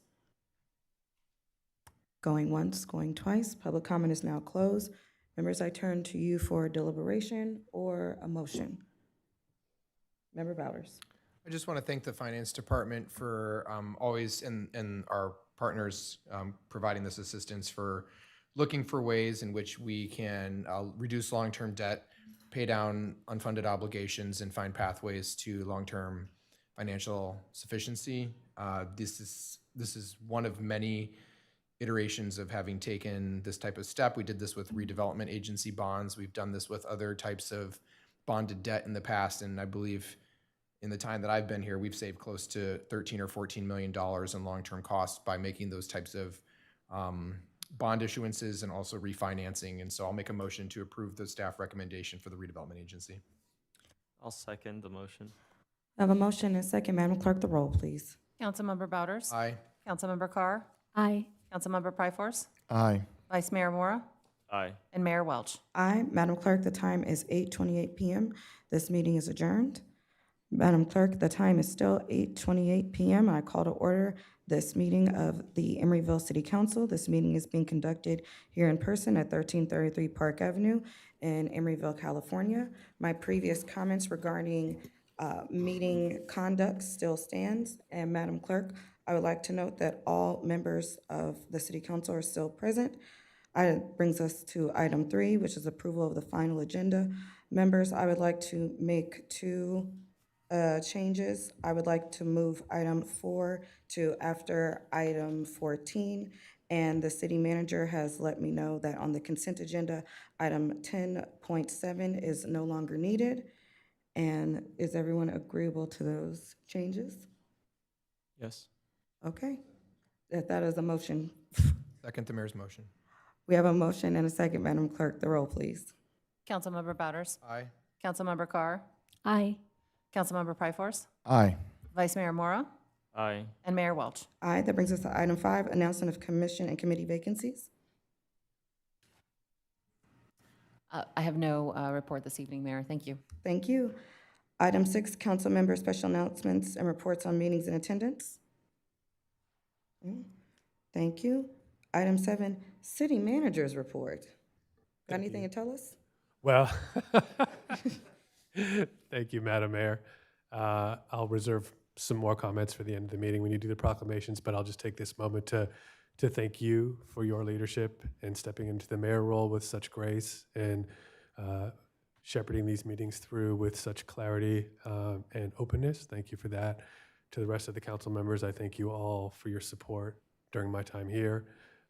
Speaker 2: Going once, going twice. Public comment is now closed. Members, I turn to you for deliberation or a motion. Member Bowers.
Speaker 12: I just want to thank the Finance Department for always, and our partners providing this assistance, for looking for ways in which we can reduce long-term debt, pay down unfunded obligations, and find pathways to long-term financial sufficiency. This is one of many iterations of having taken this type of step. We did this with redevelopment agency bonds. We've done this with other types of bonded debt in the past, and I believe in the time that I've been here, we've saved close to $13 or $14 million in long-term costs by making those types of bond issuances and also refinancing. And so I'll make a motion to approve the staff recommendation for the redevelopment agency.
Speaker 6: I'll second the motion.
Speaker 2: I have a motion and a second. Madam Clerk, the roll, please.
Speaker 3: Councilmember Bouders?
Speaker 12: Aye.
Speaker 3: Councilmember Carr?
Speaker 19: Aye.
Speaker 3: Councilmember Pryforce?
Speaker 5: Aye.
Speaker 3: Vice Mayor Mora?
Speaker 6: Aye.
Speaker 3: And Mayor Welch?
Speaker 2: Aye. Madam Clerk, the time is 8:28 p.m. This meeting is adjourned. Madam Clerk, the time is still 8:28 p.m. and I call to order this meeting of the Emeryville City Council. This meeting is being conducted here in person at 1333 Park Avenue in Emeryville, California. My previous comments regarding meeting conduct still stands. And Madam Clerk, I would like to note that all members of the City Council are still present. It brings us to item 3, which is approval of the final agenda. Members, I would like to make 2 changes. I would like to move item 4 to after item 14, and the city manager has let me know that on the consent agenda, item 10.7 is no longer needed. And is everyone agreeable to those changes?
Speaker 8: Yes.
Speaker 2: Okay, if that is a motion.
Speaker 12: Second the mayor's motion.
Speaker 2: We have a motion and a second. Madam Clerk, the roll, please.
Speaker 3: Councilmember Bouders?
Speaker 12: Aye.
Speaker 3: Councilmember Carr?
Speaker 19: Aye.
Speaker 3: Councilmember Pryforce?
Speaker 5: Aye.
Speaker 3: Vice Mayor Mora?
Speaker 6: Aye.
Speaker 3: And Mayor Welch?
Speaker 2: Aye, that brings us to item 5, announcement of commission and committee vacancies.
Speaker 3: I have no report this evening, Mayor. Thank you.
Speaker 2: Thank you. Item 6, council member special announcements and reports on meetings and attendance. Thank you. Item 7, city managers report. Got anything to tell us?
Speaker 9: Well, thank you, Madam Mayor. I'll reserve some more comments for the end of the meeting when you do the proclamations, but I'll just take this moment to thank you for your leadership and stepping into the mayor role with such grace and shepherding these meetings through with such clarity and openness. Thank you for that. To the rest of the council members, I thank you all for your support during my time here.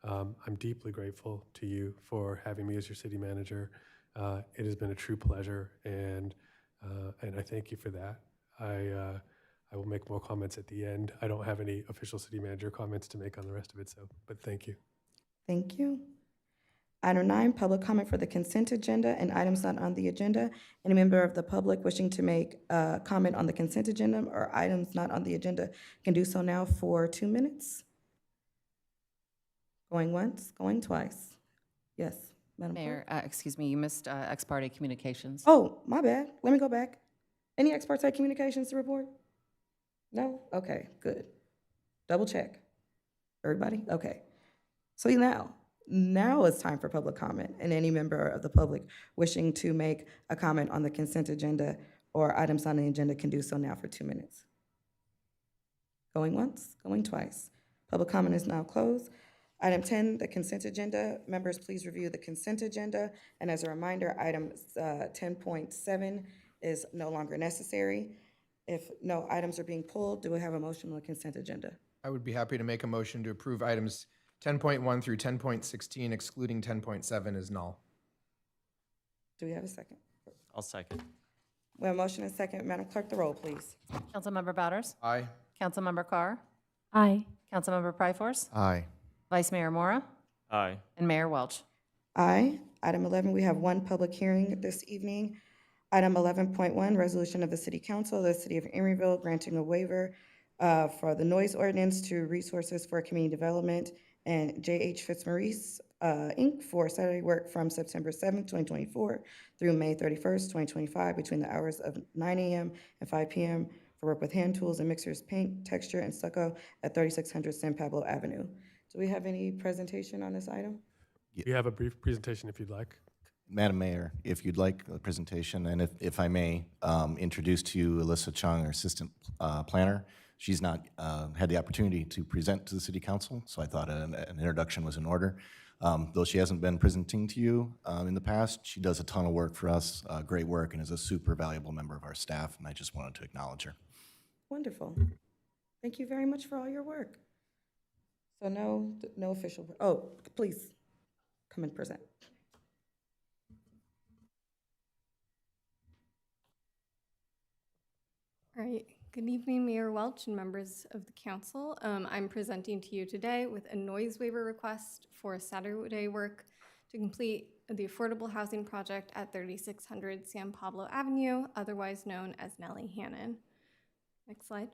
Speaker 9: I'm deeply grateful to you for having me as your city manager. It has been a true pleasure, and I thank you for that. I will make more comments at the end. I don't have any official city manager comments to make on the rest of it, but thank you.
Speaker 2: Thank you. Item 9, public comment for the consent agenda and items not on the agenda. Any member of the public wishing to make a comment on the consent agenda or items not on the agenda can do so now for 2 minutes. Going once, going twice. Yes, Madam Clerk.
Speaker 3: Mayor, excuse me, you missed ex parte communications.
Speaker 2: Oh, my bad. Let me go back. Any ex parte communications to report? No? Okay, good. Double check. Everybody? Okay. So now it's time for public comment, and any member of the public wishing to make a comment on the consent agenda or items on the agenda can do so now for 2 minutes. Going once, going twice. Public comment is now closed. Item 10, the consent agenda. Members, please review the consent agenda. And as a reminder, item 10.7 is no longer necessary. If no items are being pulled, do we have a motion on the consent agenda?
Speaker 12: I would be happy to make a motion to approve items 10.1 through 10.16, excluding 10.7 is null.
Speaker 2: Do we have a second?
Speaker 6: I'll second.
Speaker 2: We have a motion and a second. Madam Clerk, the roll, please.
Speaker 3: Councilmember Bouders?
Speaker 12: Aye.
Speaker 3: Councilmember Carr?
Speaker 19: Aye.
Speaker 3: Councilmember Pryforce?
Speaker 5: Aye.
Speaker 3: Vice Mayor Mora?
Speaker 6: Aye.
Speaker 3: And Mayor Welch?
Speaker 2: Aye. Item 11, we have one public hearing this evening. Item 11.1, resolution of the City Council of the City of Emeryville granting a waiver for the noise ordinance to Resources for Community Development and J.H. Fitzmaurice, Inc. for Saturday work from September 7th, 2024 through May 31st, 2025, between the hours of 9 a.m. and 5 p.m. for work with hand tools and mixers, paint, texture, and stucco at 3600 San Pablo Avenue. Do we have any presentation on this item?
Speaker 9: You have a brief presentation if you'd like.
Speaker 13: Madam Mayor, if you'd like a presentation, and if I may, introduce to you Alyssa Chung, our Assistant Planner. She's not had the opportunity to present to the City Council, so I thought an introduction was in order. Though she hasn't been presenting to you in the past, she does a ton of work for us, great work, and is a super valuable member of our staff, and I just wanted to acknowledge her.
Speaker 2: Wonderful. Thank you very much for all your work. So no official, oh, please come and present.
Speaker 14: All right. Good evening, Mayor Welch and members of the council. I'm presenting to you today with a noise waiver request for Saturday work to complete the affordable housing project at 3600 San Pablo Avenue, otherwise known as Nellie Hannon. Next slide.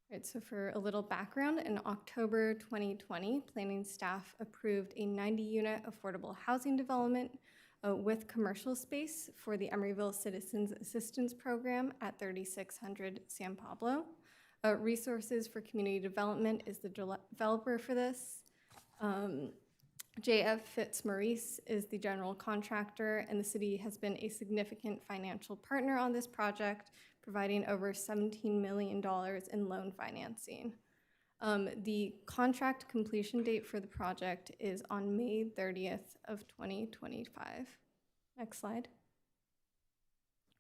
Speaker 14: All right, so for a little background, in October 2020, planning staff approved a 90-unit affordable housing development with commercial space for the Emeryville Citizens Assistance Program at 3600 San Pablo. Resources for Community Development is the developer for this. J.F. Fitzmaurice is the general contractor, and the city has been a significant financial partner on this project, providing over $17 million in loan financing. The contract completion date for the project is on May 30th of 2025. Next slide.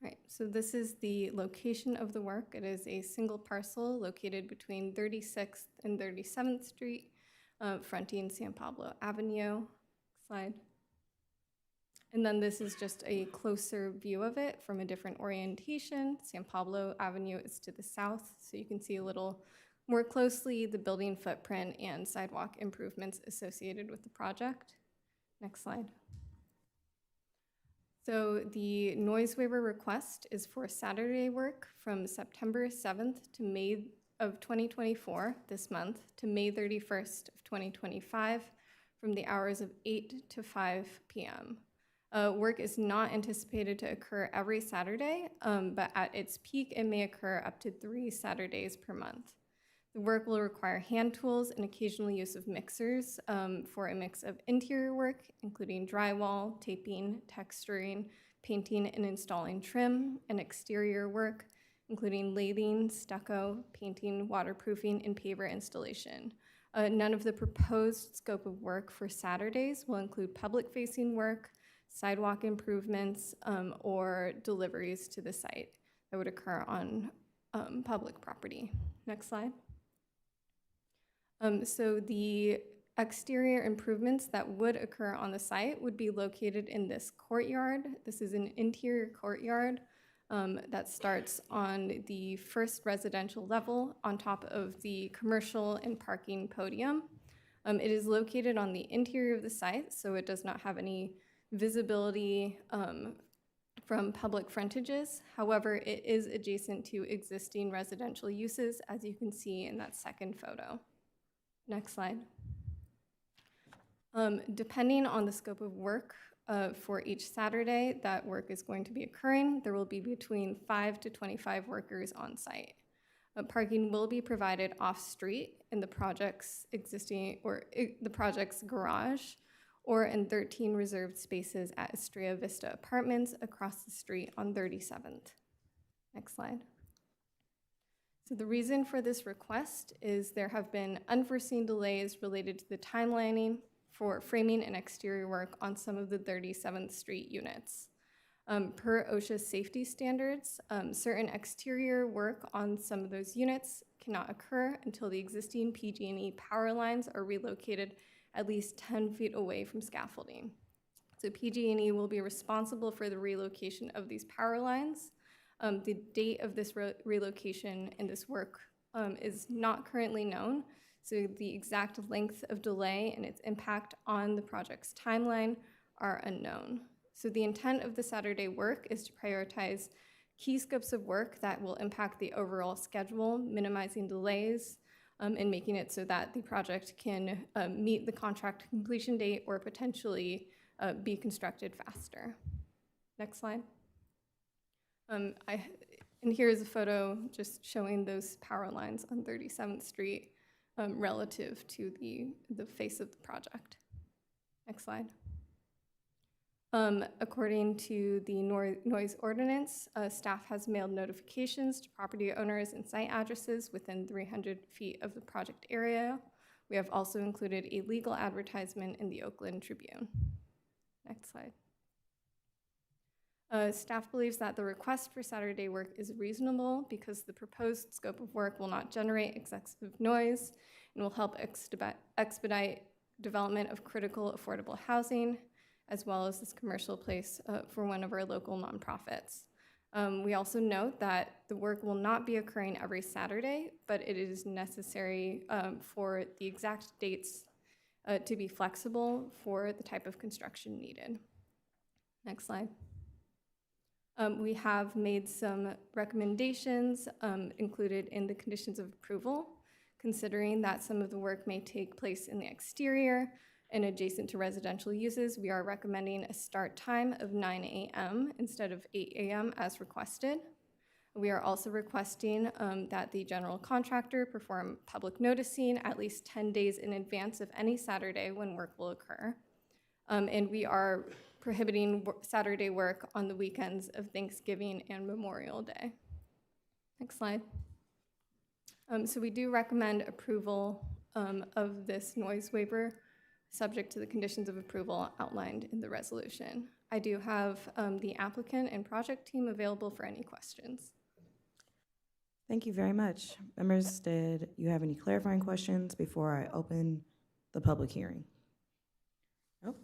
Speaker 14: All right, so this is the location of the work. It is a single parcel located between 36th and 37th Street, fronting San Pablo Avenue. Next slide. And then this is just a closer view of it from a different orientation. San Pablo Avenue is to the south, so you can see a little more closely the building footprint and sidewalk improvements associated with the project. Next slide. So the noise waiver request is for Saturday work from September 7th to May of 2024, this month, to May 31st of 2025, from the hours of 8 to 5 p.m. Work is not anticipated to occur every Saturday, but at its peak, it may occur up to 3 Saturdays per month. The work will require hand tools and occasional use of mixers for a mix of interior work, including drywall, taping, texturing, painting, and installing trim, and exterior work, including lathing, stucco, painting, waterproofing, and paver installation. None of the proposed scope of work for Saturdays will include public-facing work, sidewalk improvements, or deliveries to the site that would occur on public property. Next slide. So the exterior improvements that would occur on the site would be located in this courtyard. This is an interior courtyard that starts on the first residential level on top of the commercial and parking podium. It is located on the interior of the site, so it does not have any visibility from public frontages. However, it is adjacent to existing residential uses, as you can see in that second photo. Next slide. Depending on the scope of work for each Saturday that work is going to be occurring, there will be between 5 to 25 workers on site. Parking will be provided off-street in the project's the project's garage, or in 13 reserved spaces at Estrella Vista Apartments across the street on 37th. Next slide. So the reason for this request is there have been unforeseen delays related to the timelining for framing and exterior work on some of the 37th Street units. Per OSHA safety standards, certain exterior work on some of those units cannot occur until the existing PG&E power lines are relocated at least 10 feet away from scaffolding. So PG&E will be responsible for the relocation of these power lines. The date of this relocation and this work is not currently known, so the exact length of delay and its impact on the project's timeline are unknown. So the intent of the Saturday work is to prioritize key scopes of work that will impact the overall schedule, minimizing delays, and making it so that the project can meet the contract completion date or potentially be constructed faster. Next slide. And here's a photo just showing those power lines on 37th Street relative to the face of the project. Next slide. According to the noise ordinance, staff has mailed notifications to property owners and site addresses within 300 feet of the project area. We have also included a legal advertisement in the Oakland Tribune. Next slide. Staff believes that the request for Saturday work is reasonable because the proposed scope of work will not generate excessive noise and will help expedite development of critical affordable housing, as well as this commercial place for one of our local nonprofits. We also note that the work will not be occurring every Saturday, but it is necessary for the exact dates to be flexible for the type of construction needed. Next slide. We have made some recommendations included in the conditions of approval, considering that some of the work may take place in the exterior and adjacent to residential uses. We are recommending a start time of 9 a.m. instead of 8 a.m. as requested. We are also requesting that the general contractor perform public noticing at least 10 days in advance of any Saturday when work will occur. And we are prohibiting Saturday work on the weekends of Thanksgiving and Memorial Day. Next slide. So we do recommend approval of this noise waiver, subject to the conditions of approval outlined in the resolution. I do have the applicant and project team available for any questions.
Speaker 2: Thank you very much. Members, did you have any clarifying questions before I open the public hearing? Nope.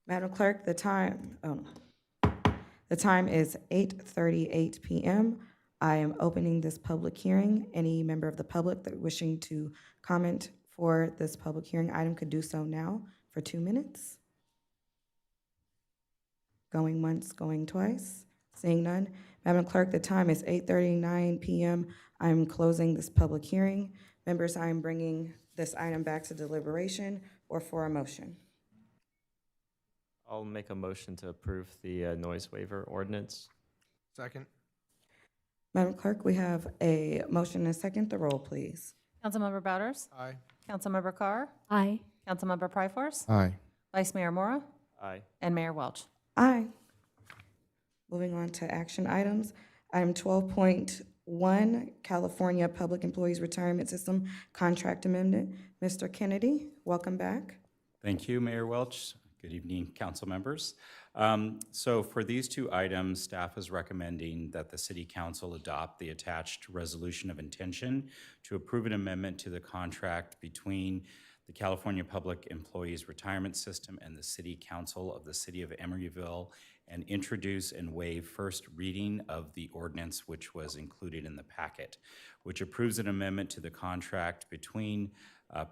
Speaker 2: Madam Clerk, the time is 8:38 p.m. I am opening this public hearing. Any member of the public that wishing to comment for this public hearing item could do so now for 2 minutes. Going once, going twice. Seeing none. Madam Clerk, the time is 8:39 p.m. I'm closing this public hearing. Members, I am bringing this item back to deliberation or for a motion.
Speaker 6: I'll make a motion to approve the noise waiver ordinance.
Speaker 12: Second.
Speaker 2: Madam Clerk, we have a motion and a second. The roll, please.
Speaker 3: Councilmember Bouders?
Speaker 12: Aye.
Speaker 3: Councilmember Carr?
Speaker 19: Aye.
Speaker 3: Councilmember Pryforce?
Speaker 5: Aye.
Speaker 3: Vice Mayor Mora?
Speaker 6: Aye.
Speaker 3: And Mayor Welch.
Speaker 2: Aye. Moving on to action items. Item 12.1, California Public Employees Retirement System Contract Amendment. Mr. Kennedy, welcome back.
Speaker 7: Thank you, Mayor Welch. Good evening, council members. So for these two items, staff is recommending that the City Council adopt the attached resolution of intention to approve an amendment to the contract between the California Public Employees Retirement System and the City Council of the City of Emeryville, and introduce and waive first reading of the ordinance which was included in the packet, which approves an amendment to the contract between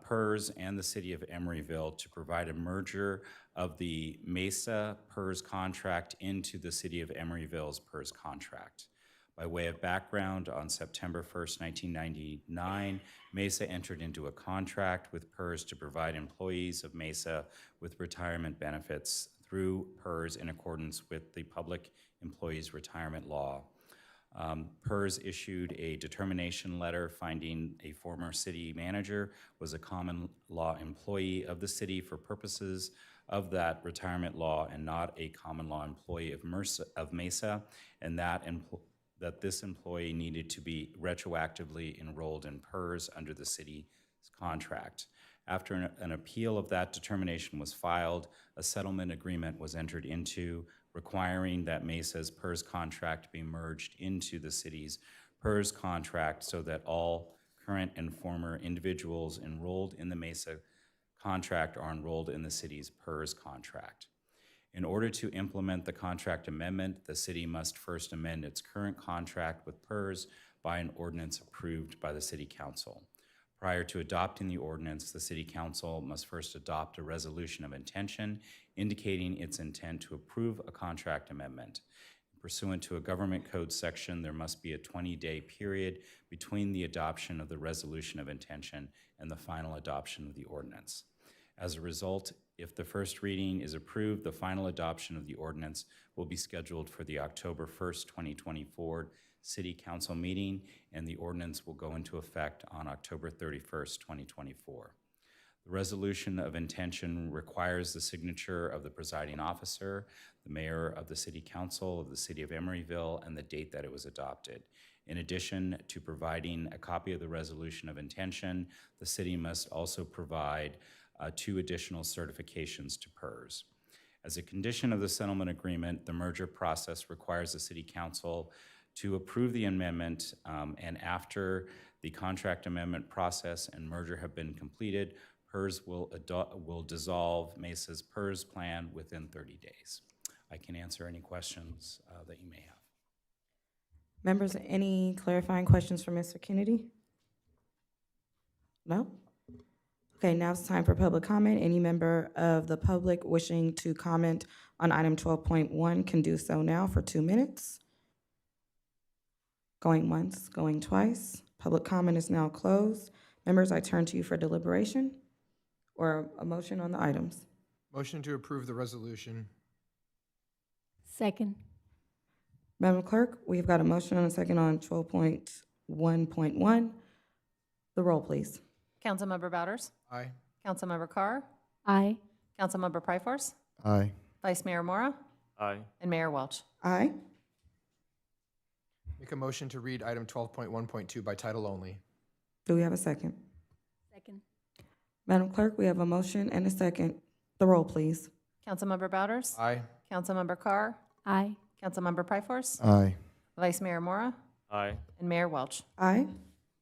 Speaker 7: PERS and the City of Emeryville to provide a merger of the Mesa PERS contract into the City of Emeryville's PERS contract. By way of background, on September 1st, 1999, Mesa entered into a contract with PERS to provide employees of Mesa with retirement benefits through PERS in accordance with the Public Employees Retirement Law. PERS issued a determination letter finding a former city manager was a common law employee of the city for purposes of that retirement law and not a common law employee of Mesa, and that this employee needed to be retroactively enrolled in PERS under the city's contract. After an appeal of that determination was filed, a settlement agreement was entered into requiring that Mesa's PERS contract be merged into the city's PERS contract so that all current and former individuals enrolled in the Mesa contract are enrolled in the city's PERS contract. In order to implement the contract amendment, the city must first amend its current contract with PERS by an ordinance approved by the City Council. Prior to adopting the ordinance, the City Council must first adopt a resolution of intention indicating its intent to approve a contract amendment. Pursuant to a government code section, there must be a 20-day period between the adoption of the resolution of intention and the final adoption of the ordinance. As a result, if the first reading is approved, the final adoption of the ordinance will be scheduled for the October 1st, 2024 City Council meeting, and the ordinance will go into effect on October 31st, 2024. The resolution of intention requires the signature of the presiding officer, the mayor of the City Council of the City of Emeryville, and the date that it was adopted. In addition to providing a copy of the resolution of intention, the city must also provide 2 additional certifications to PERS. As a condition of the settlement agreement, the merger process requires the City Council to approve the amendment, and after the contract amendment process and merger have been completed, PERS will dissolve Mesa's PERS plan within 30 days. I can answer any questions that you may have.
Speaker 2: Members, any clarifying questions for Mr. Kennedy? No? Okay, now it's time for public comment. Any member of the public wishing to comment on item 12.1 can do so now for 2 minutes. Going once, going twice. Public comment is now closed. Members, I turn to you for deliberation or a motion on the items.
Speaker 12: Motion to approve the resolution.
Speaker 19: Second.
Speaker 2: Madam Clerk, we've got a motion and a second on 12.1.1. The roll, please.
Speaker 3: Councilmember Bouders?
Speaker 12: Aye.
Speaker 3: Councilmember Carr?
Speaker 19: Aye.
Speaker 3: Councilmember Pryforce?
Speaker 5: Aye.
Speaker 3: Vice Mayor Mora?
Speaker 6: Aye.
Speaker 3: And Mayor Welch.
Speaker 2: Aye.
Speaker 12: Make a motion to read item 12.1.2 by title only.
Speaker 2: Do we have a second?
Speaker 19: Second.
Speaker 2: Madam Clerk, we have a motion and a second. The roll, please.
Speaker 3: Councilmember Bouders?
Speaker 12: Aye.
Speaker 3: Councilmember Carr?
Speaker 19: Aye.
Speaker 3: Councilmember Pryforce?
Speaker 5: Aye.
Speaker 3: Vice Mayor Mora?
Speaker 6: Aye.
Speaker 3: And Mayor Welch.
Speaker 2: Aye.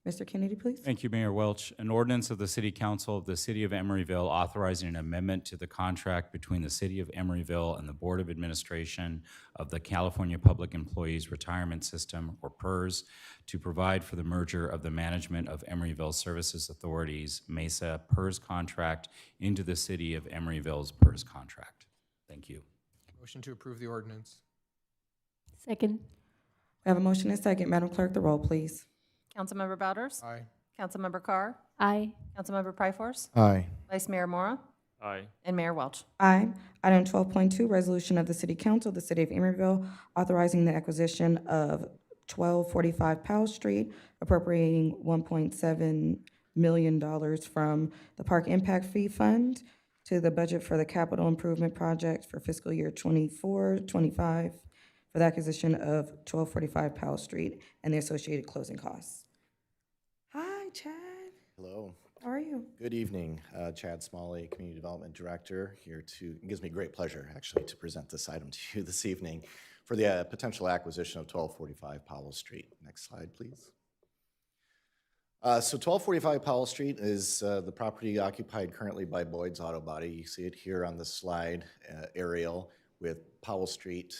Speaker 2: Mr. Kennedy, please.
Speaker 7: Thank you, Mayor Welch. An ordinance of the City Council of the City of Emeryville authorizing an amendment to the contract between the City of Emeryville and the Board of Administration of the California Public Employees Retirement System, or PERS, to provide for the merger of the management of Emeryville Services Authority's Mesa PERS contract into the City of Emeryville's PERS contract. Thank you.
Speaker 12: Motion to approve the ordinance.
Speaker 19: Second.
Speaker 2: We have a motion and a second. Madam Clerk, the roll, please.
Speaker 3: Councilmember Bouders?
Speaker 12: Aye.
Speaker 3: Councilmember Carr?
Speaker 19: Aye.
Speaker 3: Councilmember Pryforce?
Speaker 5: Aye.
Speaker 3: Vice Mayor Mora?
Speaker 6: Aye.
Speaker 3: And Mayor Welch.
Speaker 2: Aye. Item 12.2, resolution of the City Council of the City of Emeryville authorizing the acquisition of 1245 Powell Street, appropriating $1.7 million from the Park Impact Fee Fund to the budget for the capital improvement project for fiscal year 24-25 for the acquisition of 1245 Powell Street and the associated closing costs. Hi, Chad.
Speaker 13: Hello.
Speaker 2: How are you?
Speaker 13: Good evening. Chad Smalley, Community Development Director, here to, it gives me great pleasure, actually, to present this item to you this evening for the potential acquisition of 1245 Powell Street. Next slide, please. So 1245 Powell Street is the property occupied currently by Boyd's Auto Body. You see it here on the slide aerial with Powell Street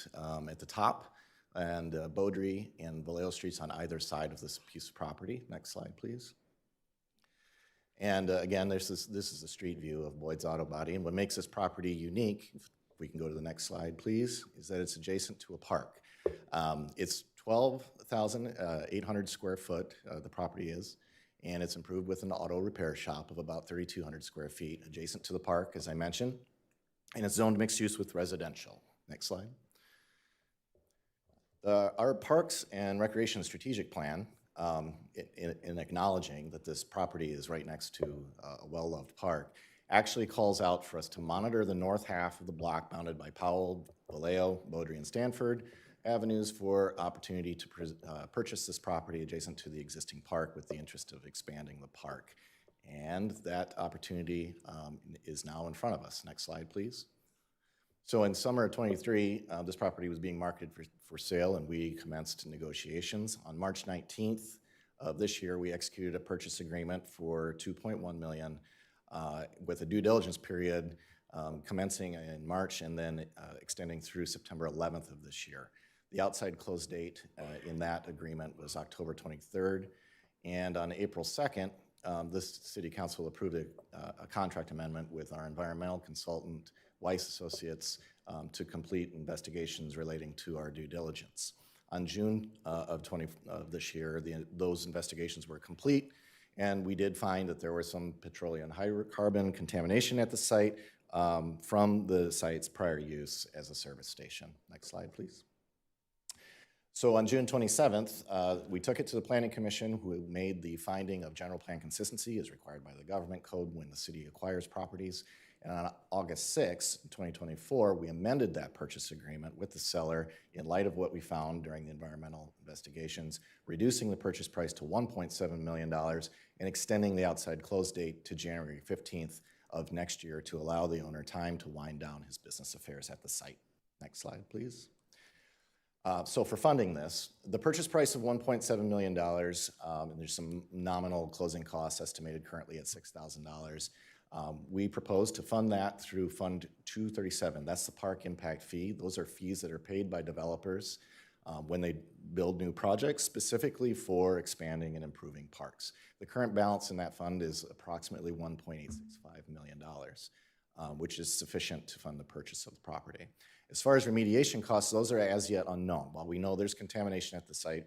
Speaker 13: at the top and Beaudry and Vallejo Streets on either side of this piece of property. Next slide, please. And again, this is a street view of Boyd's Auto Body. And what makes this property unique, if we can go to the next slide, please, is that it's adjacent to a park. It's 12,800 square foot, the property is, and it's improved with an auto repair shop of about 3,200 square feet, adjacent to the park, as I mentioned, and it's zoned mixed use with residential. Next slide. Our Parks and Recreation Strategic Plan, in acknowledging that this property is right next to a well-loved park, actually calls out for us to monitor the north half of the block bounded by Powell, Vallejo, Beaudry, and Stanford avenues for opportunity to purchase this property adjacent to the existing park with the interest of expanding the park. And that opportunity is now in front of us. Next slide, please. So in summer of 23, this property was being marketed for sale, and we commenced negotiations. On March 19th of this year, we executed a purchase agreement for $2.1 million with a due diligence period commencing in March and then extending through September 11th of this year. The outside close date in that agreement was October 23rd, and on April 2nd, this City Council approved a contract amendment with our environmental consultant, Weiss Associates, to complete investigations relating to our due diligence. On June of this year, those investigations were complete, and we did find that there was some petroleum hydrocarbon contamination at the site from the site's prior use as a service station. Next slide, please. So on June 27th, we took it to the Planning Commission, who made the finding of general plan consistency as required by the government code when the city acquires properties. And on August 6, 2024, we amended that purchase agreement with the seller in light of what we found during the environmental investigations, reducing the purchase price to $1.7 million and extending the outside close date to January 15th of next year to allow the owner time to wind down his business affairs at the site. Next slide, please. So for funding this, the purchase price of $1.7 million, and there's some nominal closing costs estimated currently at $6,000. We propose to fund that through Fund 237. That's the park impact fee. Those are fees that are paid by developers when they build new projects, specifically for expanding and improving parks. The current balance in that fund is approximately $1.865 million, which is sufficient to fund the purchase of the property. As far as remediation costs, those are as yet unknown. While we know there's contamination at the site,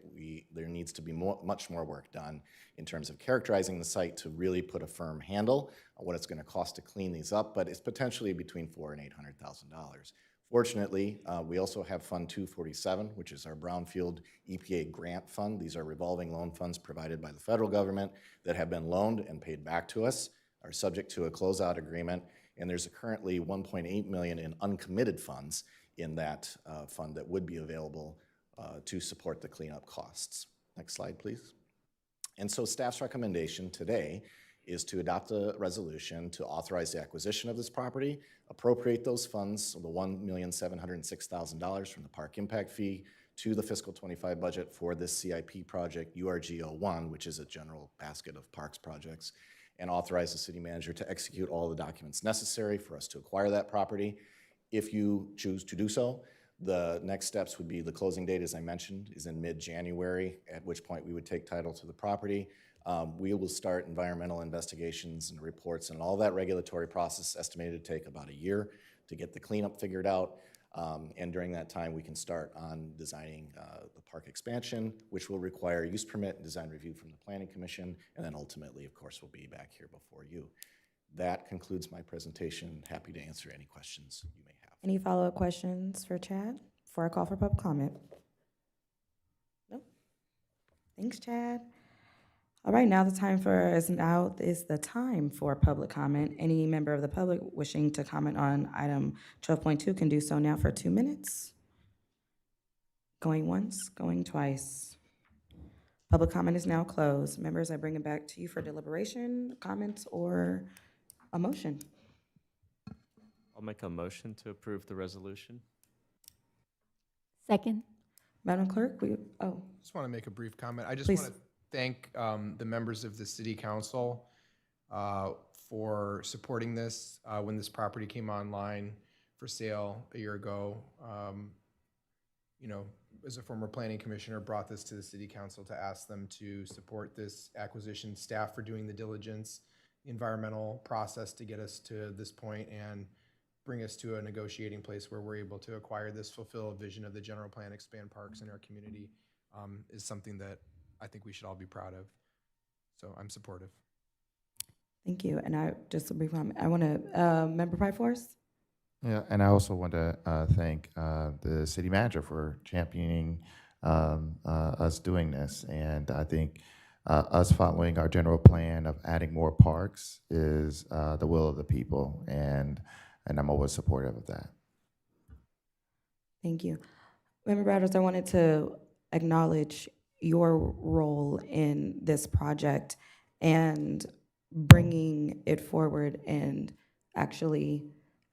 Speaker 13: there needs to be much more work done in terms of characterizing the site to really put a firm handle on what it's going to cost to clean these up, but it's potentially between $400,000 and $800,000. Fortunately, we also have Fund 247, which is our Brownfield EPA grant fund. These are revolving loan funds provided by the federal government that have been loaned and paid back to us, are subject to a closeout agreement, and there's currently $1.8 million in uncommitted funds in that fund that would be available to support the cleanup costs. Next slide, please. And so staff's recommendation today is to adopt a resolution to authorize the acquisition of this property, appropriate those funds, the $1,706,000 from the park impact fee to the fiscal 25 budget for this CIP project, URG-01, which is a general basket of parks projects, and authorize the city manager to execute all the documents necessary for us to acquire that property. If you choose to do so, the next steps would be the closing date, as I mentioned, is in mid-January, at which point we would take title to the property. We will start environmental investigations and reports and all that regulatory process estimated to take about a year to get the cleanup figured out. And during that time, we can start on designing the park expansion, which will require use permit and design review from the Planning Commission, and then ultimately, of course, we'll be back here before you. That concludes my presentation. Happy to answer any questions you may have.
Speaker 2: Any follow-up questions for Chad before I call for public comment? Nope. Thanks, Chad. All right, now the time for public comment. Any member of the public wishing to comment on item 12.2 can do so now for 2 minutes. Going once, going twice. Public comment is now closed. Members, I bring it back to you for deliberation, comments, or a motion.
Speaker 6: I'll make a motion to approve the resolution.
Speaker 19: Second.
Speaker 2: Madam Clerk,
Speaker 12: Just want to make a brief comment. I just
Speaker 2: Please.
Speaker 12: want to thank the members of the City Council for supporting this when this property came online for sale a year ago. You know, as a former planning commissioner, brought this to the City Council to ask them to support this acquisition, staff for doing the diligence, environmental process to get us to this point, and bring us to a negotiating place where we're able to acquire this, fulfill a vision of the general plan, expand parks in our community, is something that I think we should all be proud of. So I'm supportive.
Speaker 2: Thank you. And I just a brief comment. I want to, Member Pryforce?
Speaker 5: Yeah, and I also want to thank the city manager for championing us doing this. And I think us following our general plan of adding more parks is the will of the people, and I'm always supportive of that.
Speaker 2: Thank you. Member Brothers, I wanted to acknowledge your role in this project and bringing it forward and actually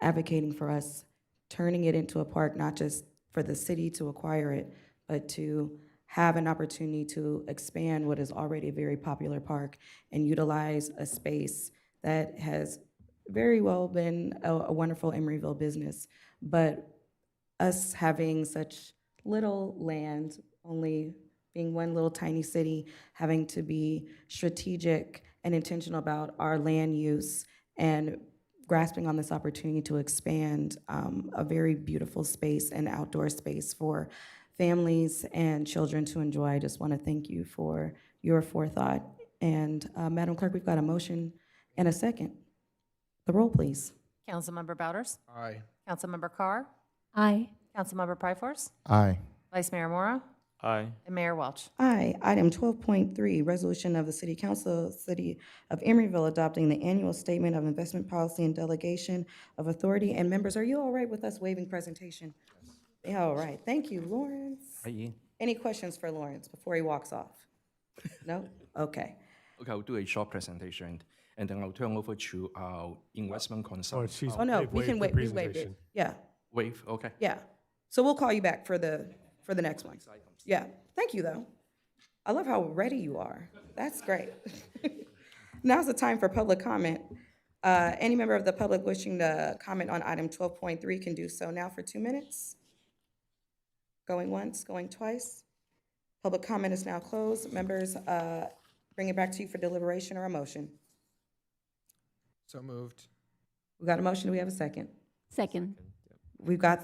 Speaker 2: advocating for us, turning it into a park, not just for the city to acquire it, but to have an opportunity to expand what is already a very popular park and utilize a space that has very well been a wonderful Emeryville business. But us having such little land, only being one little tiny city, having to be strategic and intentional about our land use and grasping on this opportunity to expand a very beautiful space and outdoor space for families and children to enjoy. I just want to thank you for your forethought. And Madam Clerk, we've got a motion and a second. The roll, please.
Speaker 3: Councilmember Bouders?
Speaker 12: Aye.
Speaker 3: Councilmember Carr?
Speaker 19: Aye.
Speaker 3: Councilmember Pryforce?
Speaker 5: Aye.
Speaker 3: Vice Mayor Mora?
Speaker 6: Aye.
Speaker 3: And Mayor Welch?
Speaker 2: Aye. Item 12.3, resolution of the City Council, City of Emeryville, adopting the annual statement of investment policy and delegation of authority. And members, are you all right with us waiving presentation? Yes. All right. Thank you, Lawrence.
Speaker 8: Aye.
Speaker 2: Any questions for Lawrence before he walks off? No? Okay.
Speaker 8: Okay, I'll do a short presentation, and then I'll turn over to our investment consultant.
Speaker 2: Oh, no, we can wait. We waived it. Yeah.
Speaker 8: Waive, okay.
Speaker 2: Yeah. So we'll call you back for the next one. Yeah. Thank you, though. I love how ready you are. That's great. Now's the time for public comment. Any member of the public wishing to comment on item 12.3 can do so now for 2 minutes. Going once, going twice. Public comment is now closed. Members, bring it back to you for deliberation or a motion.
Speaker 12: So moved.
Speaker 2: We got a motion. Do we have a second?
Speaker 19: Second.
Speaker 2: We've got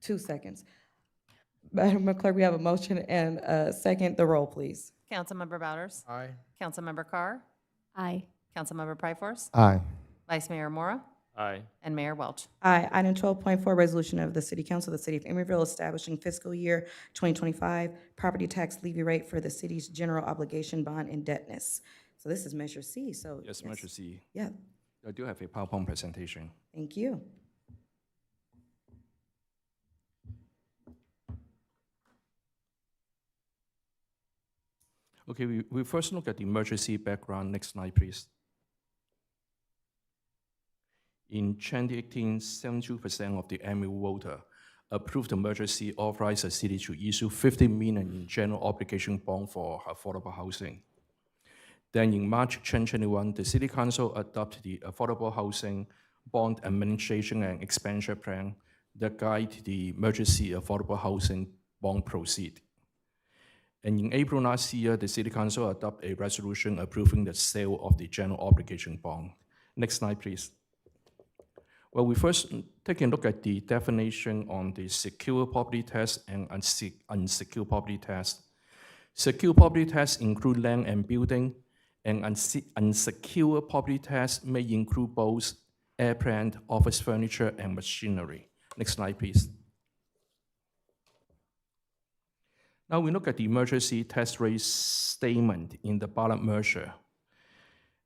Speaker 2: 2 seconds. Madam Clerk, we have a motion and a second. The roll, please.
Speaker 3: Councilmember Bouders?
Speaker 12: Aye.
Speaker 3: Councilmember Carr?
Speaker 19: Aye.
Speaker 3: Councilmember Pryforce?
Speaker 5: Aye.
Speaker 3: Vice Mayor Mora?
Speaker 6: Aye.
Speaker 3: And Mayor Welch?
Speaker 2: Aye. Item 12.4, resolution of the City Council of the City of Emeryville establishing fiscal year 2025 property tax levy rate for the city's general obligation bond indebtedness. So this is Measure C, so.
Speaker 8: Yes, Measure C.
Speaker 2: Yeah,
Speaker 8: I do have a PowerPoint presentation.
Speaker 2: thank you.
Speaker 8: Okay, we first look at the emergency background. Next slide, please. In 2018, 72% of the Emeryville voter approved the emergency authorized the city to issue 50 million in general obligation bond for affordable housing. Then in March 2021, the City Council adopted the Affordable Housing Bond Administration and Expenditure Plan that guide the emergency affordable housing bond proceed. And in April last year, the City Council adopted a resolution approving the sale of the general obligation bond. Next slide, please. Well, we first take a look at the definition on the secure property tax and unsecured property tax. Secure property tax include land and building, and unsecured property tax may include both airplane, office furniture, and machinery. Next slide, please. Now we look at the emergency tax rate statement in the ballot measure.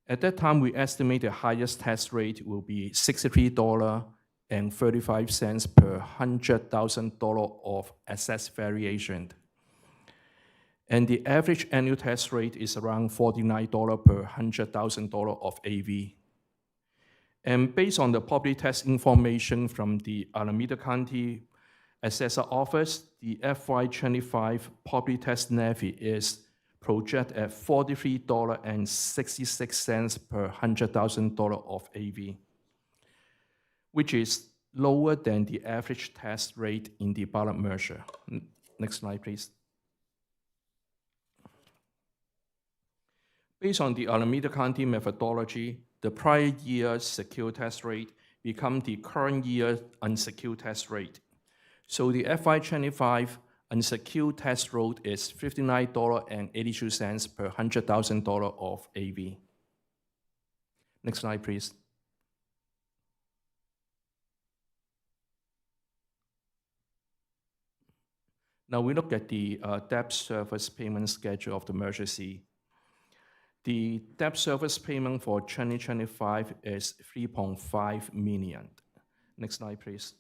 Speaker 8: At that time, we estimate the highest tax rate will be $63.35 per $100,000 of assessed variation. And the average annual tax rate is around $49 per $100,000 of AV. And based on the property tax information from the Alameda County Assessor Office, the FY25 property tax levy is projected at $43.66 per $100,000 of AV, which is lower than the average tax rate in the ballot measure. Next slide, please. Based on the Alameda County methodology, the prior year's secure tax rate becomes the current year's unsecured tax rate. So the FY25 unsecured tax rate is $59.82 per $100,000 of AV. Next slide, please. Now we look at the debt service payment schedule of the emergency. The debt service payment for 2025 is $3.5 million. Next slide, please.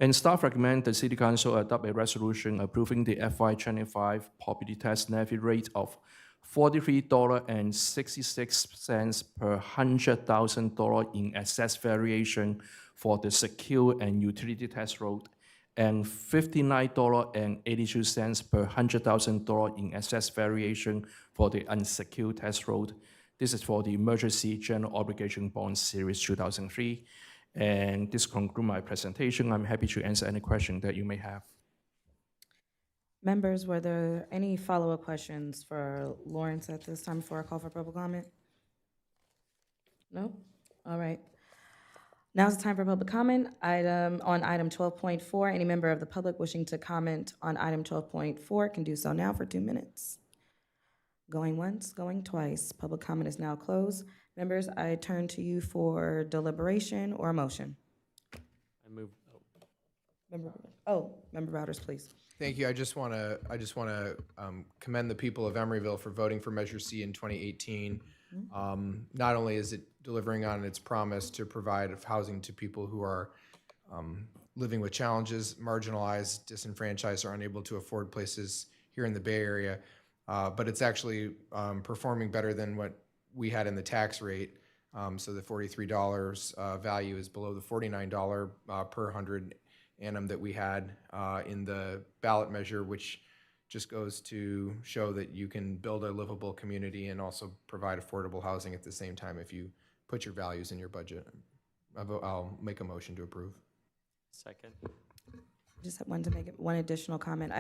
Speaker 8: And staff recommend the City Council adopt a resolution approving the FY25 property tax levy rate of $43.66 per $100,000 in assessed variation for the secure and utility tax rate, and $59.82 per $100,000 in assessed variation for the unsecured tax rate. This is for the Emergency General Obligation Bond Series 2003. And this concludes my presentation. I'm happy to answer any question that you may have.
Speaker 2: Members, were there any follow-up questions for Lawrence at this time before I call for public comment? No? All right. Now's the time for public comment. On item 12.4, any member of the public wishing to comment on item 12.4 can do so now for 2 minutes. Going once, going twice. Public comment is now closed. Members, I turn to you for deliberation or a motion.
Speaker 6: I move.
Speaker 2: Member Bowders, please.
Speaker 12: Thank you. I just want to commend the people of Emeryville for voting for Measure C in 2018. Not only is it delivering on its promise to provide housing to people who are living with challenges, marginalized, disenfranchised, or unable to afford places here in the Bay Area, but it's actually performing better than what we had in the tax rate. So the $43 value is below the $49 per 100 annum that we had in the ballot measure, which just goes to show that you can build a livable community and also provide affordable housing at the same time if you put your values in your budget. I'll make a motion to approve.
Speaker 6: Second.
Speaker 2: Just wanted to make one additional comment.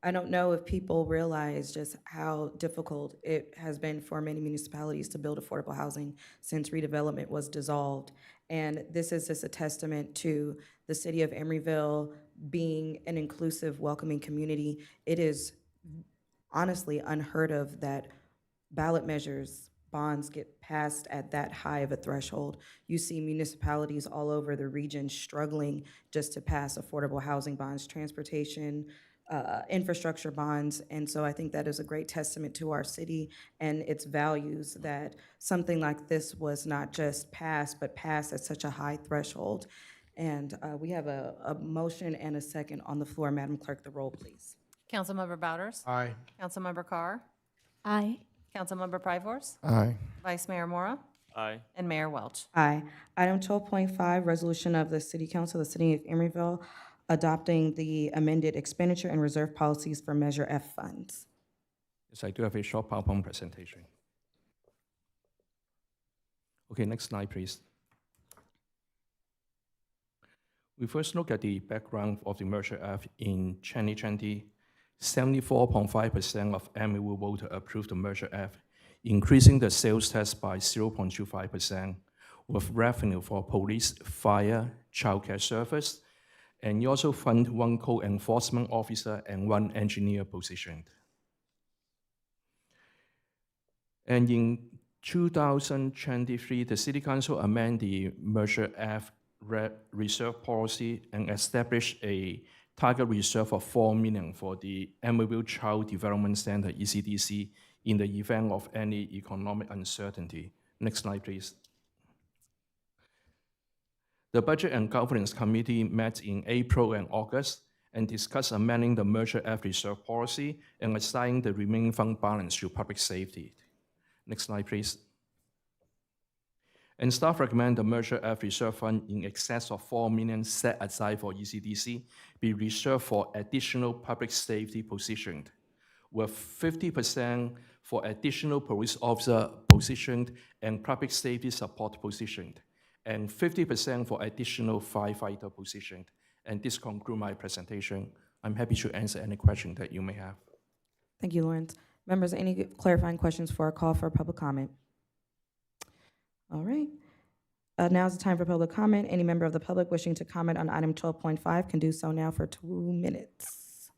Speaker 2: I don't know if people realize just how difficult it has been for many municipalities to build affordable housing since redevelopment was dissolved. And this is just a testament to the city of Emeryville being an inclusive, welcoming community. It is honestly unheard of that ballot measures, bonds get passed at that high of a threshold. You see municipalities all over the region struggling just to pass affordable housing bonds, transportation, infrastructure bonds. And so I think that is a great testament to our city and its values that something like this was not just passed, but passed at such a high threshold. And we have a motion and a second on the floor. Madam Clerk, the roll, please.
Speaker 3: Councilmember Bowders?
Speaker 12: Aye.
Speaker 3: Councilmember Carr?
Speaker 19: Aye.
Speaker 3: Councilmember Pryforce?
Speaker 5: Aye.
Speaker 3: Vice Mayor Mora?
Speaker 6: Aye.
Speaker 3: and Mayor Welch.
Speaker 2: Aye. Item 12.5, resolution of the City Council of the City of Emeryville adopting the amended expenditure and reserve policies for Measure F funds.
Speaker 8: Yes, I do have a short PowerPoint presentation. Okay, next slide, please. We first look at the background of the Measure F in 2020. 74.5% of Emeryville voters approved the Measure F, increasing the sales tax by 0.25%, with revenue for police, fire, childcare service, and you also fund one code enforcement officer and one engineer position. And in 2023, the City Council amended the Measure F reserve policy and established a target reserve of $4 million for the Emeryville Child Development Center, ECDC, in the event of any economic uncertainty. Next slide, please. The Budget and Governance Committee met in April and August and discussed amending the Measure F reserve policy and assigning the remaining fund balance to public safety. Next slide, please. And staff recommend the Measure F reserve fund in excess of $4 million set aside for ECDC be reserved for additional public safety positions, with 50% for additional police officer positions and public safety support positions, and 50% for additional firefighter positions. And this concludes my presentation. I'm happy to answer any questions that you may have.
Speaker 2: Thank you, Lawrence. Members, any clarifying questions for a call for public comment? All right. Now is the time for public comment. Any member of the public wishing to comment on item 12.5 can do so now for 2 minutes.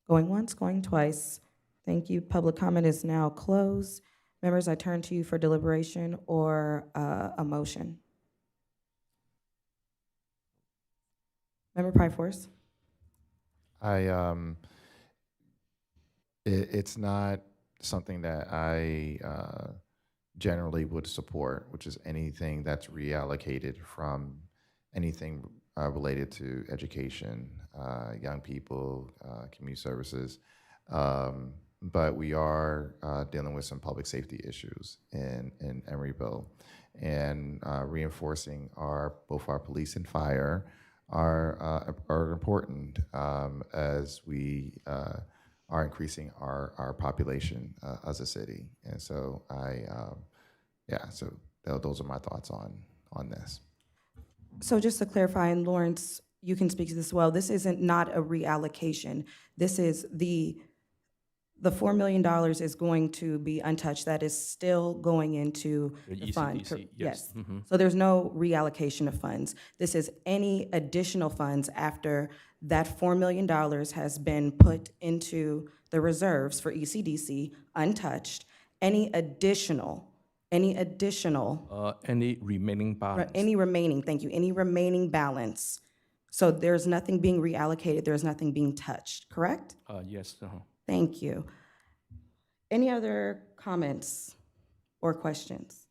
Speaker 2: Going once, going twice. Thank you. Public comment is now closed. Members, I turn to you for deliberation or a motion. Member Pryforce.
Speaker 5: It's not something that I generally would support, which is anything that's reallocated from anything related to education, young people, community services. But we are dealing with some public safety issues in Emeryville, and reinforcing both our police and fire are important as we are increasing our population as a city. And so so those are my thoughts on this.
Speaker 2: So just to clarify, and Lawrence, you can speak to this as well, this isn't not a reallocation. This is the $4 million is going to be untouched. That is still going into the fund.
Speaker 8: ECDC, yes. Mm-hmm.
Speaker 2: So there's no reallocation of funds. This is any additional funds after that $4 million has been put into the reserves for ECDC, untouched. Any
Speaker 8: remaining balance.
Speaker 2: Any remaining balance. So there's nothing being reallocated, there's nothing being touched, correct?
Speaker 8: Yes.
Speaker 2: Thank you. Any other comments or questions?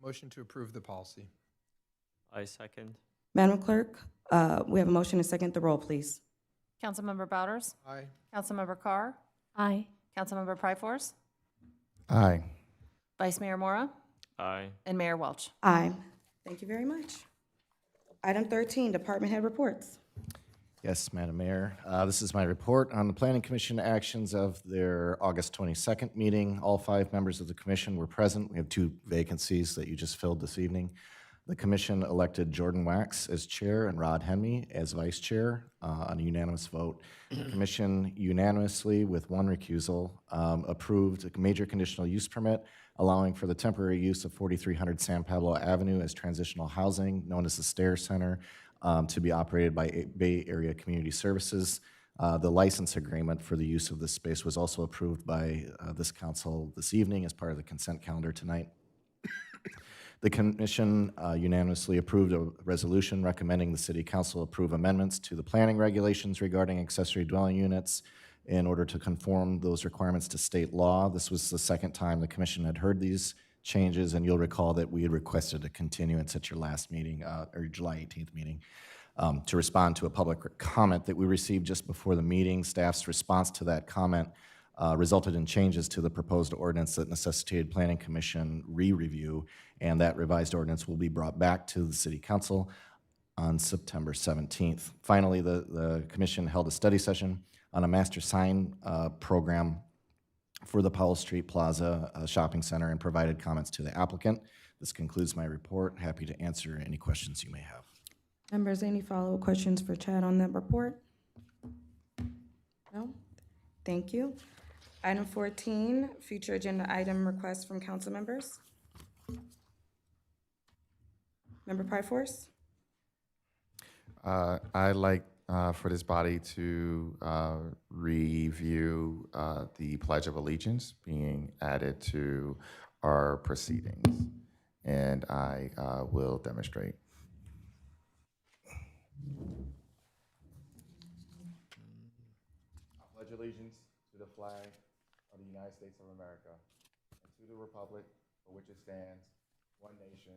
Speaker 12: Motion to approve the policy.
Speaker 6: I second.
Speaker 2: Madam Clerk, we have a motion and second. The roll, please.
Speaker 3: Councilmember Bouders?
Speaker 12: Aye.
Speaker 3: Councilmember Carr?
Speaker 19: Aye.
Speaker 3: Councilmember Pryforce?
Speaker 5: Aye.
Speaker 3: Vice Mayor Mora?
Speaker 6: Aye.
Speaker 3: And Mayor Welch.
Speaker 2: Aye. Thank you very much. Item 13, department head reports.
Speaker 13: Yes, Madam Mayor. This is my report on the Planning Commission actions of their August 22nd meeting. All 5 members of the commission were present. We have 2 vacancies that you just filled this evening. The commission elected Jordan Wax as chair and Rod Henry as vice chair on a unanimous vote. The commission unanimously, with 1 recusal, approved a major conditional use permit allowing for the temporary use of 4300 San Pablo Avenue as transitional housing, known as the Stair Center, to be operated by Bay Area Community Services. The license agreement for the use of this space was also approved by this council this evening as part of the consent calendar tonight. The commission unanimously approved a resolution recommending the city council approve amendments to the planning regulations regarding accessory dwelling units in order to conform those requirements to state law. This was the second time the commission had heard these changes, and you'll recall that we had requested a continuance at your last meeting, or July 18th meeting, to respond to a public comment that we received just before the meeting. Staff's response to that comment resulted in changes to the proposed ordinance that necessitated Planning Commission re-review, and that revised ordinance will be brought back to the City Council on September 17th. Finally, the commission held a study session on a master sign program for the Powell Street Plaza Shopping Center and provided comments to the applicant. This concludes my report. Happy to answer any questions you may have.
Speaker 2: Members, any follow-up questions for Chad on that report? No? Thank you. Item 14, future agenda item requests from council members. Member Pryforce?
Speaker 5: I'd like for this body to review the Pledge of Allegiance being added to our proceedings, and I will demonstrate. I pledge allegiance to the flag of the United States of America and to the republic for which it stands, one nation,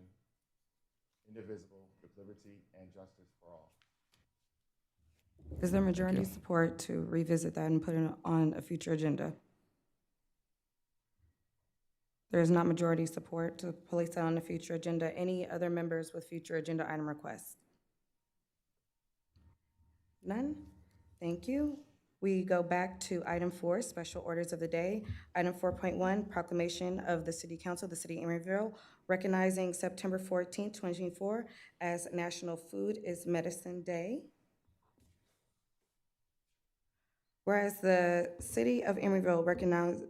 Speaker 5: indivisible, with liberty and justice for all.
Speaker 2: Is there majority support to revisit that and put it on a future agenda? There is not majority support to place that on a future agenda. Any other members with future agenda item requests? None? Thank you. We go back to item 4, special orders of the day. Item 4.1, proclamation of the City Council of the City of Emeryville recognizing September 14th, 2024 as National Food is Medicine Day. Whereas the City of Emeryville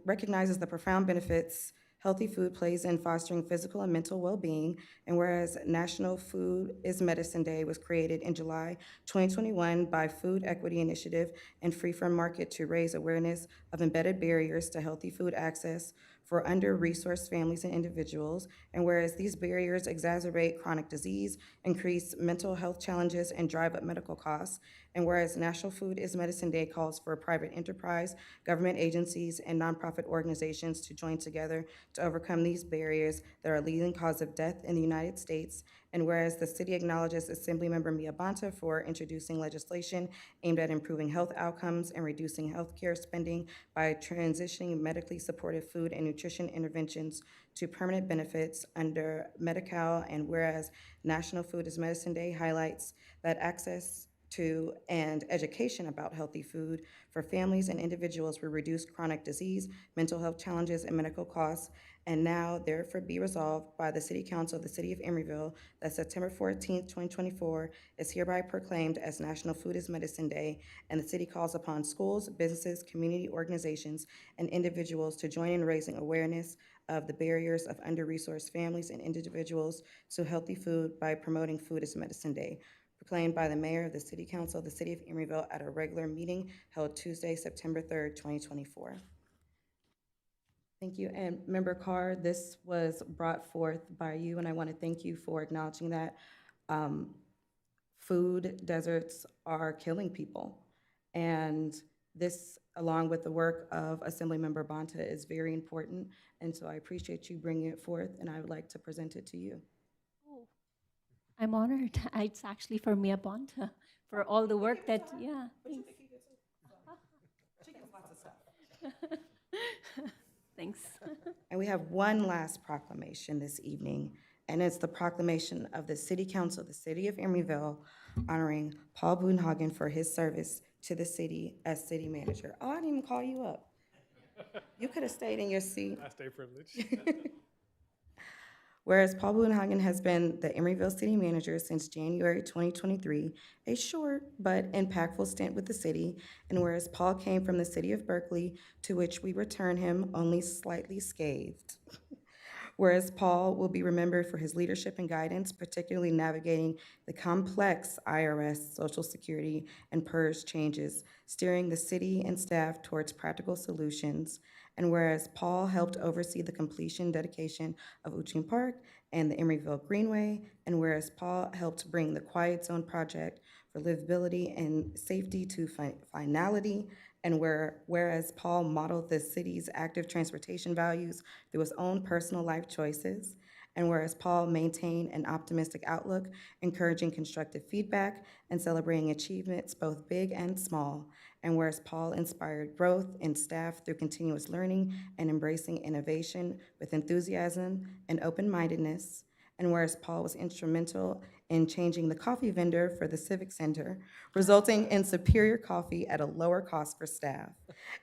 Speaker 2: recognizes the profound benefits healthy food plays in fostering physical and mental well-being, and whereas National Food is Medicine Day was created in July 2021 by Food Equity Initiative and Free From Market to raise awareness of embedded barriers to healthy food access for under-resourced families and individuals, and whereas these barriers exacerbate chronic disease, increase mental health challenges, and drive up medical costs, and whereas National Food is Medicine Day calls for private enterprise, government agencies, and nonprofit organizations to join together to overcome these barriers that are a leading cause of death in the United States, and whereas the city acknowledges Assemblymember Mia Bonta for introducing legislation aimed at improving health outcomes and reducing healthcare spending by transitioning medically supported food and nutrition interventions to permanent benefits under Medi-Cal, and whereas National Food is Medicine Day highlights that access to and education about healthy food for families and individuals will reduce chronic disease, mental health challenges, and medical costs. And now, therefore, be resolved by the City Council of the City of Emeryville that September 14th, 2024 is hereby proclaimed as National Food is Medicine Day, and the city calls upon schools, businesses, community organizations, and individuals to join in raising awareness of the barriers of under-resourced families and individuals to healthy food by promoting Food is Medicine Day, proclaimed by the Mayor of the City Council of the City of Emeryville at a regular meeting held Tuesday, September 3rd, 2024. Thank you. And Member Carr, this was brought forth by you, and I want to thank you for acknowledging that. Food deserts are killing people, and this, along with the work of Assemblymember Bonta, is very important, and so I appreciate you bringing it forth, and I would like to present it to you.
Speaker 19: I'm honored. It's actually for Mia Bonta for all the work that, yeah. Thanks.
Speaker 2: She gets lots of stuff.
Speaker 19: Thanks.
Speaker 2: And we have one last proclamation this evening, and it's the proclamation of the City Council of the City of Emeryville honoring Paul Boonhagen for his service to the city as city manager. Oh, I didn't even call you up. You could have stayed in your seat.
Speaker 9: Last day privilege.
Speaker 2: Whereas Paul Boonhagen has been the Emeryville City Manager since January 2023, a short but impactful stint with the city, and whereas Paul came from the city of Berkeley, to which we return him only slightly scathed. Whereas Paul will be remembered for his leadership and guidance, particularly navigating the complex IRS, Social Security, and PERS changes, steering the city and staff towards practical solutions. And whereas Paul helped oversee the completion dedication of Uchim Park and the Emeryville Greenway, and whereas Paul helped bring the Quiet Zone project for livability and safety to finality, and whereas Paul modeled the city's active transportation values through his own personal life choices, and whereas Paul maintained an optimistic outlook, encouraging constructive feedback, and celebrating achievements both big and small, And whereas Paul inspired growth in staff through continuous learning and embracing innovation with enthusiasm and open-mindedness. And whereas Paul was instrumental in changing the coffee vendor for the Civic Center, resulting in superior coffee at a lower cost for staff.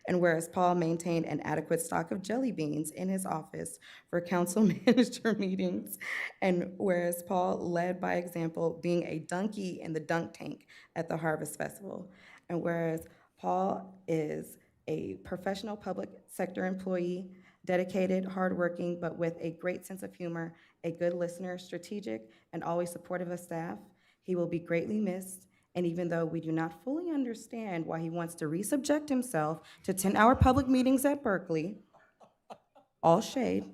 Speaker 2: And whereas Paul maintained an adequate stock of jelly beans in his office for council manager meetings. And whereas Paul led by example, being a donkey in the dunk tank at the Harvest Festival. And whereas Paul is a professional public sector employee, dedicated, hardworking, but with a great sense of humor, a good listener, strategic, and always supportive of staff. He will be greatly missed, and even though we do not fully understand why he wants to resubject himself to 10-hour public meetings at Berkeley, all shade,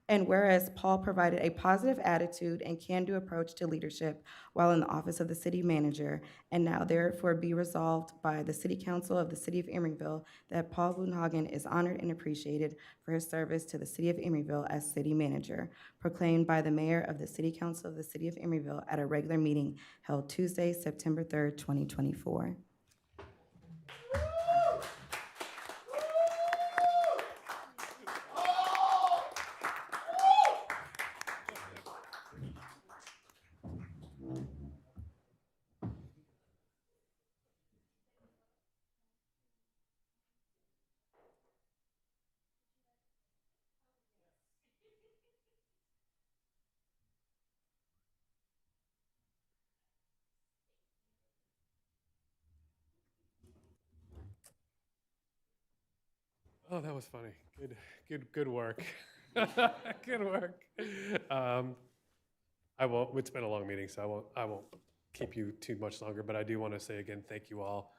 Speaker 2: and whereas Paul provided a positive attitude and can-do approach to leadership while in the office of the city manager, and now therefore be resolved by the City Council of the City of Emeryville that Paul Boonhagen is honored and appreciated for his service to the City of Emeryville as city manager, proclaimed by the mayor of the City Council of the City of Emeryville at a regular meeting held Tuesday, September 3rd, 2024.
Speaker 9: Oh, that was funny. Good work. Good work. I won't. It's been a long meeting, so I won't keep you too much longer. But I do want to say again, thank you all,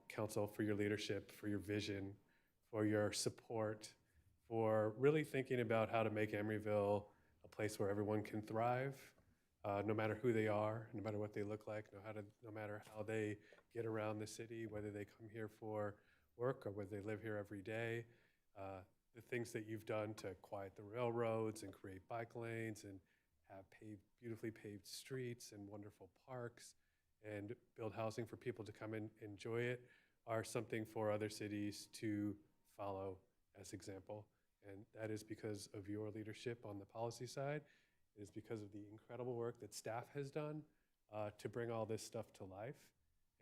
Speaker 9: council, for your leadership, for your vision, for your support, for really thinking about how to make Emeryville a place where everyone can thrive, no matter who they are, no matter what they look like, no matter how they get around the city, whether they come here for work or whether they live here every day. The things that you've done to quiet the railroads and create bike lanes and have beautifully paved streets and wonderful parks and build housing for people to come and enjoy it are something for other cities to follow as example. And that is because of your leadership on the policy side. It is because of the incredible work that staff has done to bring all this stuff to life.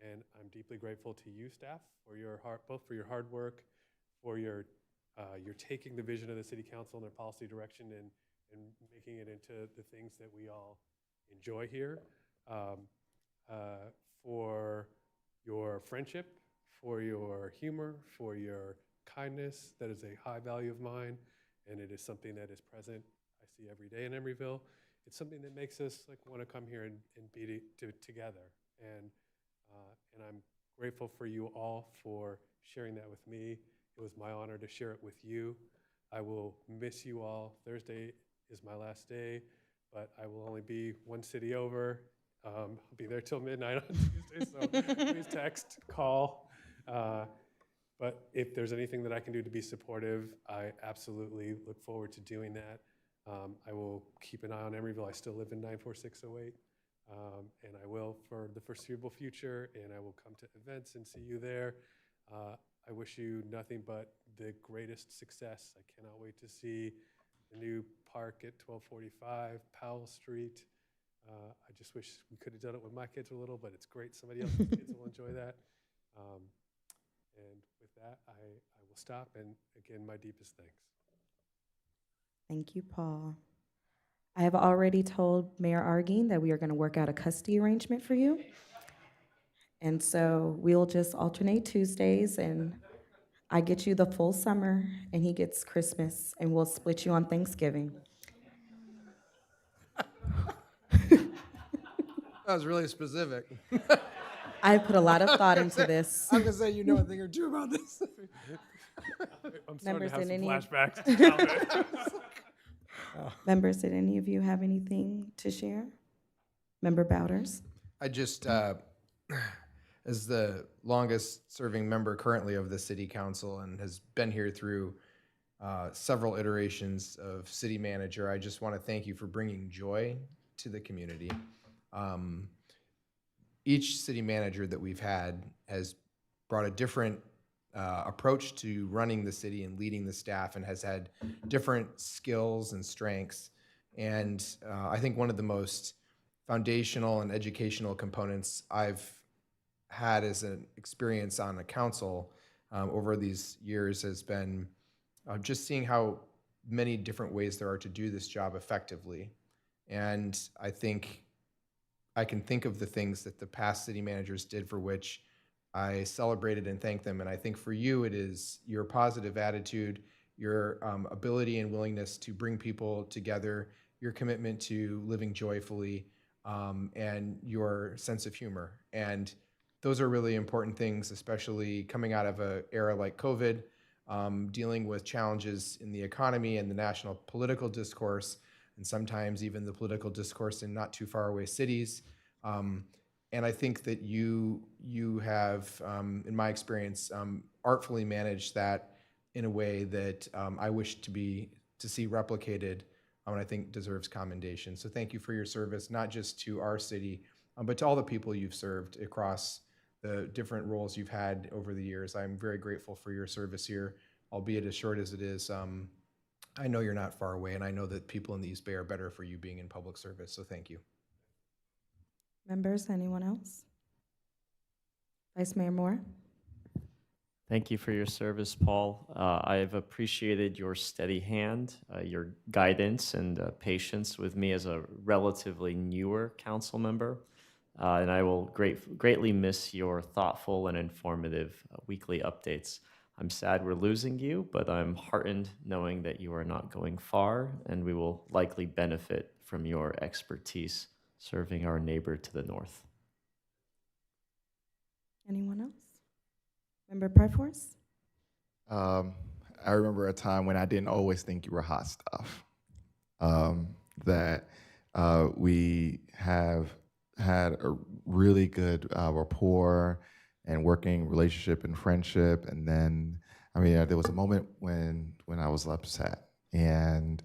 Speaker 9: And I'm deeply grateful to you, staff, for your both for your hard work, for your taking the vision of the City Council and their policy direction and making it into the things that we all enjoy here, for your friendship, for your humor, for your kindness. That is a high value of mine, and it is something that is present, I see every day in Emeryville. It's something that makes us want to come here and be together. And I'm grateful for you all for sharing that with me. It was my honor to share it with you. I will miss you all. Thursday is my last day, but I will only be one city over. I'll be there till midnight on Tuesday, so please text, call. But if there's anything that I can do to be supportive, I absolutely look forward to doing that. I will keep an eye on Emeryville. I still live in 94608. And I will for the foreseeable future, and I will come to events and see you there. I wish you nothing but the greatest success. I cannot wait to see the new park at 1245 Powell Street. I just wish we could have done it when my kids were little, but it's great. Somebody else's kids will enjoy that. And with that, I will stop. And again, my deepest thanks.
Speaker 2: Thank you, Paul. I have already told Mayor Arguin that we are going to work out a custody arrangement for you. And so we'll just alternate Tuesdays, and I get you the full summer, and he gets Christmas, and we'll split you on Thanksgiving.
Speaker 12: That was really specific.
Speaker 2: I put a lot of thought into this.
Speaker 12: I'm gonna say you know a thing or two about this.
Speaker 9: I'm starting
Speaker 2: Members,
Speaker 9: to have some
Speaker 2: did
Speaker 9: flashbacks to childhood.
Speaker 2: Members, did any of you have anything to share? Member Bowders?
Speaker 12: I just, as the longest serving member currently of the city council and has been here through several iterations of city manager, I just want to thank you for bringing joy to the community. Each city manager that we've had has brought a different approach to running the city and leading the staff and has had different skills and strengths. And I think one of the most foundational and educational components I've had as an experience on a council over these years has been just seeing how many different ways there are to do this job effectively. And I think I can think of the things that the past city managers did for which I celebrated and thanked them. And I think for you, it is your positive attitude, your ability and willingness to bring people together, your commitment to living joyfully, and your sense of humor. And those are really important things, especially coming out of an era like COVID, dealing with challenges in the economy and the national political discourse, and sometimes even the political discourse in not too far away cities. And I think that you have, in my experience, artfully managed that in a way that I wish to see replicated, and I think deserves commendation. So thank you for your service, not just to our city, but to all the people you've served across the different roles you've had over the years. I'm very grateful for your service here, albeit as short as it is. I know you're not far away, and I know that people in the East Bay are better for you being in public service, so thank you.
Speaker 2: Members, anyone else? Vice Mayor Moore?
Speaker 6: Thank you for your service, Paul. I've appreciated your steady hand, your guidance and patience with me as a relatively newer council member. And I will greatly miss your thoughtful and informative weekly updates. I'm sad we're losing you, but I'm heartened knowing that you are not going far, and we will likely benefit from your expertise serving our neighbor to the north.
Speaker 2: Anyone else? Member Pryforce?
Speaker 5: I remember a time when I didn't always think you were hot stuff. That we have had a really good rapport and working relationship and friendship. And then, I mean, there was a moment when I was upset, and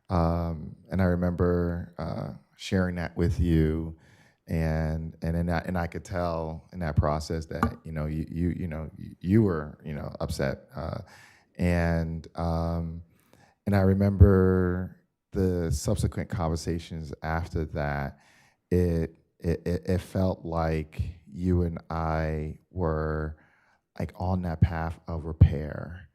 Speaker 5: I remember sharing that with you, and I could tell in that process that you were upset, and I remember the subsequent conversations after that. It felt like you and I were like on that path of repair,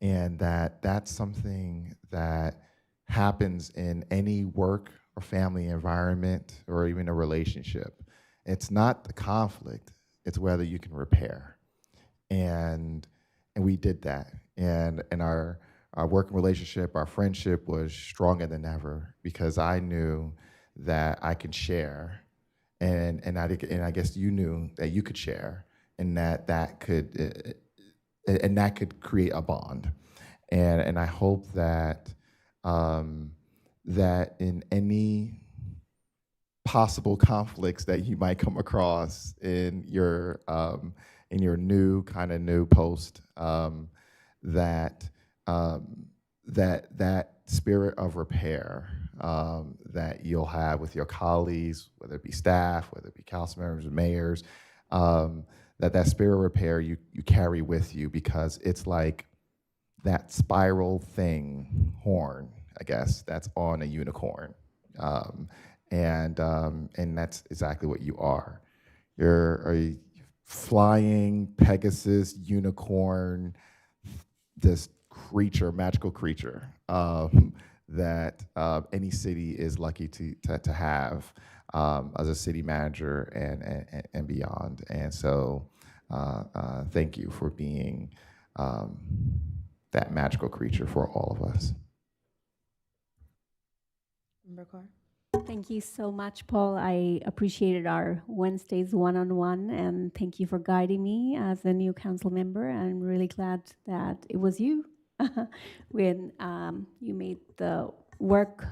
Speaker 5: and that's something that happens in any work or family environment or even a relationship. It's not the conflict, it's whether you can repair. And we did that. And our working relationship, our friendship was stronger than ever because I knew that I could share, and I guess you knew that you could share, and that could create a bond. And I hope that that in any possible conflicts that you might come across in your new post, that spirit of repair that you'll have with your colleagues, whether it be staff, whether it be council members, mayors, that spirit of repair you carry with you, because it's like that spiral horn, I guess, that's on a unicorn. And that's exactly what you are. You're a flying Pegasus unicorn, this creature, magical creature, that any city is lucky to have as a city manager and beyond. And so thank you for being that magical creature for all of us.
Speaker 2: Member Carr?
Speaker 19: Thank you so much, Paul. I appreciated our Wednesdays one-on-one, and thank you for guiding me as a new council member. I'm really glad that it was you when you made the work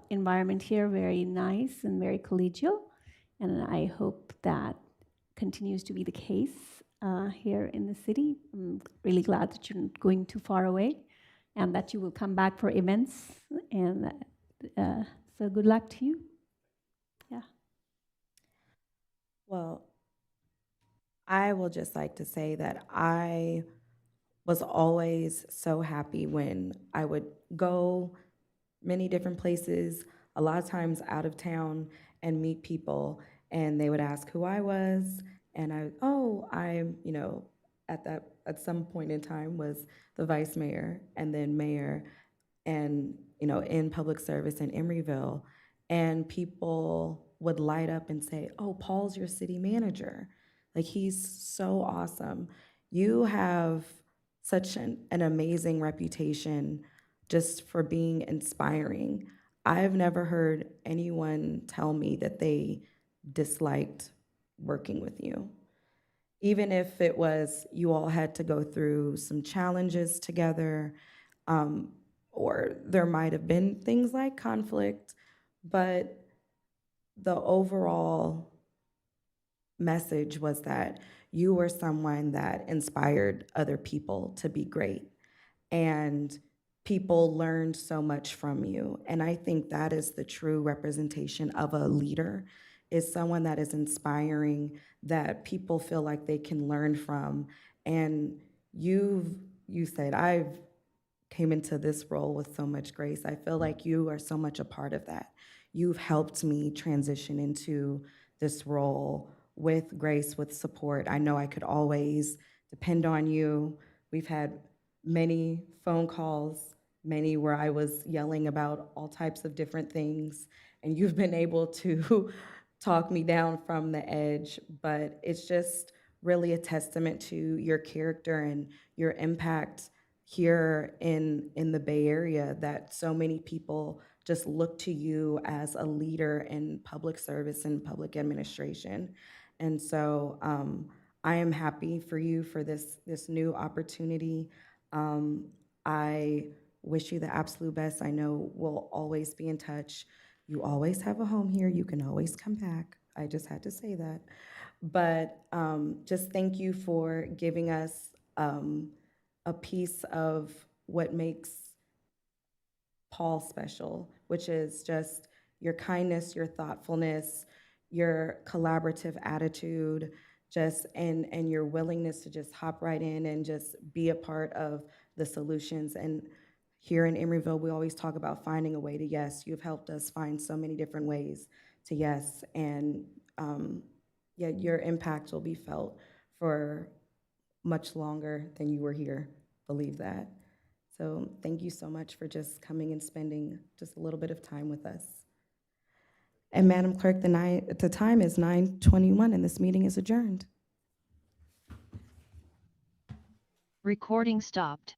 Speaker 19: environment here very nice and very collegial, and I hope that continues to be the case here in the city. I'm really glad that you're not going too far away and that you will come back for events, and so good luck to you. Yeah.
Speaker 2: Well, I will just like to say that I was always so happy when I would go many different places, a lot of times out of town, and meet people, and they would ask who I was, and I'm, at some point in time was the vice mayor and then mayor, and, in public service in Emeryville, and people would light up and say, "Oh, Paul's your city manager. Like, he's so awesome." You have such an amazing reputation just for being inspiring. I've never heard anyone tell me that they disliked working with you. Even if it was you all had to go through some challenges together, um, or there might have been things like conflict, but the overall message was that you were someone that inspired other people to be great. And people learned so much from you. And I think that is the true representation of a leader, is someone that is inspiring, that people feel like they can learn from. And you said, I've came into this role with so much grace. I feel like you are so much a part of that. You've helped me transition into this role with grace, with support. I know I could always depend on you. We've had many phone calls, many where I was yelling about all types of different things, and you've been able to talk me down from the edge. But it's just really a testament to your character and your impact here in the Bay Area, that so many people just look to you as a leader in public service and public administration. And so I am happy for you for this new opportunity. I wish you the absolute best. I know we'll always be in touch. You always have a home here. You can always come back. I just had to say that. But just thank you for giving us a piece of what makes Paul special, which is just your kindness, your thoughtfulness, your collaborative attitude, and your willingness to just hop right in and just be a part of the solutions. And here in Emeryville, we always talk about finding a way to yes. You've helped us find so many different ways to yes, and yeah, your impact will be felt for much longer than you were here. Believe that. So thank you so much for just coming and spending just a little bit of time with us. And Madam Clerk, the time is 9:21 and this meeting is adjourned.
Speaker 16: Recording stopped.